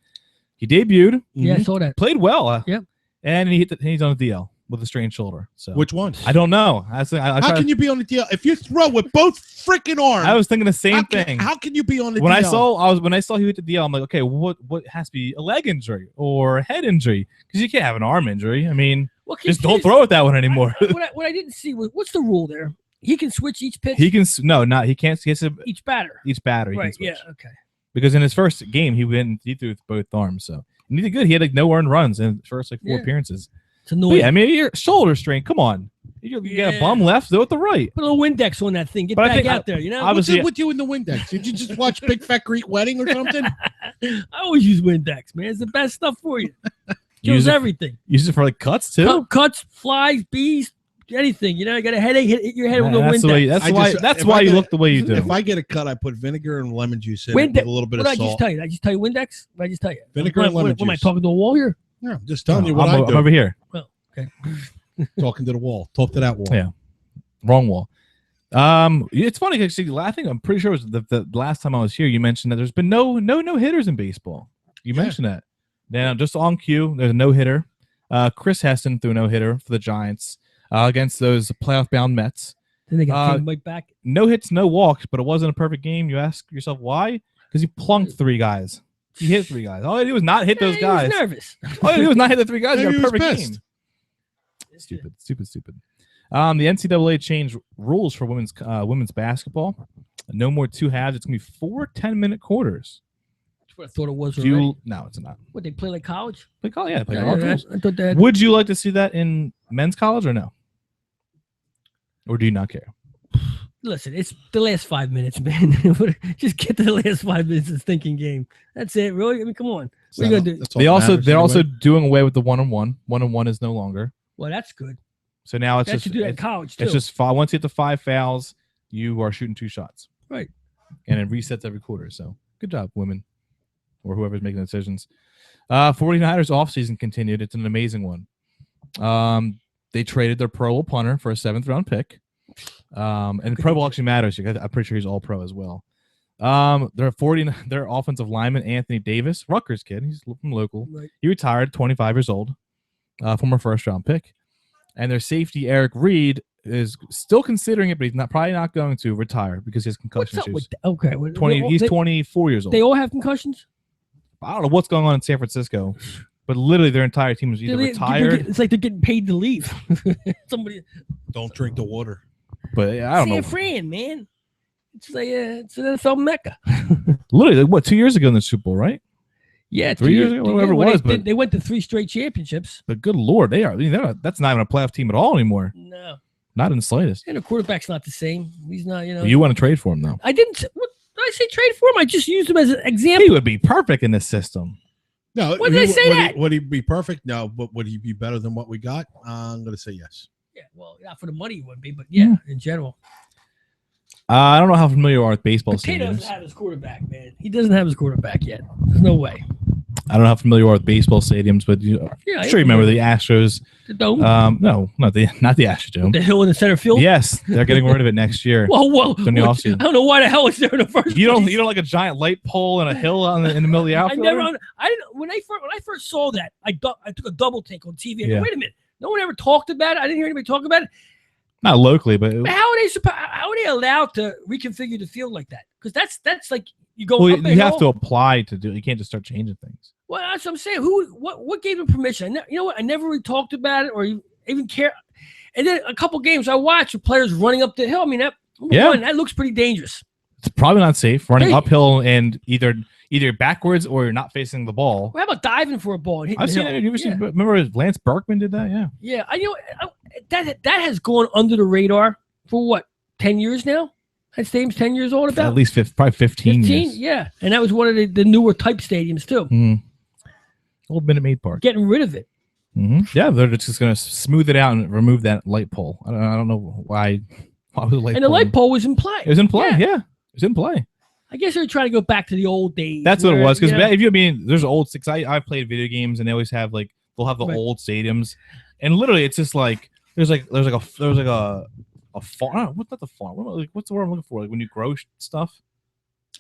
He debuted, Yeah, I saw that. played well. Yep. And he's on the DL with a strained shoulder. So Which one? I don't know. I How tried- can you be on the DL if you throw with both freaking arms? I was thinking the same thing. How can you be on the when DL? I saw he hit the DL, I'm like, okay, what has to be a leg injury or a head injury? Because you can't have an arm injury. I mean, Well, just don't throw it that one anymore. What I didn't see was what's the rule there? He can switch each pitch. He can't. He has to, each batter. each batter. He Right. can switch. Yeah. Okay. Because in his first game, he threw with both arms. So he did good. He had like no earned runs in the first like 4 Yeah. appearances. It's But annoying. yeah, I mean, your shoulder strain. Come on, you got a Yeah. bum left. Do it the right. Put a little Windex on that thing. Get But I back think out there. You know. What's obviously- it with you in the Windex? Did you just watch Big Fat Greek Wedding or something? I always use Windex, man. It's the best stuff for you. Kills Use it- everything. Use it for like cuts too. Cuts, flies, bees, anything. You know, you got a headache, hit your head with a That's the Windex. way. That's I why. just- That's if why I you get- look the way you do. If I get a cut, I put vinegar and lemon juice in it Windex. with a little bit What of did I just salt. tell you? Did I just tell you Windex? What did I just tell you? Vinegar and lemon What am I juice. talking to a wall here? Yeah, I'm just telling you what I'm I do. over here. Well, okay. Talking to the wall. Talk to that wall. Yeah. Wrong wall. It's funny actually. I think I'm pretty sure it was the last time I was here. You mentioned that there's been no hitters in baseball. You Yeah. mentioned that. Now, just on cue, there's a no hitter. Chris Heston threw a no hitter for the Giants against those playoff bound Mets. Then they got taken right back. No hits, no walks, but it wasn't a perfect game. You ask yourself why? Because he plunked 3 guys. He hit 3 guys. All he did was not hit those He guys. was nervous. All he did was not hit the 3 guys. He Maybe got a he was perfect pissed. game. Stupid. The NCAA changed rules for women's basketball. No more 2 halves. It's gonna be 4 10-minute quarters. what I thought it was. No, it's not. What, they play like college? They play Yeah, college. I thought that. Would you like to see that in men's college or no? Or do you not care? Listen, it's the last 5 minutes, man. Just get to the last 5 minutes of the thinking game. That's it, really. I mean, come on. What are you gonna do? They're also doing away with the 1-on-1. 1-on-1 is no longer. Well, that's good. So now it's That just should do that in college too. It's just once you hit the 5 fouls, you are shooting 2 shots. Right. And it resets every quarter. So good job, women, or whoever's making the decisions. 49ers offseason continued. It's an amazing one. They traded their Pro Bowl punter for a 7th round pick. And Pro Bowl actually matters. I'm pretty sure he's all pro as well. Their offensive lineman, Anthony Davis, Rutgers kid. He's from local. Right. He retired, 25 years old, former 1st round pick. And their safety, Eric Reed, is still considering it, but he's probably not going to retire because he has concussion issues. Okay. He's 24 years old. They all have concussions? I don't know what's going on in San Francisco, but literally their entire team is either retired. It's like they're getting paid to leave. Somebody don't drink the water. But I don't know. San Fran, man. It's like it's an NFL mecca. Literally, what, 2 years ago in the Super Bowl, right? Yeah, 3 years ago, whatever it was. But they went to 3 straight championships. But good Lord, that's not even a playoff team at all anymore. No. Not in the slightest. And the quarterback's not the same. He's not, You want to trade for him, though? I didn't. What did I say trade for him? I just used him as an example. He would be perfect in this system. No. When did I say that? Would he be perfect? No. But would he be better than what we got? I'm going to say yes. Yeah, well, not for the money he wouldn't be, but yeah, in general. I don't know how familiar you are with baseball Potato stadiums. doesn't have his quarterback, man. He doesn't have his quarterback yet. There's no way. I don't know how familiar you are with baseball stadiums, but I'm sure you remember the Astros. The Dome? No, not the Astrodome. The hill in the center field? Yes, they're getting rid of it next year. Whoa. In the offseason. I don't know why the hell it's there in the first You place. don't like a giant light pole and a hill in the middle of the outfield? I didn't. When I first saw that, I took a double take on TV. I go, Yeah. wait a minute. No one ever talked about it. I didn't hear anybody talk about it. Not locally, but How are they allowed to reconfigure the field like that? Because that's like you go. well, up a you have hill. to apply to do it. You can't just start changing things. Well, that's what I'm saying. What gave him permission? You know what? I never really talked about it or even care. And then a couple games I watched with players running up the hill. I mean, that looks pretty dangerous. It's probably not safe running uphill and either backwards or you're not facing the ball. Well, how about diving for a ball and hitting I've the seen hill? it. You ever seen, remember Lance Berkman did that? Yeah. Yeah, that has gone under the radar for what, 10 years now? That stadium's 10 years old about? At least probably 15 years. Yeah. And that was one of the newer type stadiums too. Old Minute Maid Park. Getting rid of it. Yeah, they're just going to smooth it out and remove that light pole. I don't know why. The light pole was in play. It was in play, yeah. It was in play. I guess they were trying to go back to the old days. That's what it was. Because if you mean, there's old six. I've played video games and they always have they'll have the old stadiums, and literally it's just like there's like a farm. What's not the farm? What's the word I'm looking for? Like when you grow stuff.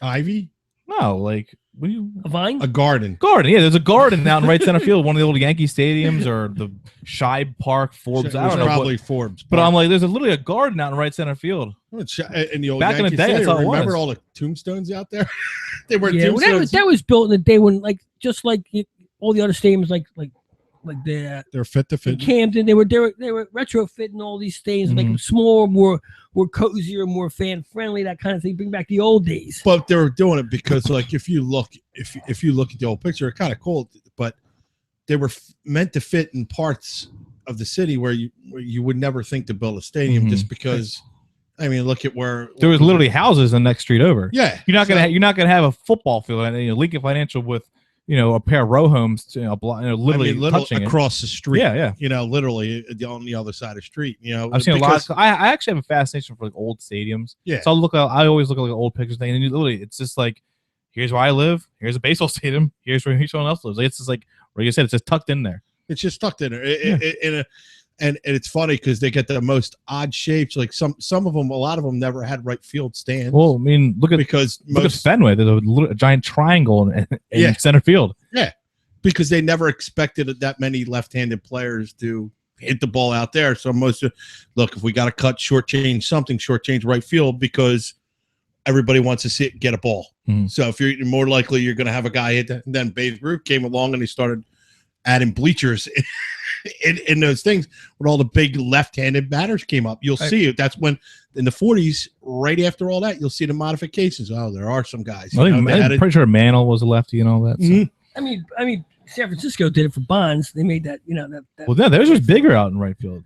Ivy? No, like when you a vine, a garden. Yeah, there's a garden out in right center field, one of the old Yankee stadiums or the Shibe Park, Forbes. I don't know, probably Forbes. But I'm like, there's literally a garden out in right center field. In the old back Yankee in the day, that's all it was. Remember all the tombstones out there? They were tombstones. Well, that was built in the day when, just like all the other stadiums, like they're fit to fit. Camden, they were retrofitting all these stadiums, make them smaller, more cozier, more fan friendly, that kind of thing. Bring back the old days. But they were doing it because, like, if you look at the old picture, it's kind of cool. But they were meant to fit in parts of the city where you would never think to build a stadium, just because. I mean, look at where there was literally houses the next street over. Yeah, you're not gonna have a football field. Lincoln Financial with a pair of row homes, literally touching across the street. Yeah. Literally on the other side of the street. I've seen a lot. I actually have a fascination for old stadiums. Yeah. So I always look at old pictures thing, and literally it's just like, here's where I live. Here's a baseball stadium. Here's where someone else lives. It's just like you said, it's just tucked in there. It's just tucked in there. And it's funny because they get the most odd shapes. Like some of them, a lot of them never had right field stands. Well, I mean, look at Fenway. There's a giant triangle in center field. Yeah, because they never expected that many left-handed players to hit the ball out there. So if we got to cut, shortchange right field because everybody wants to see it get a ball. So if you're more likely you're going to have a guy hit that. And then Babe Ruth came along and he started adding bleachers in those things when all the big left-handed batters came up. You'll see it. That's when in the 40s, right after all that, you'll see the modifications. Oh, there are some guys. I'm pretty sure Mantle was a lefty and all that. So. I mean, San Francisco did it for Bonds. They made that, that Well, yeah, theirs was bigger out in right field.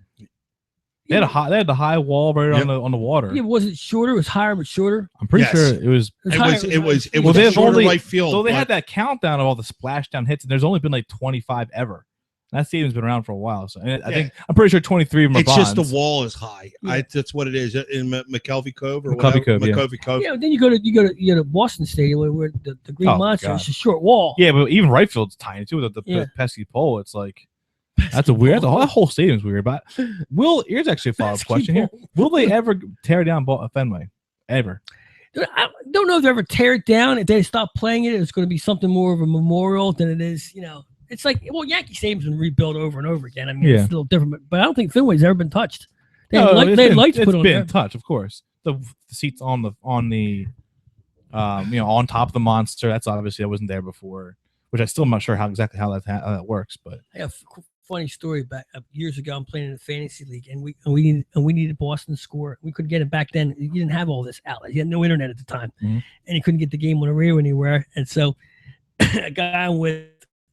They had the high wall right on the water. Yeah, was it shorter? It was higher but shorter. I'm pretty sure it was. It was there's shorter only right field. So they had that countdown of all the splashdown hits, and there's only been like 25 ever. That stadium's been around for a while, so I'm pretty sure 23 of them are It's Bonds. just the wall is high. That's what it is in McKelvey Cove or McCovey Cove. McCovey Cove. Yeah, then you go to Boston Stadium where the Green Monster is a short wall. Yeah, but even right field's tiny too with the pesky pole. It's like that's a weird. That whole stadium's weird. But here's actually a follow-up question here: will they ever tear down Fenway? Ever? I don't know if they ever tear it down. If they stop playing it, it's going to be something more of a memorial than it is. It's like, Yankee Stadium's been rebuilt over and over again. I mean, it's a little different, but I don't think Fenway's ever been touched. They had lights put on there. It's been touched, of course. The seats on the on top of the monster. That's obviously that wasn't there before, which I still am not sure how that works. But I have a funny story back years ago. I'm playing in a fantasy league, and we needed Boston to score. We couldn't get it back then. You didn't have all this outlet. You had no internet at the time, and you couldn't get the game on the radio anywhere. And so, a guy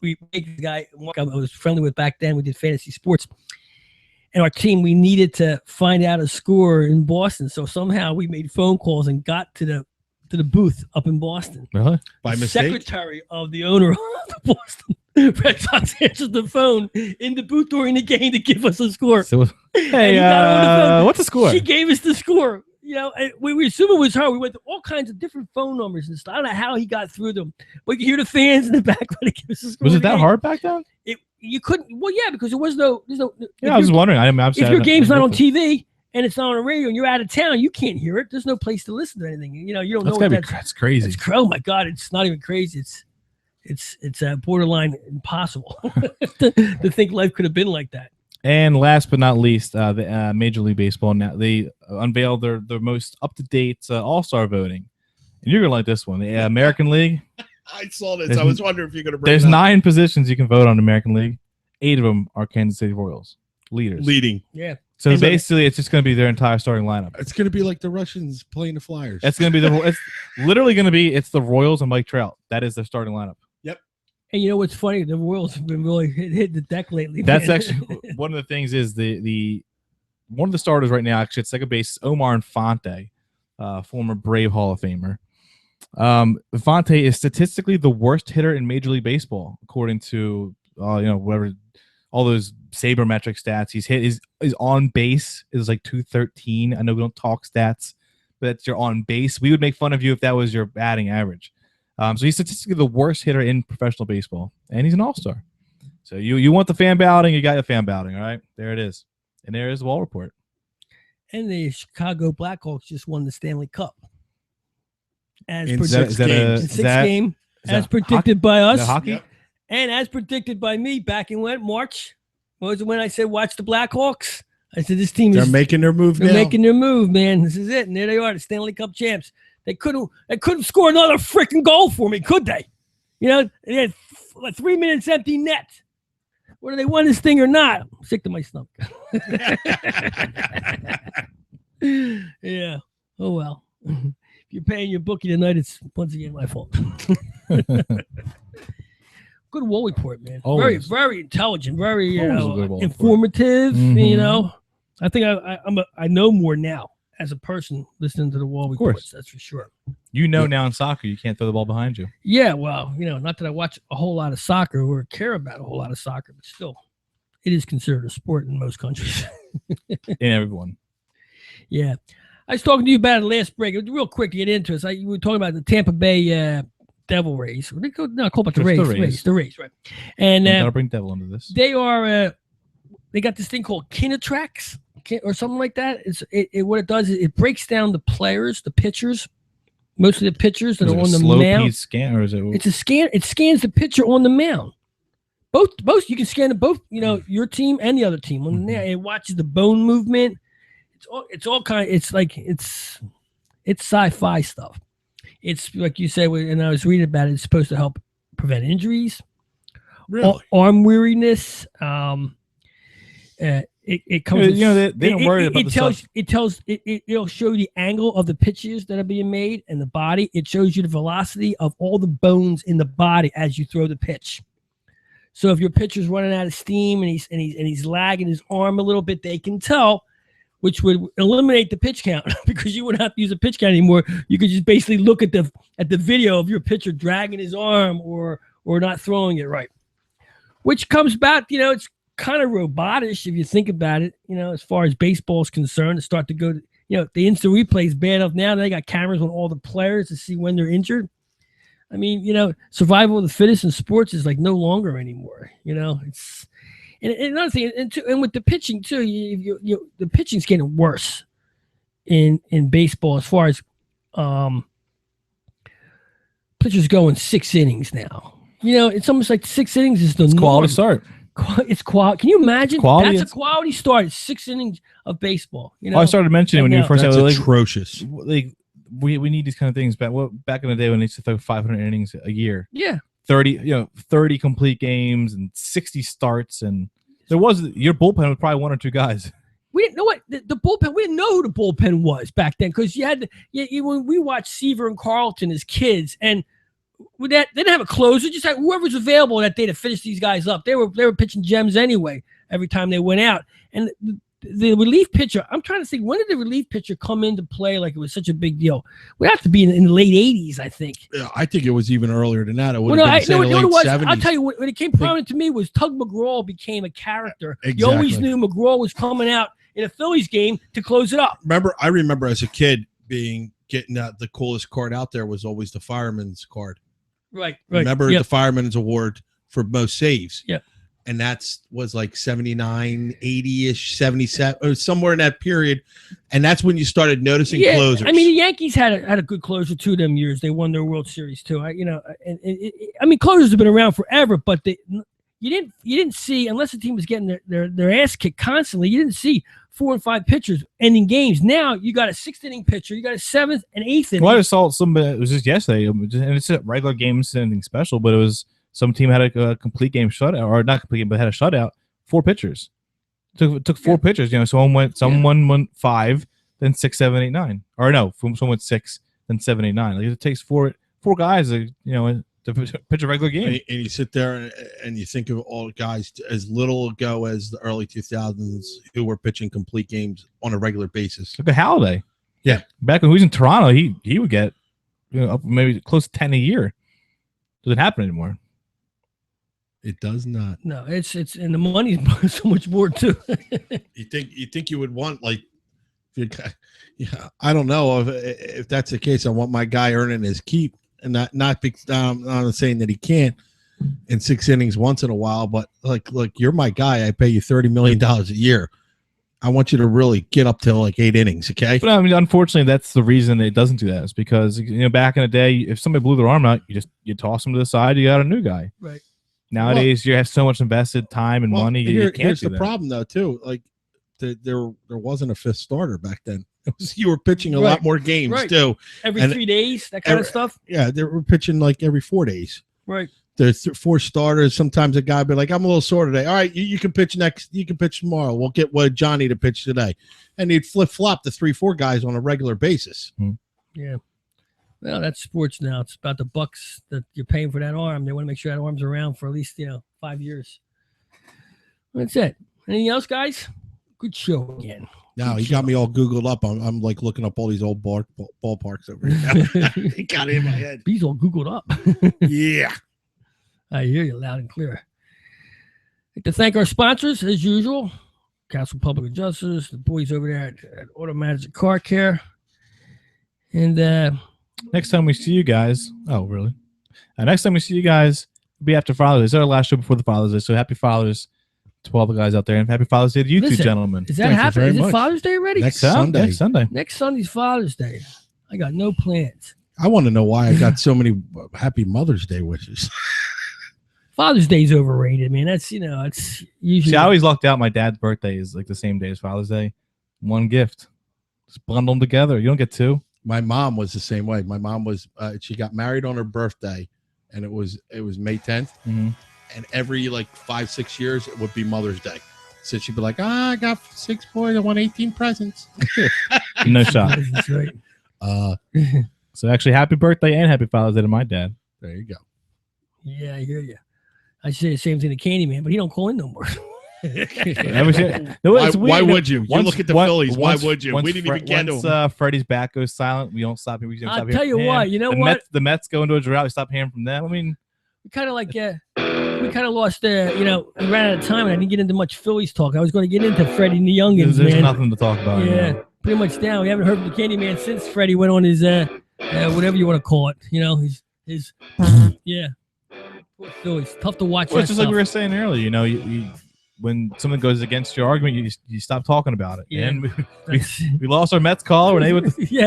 the guy I was friendly with back then, we did fantasy sports, and our team, we needed to find out a score in Boston. So somehow we made phone calls and got to the booth up in Boston. Really? By mistake? Secretary of the owner of the Boston Red Sox answered the phone in the booth during the game to give us a score. So, hey, what's the score? She gave us the score. We assume it was her. We went to all kinds of different phone numbers and stuff. I don't know how he got through them. We could hear the fans in the back when he gives us a score. Was it that hard back then? You couldn't. Well, yeah, because there's no. Yeah, I was wondering. If your game's not on TV and it's not on the radio and you're out of town, you can't hear it. There's no place to listen to anything. You don't know. That's crazy. Oh my God, it's not even crazy. It's borderline impossible to think life could have been like that. And last but not least, the Major League Baseball now they unveiled their most up-to-date All-Star voting, and you're gonna like this one. The American League. I saw this. I was wondering if you're gonna bring. There's 9 positions you can vote on the American League. 8 of them are Kansas City Royals leading. Yeah. So basically, it's just gonna be their entire starting lineup. It's gonna be like the Russians playing the Flyers. It's gonna be it's literally gonna be the Royals and Mike Trout. That is their starting lineup. And you know what's funny? The Royals have been really hitting the deck lately. That's actually one of the things. Is the one of the starters right now? Actually, at second base, Omar Infante, former Brave Hall of Famer. Infante is statistically the worst hitter in Major League Baseball, according to whatever all those sabermetric stats. He's hit his on base is like 213. I know we don't talk stats, but that's your on base. We would make fun of you if that was your batting average. So he's statistically the worst hitter in professional baseball, and he's an all-star. So you want the fan balloting, you got your fan balloting, all right? There it is. And there is the Wall Report. And the Chicago Blackhawks just won the Stanley Cup. In 6 games. As predicted by us. Hockey? Yep. And as predicted by me back in March. What was it when I said watch the Blackhawks? I said this team They're making their move now. They're making their move, man. This is it. And there they are, the Stanley Cup champs. They couldn't score another freaking goal for me, could they? They had 3 minutes empty net. Whether they won this thing or not, I'm sick to my stomach. Yeah. Oh well. If you're paying your bookie tonight, it's once again my fault. Good Wall Report, man. Always. Very, very intelligent. Very Always informative. Mm-hmm. I think I know more now as a person listening to the Wall Reports. That's for sure. Now in soccer, you can't throw the ball behind you. Yeah, well, not that I watch a whole lot of soccer or care about a whole lot of soccer, but still, it is considered a sport in most countries. In everyone. Yeah. I was talking to you about it last break. Real quick to get into it. We were talking about the Tampa Bay Devil Rays. No, call it the Rays. The Rays, right. And gotta bring Devil into this. They are they got this thing called Kinatrax or something like that. What it does is it breaks down the players, the pitchers, mostly the pitchers that are on the mound. Scan, or is it? It's a scan. It scans the pitcher on the mound. Both you can scan both. Your team and the other team. On there, it watches the bone movement. It's all kind of. It's like it's sci-fi stuff. It's like you said, and I was reading about it. It's supposed to help prevent injuries, really? Arm weariness. It comes. You know, they don't worry about it'll show you the angle of the pitches that are being made and the body. It shows you the velocity of all the bones in the body as you throw the pitch. So if your pitcher's running out of steam and he's lagging his arm a little bit, they can tell, which would eliminate the pitch count because you wouldn't have to use a pitch count anymore. You could just basically look at the video of your pitcher dragging his arm or not throwing it right, which comes back. It's kind of robotish if you think about it. As far as baseball is concerned, to start to go to, the instant replay is bad enough now. They got cameras on all the players to see when they're injured. I mean, survival of the fittest in sports is like no longer anymore. It's and another thing, and with the pitching too, the pitching's getting worse in baseball as far as pitchers going 6 innings now. It's almost like 6 innings is the quality start. It's quality. Can you imagine? Quality, that's a quality start. It's 6 innings of baseball. I started mentioning when you first that's said atrocious. Like we need these kind of things back in the day when they used to throw 500 innings a year. Yeah, 30 complete games and 60 starts, and your bullpen was probably 1 or 2 guys. We didn't know what the bullpen. We didn't know who the bullpen was back then because when we watched Seaver and Carlton as kids, and with that they didn't have a closer. Just had whoever's available that day to finish these guys up. They were pitching gems anyway every time they went out. And the relief pitcher, I'm trying to think, when did the relief pitcher come into play like it was such a big deal? We have to be in the late 80s, I think. Yeah, I think it was even earlier than that. It would have been the late 70s. I'll tell you, when it came prominent to me was Tug McGraw became a character. Exactly. You always knew McGraw was coming out in a Phillies game to close it up. I remember as a kid getting the coolest card out there was always the fireman's card. Right. Remember the fireman's award for most saves. Yeah. And was like 79, 80-ish, 77, or somewhere in that period. And that's when you started noticing closers. I mean, the Yankees had a good closer to them years. They won their World Series too. I mean, closers have been around forever, but you didn't see, unless the team was getting their ass kicked constantly, you didn't see 4 and 5 pitchers ending games. Now you got a 6th inning pitcher, you got a 7th and 8th inning. Well, I just saw somebody. It was just yesterday, and it's a regular game, it's anything special, but it was some team had a complete game shutout, or not complete game, but had a shutout. 4 pitchers. Took 4 pitchers. Someone went 5, then 6, 7, 8, 9. Or no, someone went 6, then 7, 8, 9. Like it takes four guys. To pitch a regular game. And you sit there and you think of all the guys as little ago as the early 2000s who were pitching complete games on a regular basis. Look at Halladay. Yeah. Back when he was in Toronto, he would get up maybe close to 10 a year. Doesn't happen anymore. It does not. No, it's and the money's so much more too. You think you would want I don't know if that's the case. I want my guy earning his keep. And not I'm saying that he can't in 6 innings once in a while, but like you're my guy. I pay you $30 million a year. I want you to really get up to like 8 innings, okay? But I mean, unfortunately, that's the reason it doesn't do that. Is because back in the day, if somebody blew their arm out, you toss them to the side. You got a new guy. Right. Nowadays, you have so much invested time and money. You can't here's do the that. problem, though, too. Like there wasn't a 5th starter back then. You were pitching a lot more games too. Every 3 days, that kind of stuff. Yeah, they were pitching like every 4 days. Right. There's 4 starters. Sometimes a guy be like, "I'm a little sore today. All right, you can pitch next. You can pitch tomorrow. We'll get Johnny to pitch today." And he'd flip flop the 3-4 guys on a regular basis. Yeah. Well, that's sports now. It's about the bucks that you're paying for that arm. They want to make sure that arm's around for at least 5 years. That's it. Anything else, guys? Good show again. Now he got me all Googled up. I'm like looking up all these old ballparks over here. He got it in my head. He's all Googled up. Yeah. I hear you loud and clear. I'd like to thank our sponsors, as usual. Castle Public Adjusters, the boys over there at Automatic Car Care. And next time we see you guys, next time we see you guys will be after Father's Day. It's our last show before the Father's Day, so happy Fathers to all the guys out there, and happy Father's Day to you two gentlemen. Is that happening? Is it Father's Day already? Next Sunday. Next Sunday's Father's Day. I got no plans. I want to know why I got so many happy Mother's Day wishes. Father's Day's overrated, man. That's it's usually. See, I always lucked out. My dad's birthday is like the same day as Father's Day. One gift, just bundle them together. You don't get 2. My mom was the same way. My mom was she got married on her birthday, and it was May 10th. Mm-hmm. And every 5-6 years it would be Mother's Day. So she'd be like, I got 6 boys. I won 18 presents. No shot. That's right. So actually, happy birthday and happy Father's Day to my dad. There you go. Yeah, I hear you. I say the same thing to Candyman, but he don't call in no more. Why would you? You look at the Phillies. Why would you? We didn't even get to him. Freddie's back goes silent. We don't stop. We don't I'll stop tell you what. You know what? The Mets go into a drought. We stop hearing from them. I mean, we kind of like we kind of lost we ran out of time, and I didn't get into much Phillies talk. I was going to get into Freddie and the Youngins. There's man. nothing to talk about. Yeah, pretty much down. We haven't heard from the Candyman since Freddie went on his whatever you want to call it. His yeah. Poor Phillies. Tough to watch. Well, it's just like we were saying earlier. You when someone goes against your argument, you stop talking about it. Yeah. And we lost our Mets call when they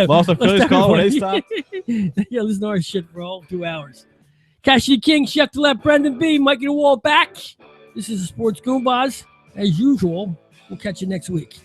lost our Phillies call when they stopped. Yeah, listen to our shit for all 2 hours. Cashy King, Chef Gillette, Brendan B, Mikey the Wall back. This is the Sports Goombahs. As usual, we'll catch you next week.